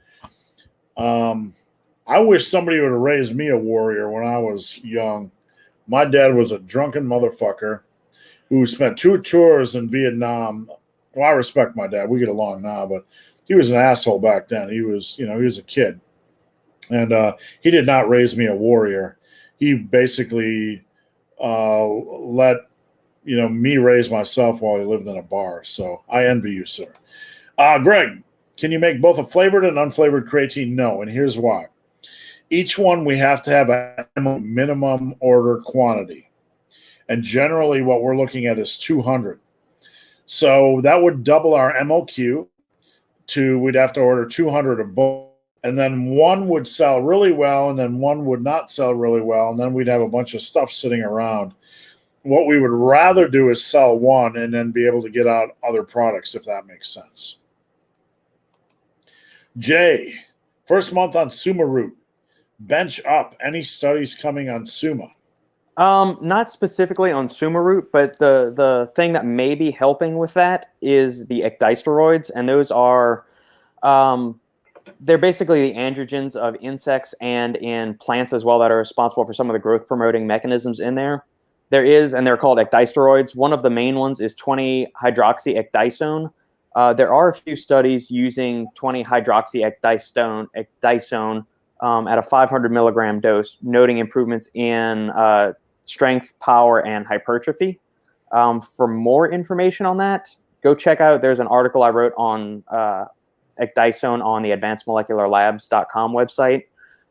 I wish somebody would have raised me a warrior when I was young. My dad was a drunken motherfucker who spent 2 tours in Vietnam. Well, I respect my dad. We get along now, but he was an asshole back then. He was a kid. And he did not raise me a warrior. He basically let me raise myself while he lived in a bar. So I envy you, sir. Greg, can you make both a flavored and unflavored creatine? No, and here's why. Each one we have to have a minimum order quantity. And generally what we're looking at is 200. So that would double our MOQ to we'd have to order 200 of both. And then one would sell really well, and then one would not sell really well, and then we'd have a bunch of stuff sitting around. What we would rather do is sell one and then be able to get out other products, if that makes sense. Jay, first month on Suma Root. Bench up. Any studies coming on Suma? Not specifically on Suma Root, but the thing that may be helping with that is the ecdysteroids, and those are they're basically the androgens of insects and in plants as well that are responsible for some of the growth promoting mechanisms in there. And they're called ecdysteroids. One of the main ones is 20-hydroxyecdysone. There are a few studies using 20-hydroxyecdysone at a 500 milligram dose, noting improvements in strength, power, and hypertrophy. For more information on that, go check out, there's an article I wrote on ecdysone on the advancedmolecularlabs.com website,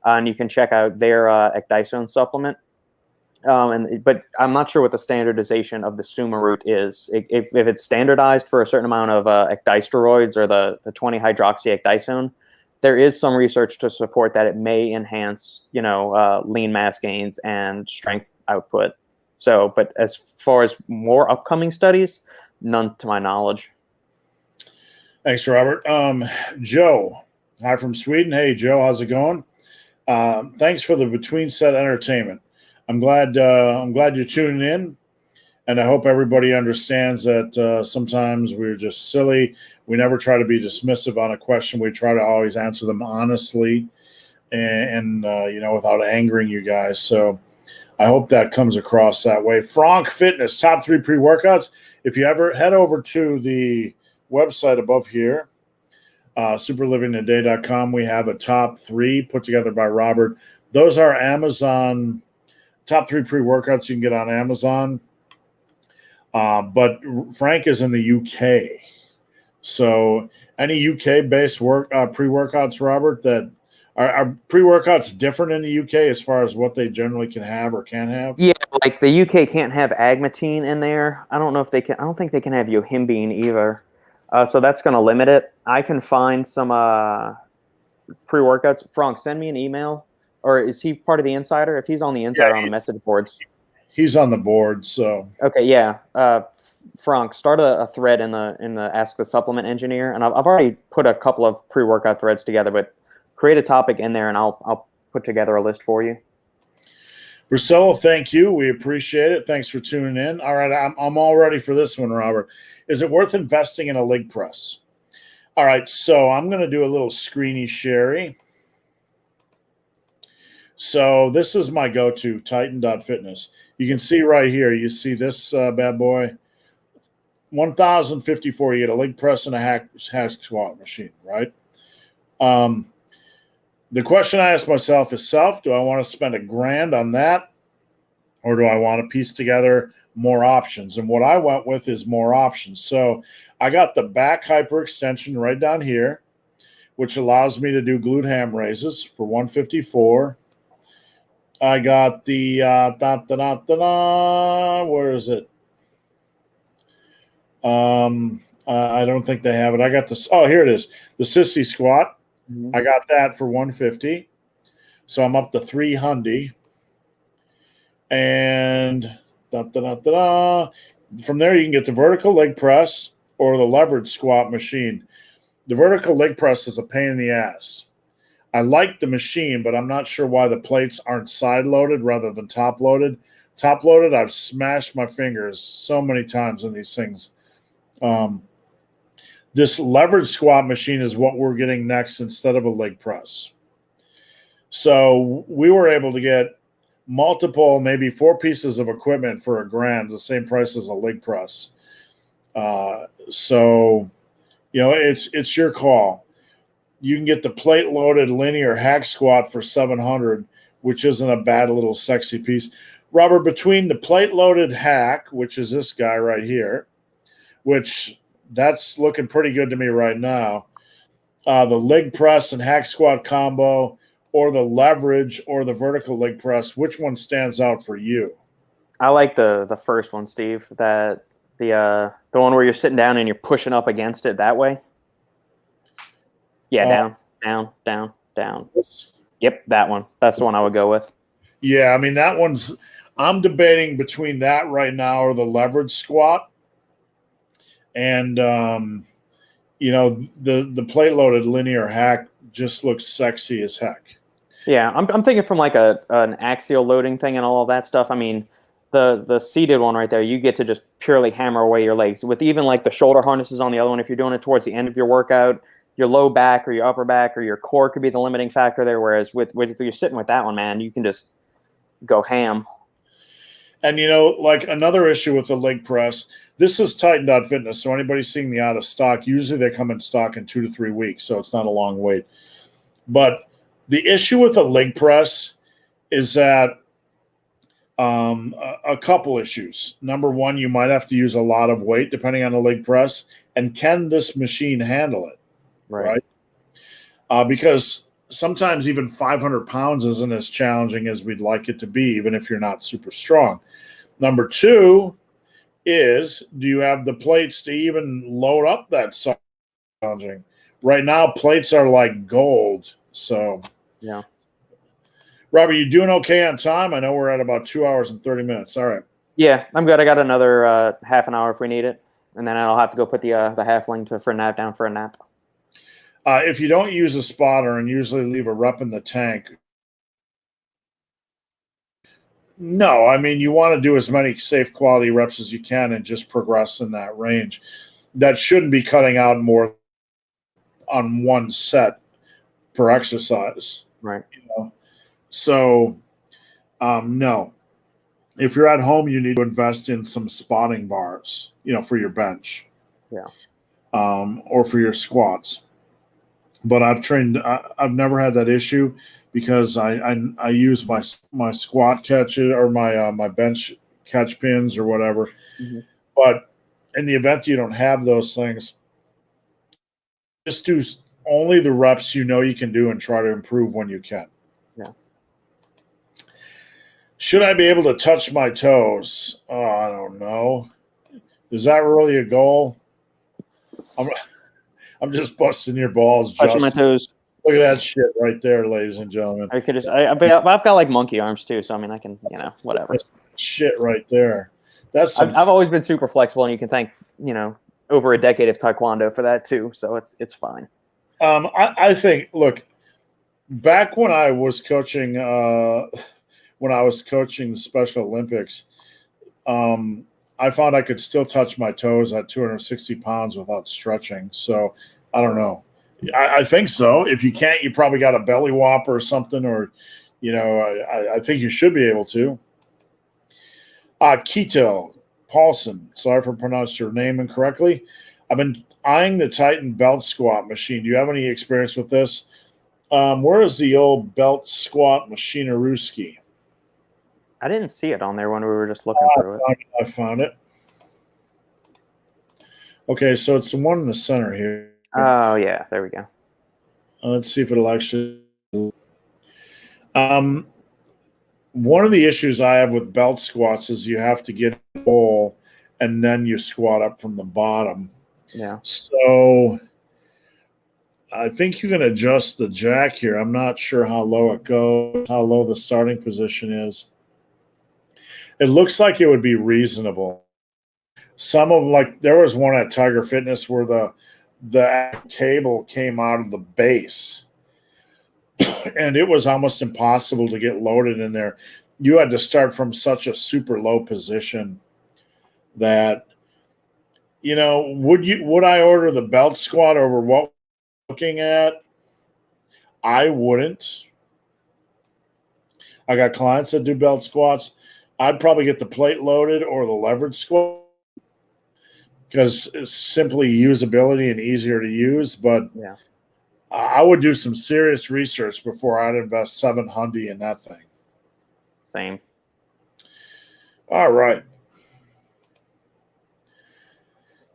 and you can check out their ecdysone supplement. But I'm not sure what the standardization of the Suma Root is. If it's standardized for a certain amount of ecdysteroids or the 20-hydroxyecdysone, there is some research to support that it may enhance, lean mass gains and strength output. So, but as far as more upcoming studies, none to my knowledge. Thanks, Robert. Joe, hi from Sweden. Hey, Joe, how's it going? Thanks for the between set entertainment. I'm glad you're tuning in, and I hope everybody understands that sometimes we're just silly. We never try to be dismissive on a question. We try to always answer them honestly and without angering you guys. So I hope that comes across that way. Frank Fitness, top 3 pre-workouts. If you ever head over to the website above here, superlivingtoday.com, we have a top 3 put together by Robert. Those are Amazon top 3 pre-workouts you can get on Amazon. But Frank is in the UK. So any UK-based pre-workouts, Robert, that are pre-workouts different in the UK as far as what they generally can have or can't have? Yeah, like the UK can't have agmatine in there. I don't know if they can. I don't think they can have yohimbine either. So that's going to limit it. I can find some pre-workouts. Frank, send me an email. Or is he part of the Insider? If he's on the Insider on the message boards. He's on the board, so. Okay, yeah. Frank, start a thread in the Ask the Supplement Engineer, and I've already put a couple of pre-workout threads together, but create a topic in there, and I'll put together a list for you. Priscilla, thank you. We appreciate it. Thanks for tuning in. All right, I'm all ready for this one, Robert. Is it worth investing in a leg press? All right, so I'm going to do a little screeny sherry. So this is my go-to, Titan.fitness. You can see right here, you see this bad boy, 1,054. You get a leg press and a hack squat machine, right? The question I ask myself is do I want to spend $1,000 on that, or do I want to piece together more options? And what I went with is more options. So I got the back hyperextension right down here, which allows me to do glute ham raises for 154. I got the where is it? I don't think they have it. I got this. Oh, here it is. The sissy squat. I got that for 150. So I'm up to 300. And from there, you can get the vertical leg press or the leverage squat machine. The vertical leg press is a pain in the ass. I like the machine, but I'm not sure why the plates aren't side-loaded rather than top-loaded. Top-loaded, I've smashed my fingers so many times in these things. This leverage squat machine is what we're getting next instead of a leg press. So we were able to get multiple, maybe 4 pieces of equipment for $1,000, the same price as a leg press. So, you know, it's your call. You can get the plate-loaded linear hack squat for $700, which isn't a bad little sexy piece. Robert, between the plate-loaded hack, which is this guy right here, which that's looking pretty good to me right now, the leg press and hack squat combo, or the leverage or the vertical leg press, which one stands out for you? I like the first one, Steve. The one where you're sitting down and you're pushing up against it that way. Yeah, down. Yep, that one. That's the one I would go with. Yeah, I mean, I'm debating between that right now or the leverage squat. And, you know, the plate-loaded linear hack just looks sexy as heck. Yeah, I'm thinking from like an axial loading thing and all of that stuff. I mean, the seated one right there, you get to just purely hammer away your legs. With even like the shoulder harnesses on the other one, if you're doing it towards the end of your workout, your low back or your upper back or your core could be the limiting factor there. Whereas if you're sitting with that one, man, you can just go ham. And, you know, like another issue with the leg press, this is Titan.fitness. So anybody seeing the out of stock, usually they come in stock in 2 to 3 weeks. So it's not a long wait. But the issue with the leg press is that a couple issues. Number one, you might have to use a lot of weight depending on the leg press. And can this machine handle it? Right? Because sometimes even 500 pounds isn't as challenging as we'd like it to be, even if you're not super strong. Number two is, do you have the plates to even load up that challenging? Right now, plates are like gold. So, yeah. Robert, you doing okay on time? I know we're at about 2 hours and 30 minutes. All right. Yeah, I'm good. I got another half an hour if we need it. And then I'll have to go put the halfling for a nap down for a nap. If you don't use a spotter and usually leave a rep in the tank, no, I mean, you want to do as many safe quality reps as you can and just progress in that range. That shouldn't be cutting out more on one set per exercise. Right. You know? So, no. If you're at home, you need to invest in some spotting bars, for your bench. Yeah. Or for your squats. But I've never had that issue because I use my squat catches or my bench catch pins or whatever. Mm-hmm. But in the event you don't have those things, just do only the reps you can do and try to improve when you can. Yeah. Should I be able to touch my toes? Oh, I don't know. Is that really a goal? I'm just busting your balls, Touching my Justin. toes. Look at that shit right there, ladies and gentlemen. I could just. I've got like monkey arms too, so I mean, I can, whatever. That's shit right there. I've always been super flexible, and you can thank over a decade of taekwondo for that too. So it's fine. I think. Look, back when I was coaching, the Special Olympics, I found I could still touch my toes at 260 pounds without stretching. So I don't know. I think so. If you can't, you probably got a belly whopper or something, or I think you should be able to. Keto Paulson, sorry if I pronounced your name incorrectly. I've been eyeing the Titan belt squat machine. Do you have any experience with this? Where is the old belt squat machine-a-rooski? I didn't see it on there when we were just looking through it. I found it. Okay, so it's the one in the center here. Oh yeah, there we go. Let's see if it'll actually. One of the issues I have with belt squats is you have to get in the hole and then you squat up from the bottom. Yeah. So I think you can adjust the jack here. I'm not sure how low it goes, how low the starting position is. It looks like it would be reasonable. Some of them, like there was one at Tiger Fitness where the cable came out of the base and it was almost impossible to get loaded in there. You had to start from such a super low position that, would I order the belt squat over what we're looking at? I wouldn't. I got clients that do belt squats. I'd probably get the plate loaded or the leverage squat because it's simply usability and easier to use. But yeah, I would do some serious research before I'd invest $700 in that thing. same. All right.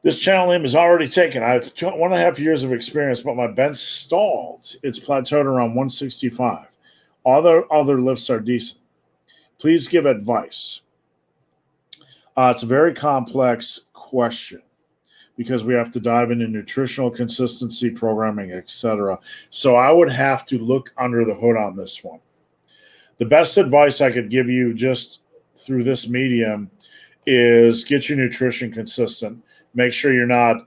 This channel name is already taken. I have 1.5 years of experience, but my bench stalled. It's plateaued around 165. Other lifts are decent. Please give advice. It's a very complex question because we have to dive into nutritional consistency, programming, etc. So I would have to look under the hood on this one. The best advice I could give you just through this medium is get your nutrition consistent. Make sure you're not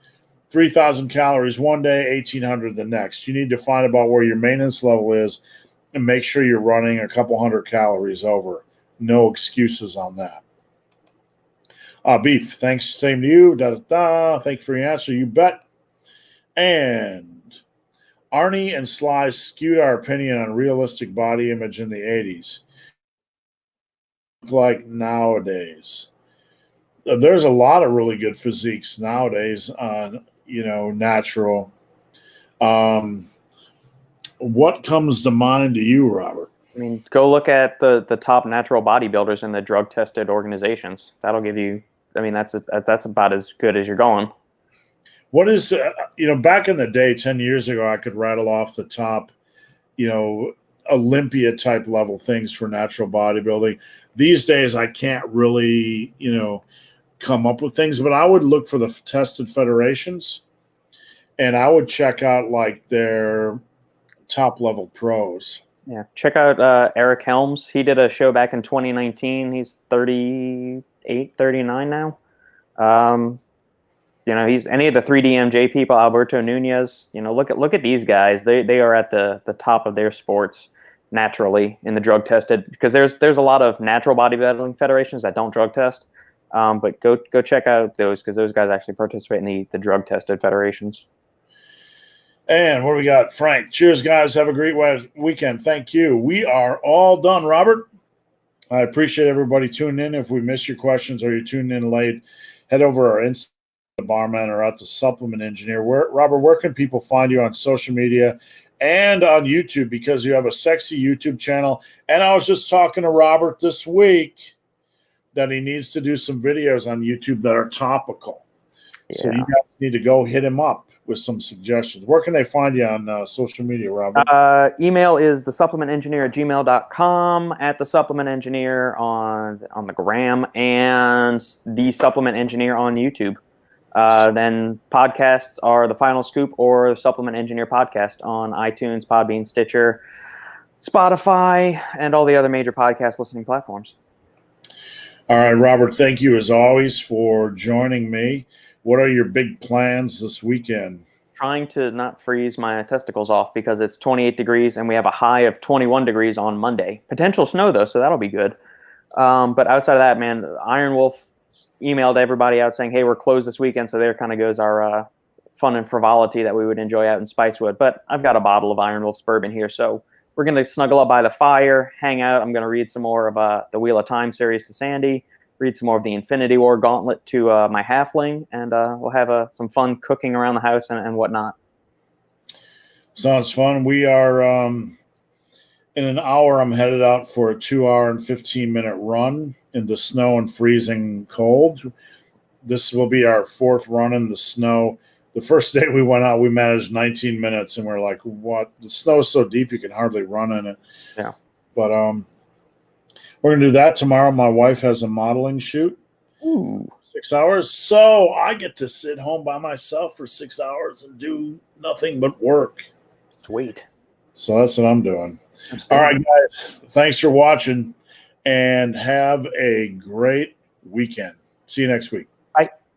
3,000 calories one day, 1,800 the next. You need to find about where your maintenance level is and make sure you're running a couple hundred calories over. No excuses on that. Beef, thanks. Same to you. Thank you for your answer. You bet. And Arnie and Sly skewed our opinion on realistic body image in the 80s. Like nowadays. There's a lot of really good physiques nowadays on, natural. What comes to mind to you, Robert? I mean, go look at the top natural bodybuilders in the drug-tested organizations. That'll give you. I mean, that's about as good as you're going. What is back in the day, 10 years ago, I could rattle off the top, Olympia type level things for natural bodybuilding. These days, I can't really, come up with things, but I would look for the tested federations, and I would check out like their top level pros. Yeah, check out Eric Helms. He did a show back in 2019. He's 38, 39 now. He's any of the 3DMJ people, Alberto Nunez. Look at these guys. They are at the top of their sports naturally in the drug tested, because there's a lot of natural bodybuilding federations that don't drug test. But go check out those, because those guys actually participate in the drug tested federations. And what do we got? Frank, cheers, guys. Have a great weekend. Thank you. We are all done, Robert. I appreciate everybody tuning in. If we miss your questions or you tuned in late, head over our Insta, the Barman, or at the Supplement Engineer. Robert, where can people find you on social media and on YouTube? Because you have a sexy YouTube channel. And I was just talking to Robert this week that he needs to do some videos on YouTube that are topical. Yeah. So you guys need to go hit him up with some suggestions. Where can they find you on social media, Robert? Email is thesupplementengineer@gmail.com, at the Supplement Engineer on the gram, and the Supplement Engineer on YouTube. Then podcasts are The Final Scoop or the Supplement Engineer podcast on iTunes, Podbean, Stitcher, Spotify, and all the other major podcast listening platforms. All right, Robert, thank you as always for joining me. What are your big plans this weekend? Trying to not freeze my testicles off because it's 28 degrees and we have a high of 21 degrees on Monday. Potential snow, though, so that'll be good. But outside of that, man, Iron Wolf emailed everybody out saying, hey, we're closed this weekend, so there kind of goes our fun and frivolity that we would enjoy out in Spicewood. But I've got a bottle of Iron Wolf's bourbon here, so we're going to snuggle up by the fire, hang out. I'm going to read some more of the Wheel of Time series to Sandy, read some more of the Infinity War Gauntlet to my halfling, and we'll have some fun cooking around the house and whatnot. Sounds fun. We are, in an hour, I'm headed out for a 2-hour and 15-minute run in the snow and freezing cold. This will be our 4th run in the snow. The first day we went out, we managed 19 minutes, and we're like, what? The snow is so deep you can hardly run in it. Yeah. But we're going to do that tomorrow. My wife has a modeling shoot. Ooh. 6 hours. So I get to sit home by myself for 6 hours and do nothing but work. Sweet. So that's what I'm doing. All right, guys. Thanks for watching, and have a great weekend. See you next week.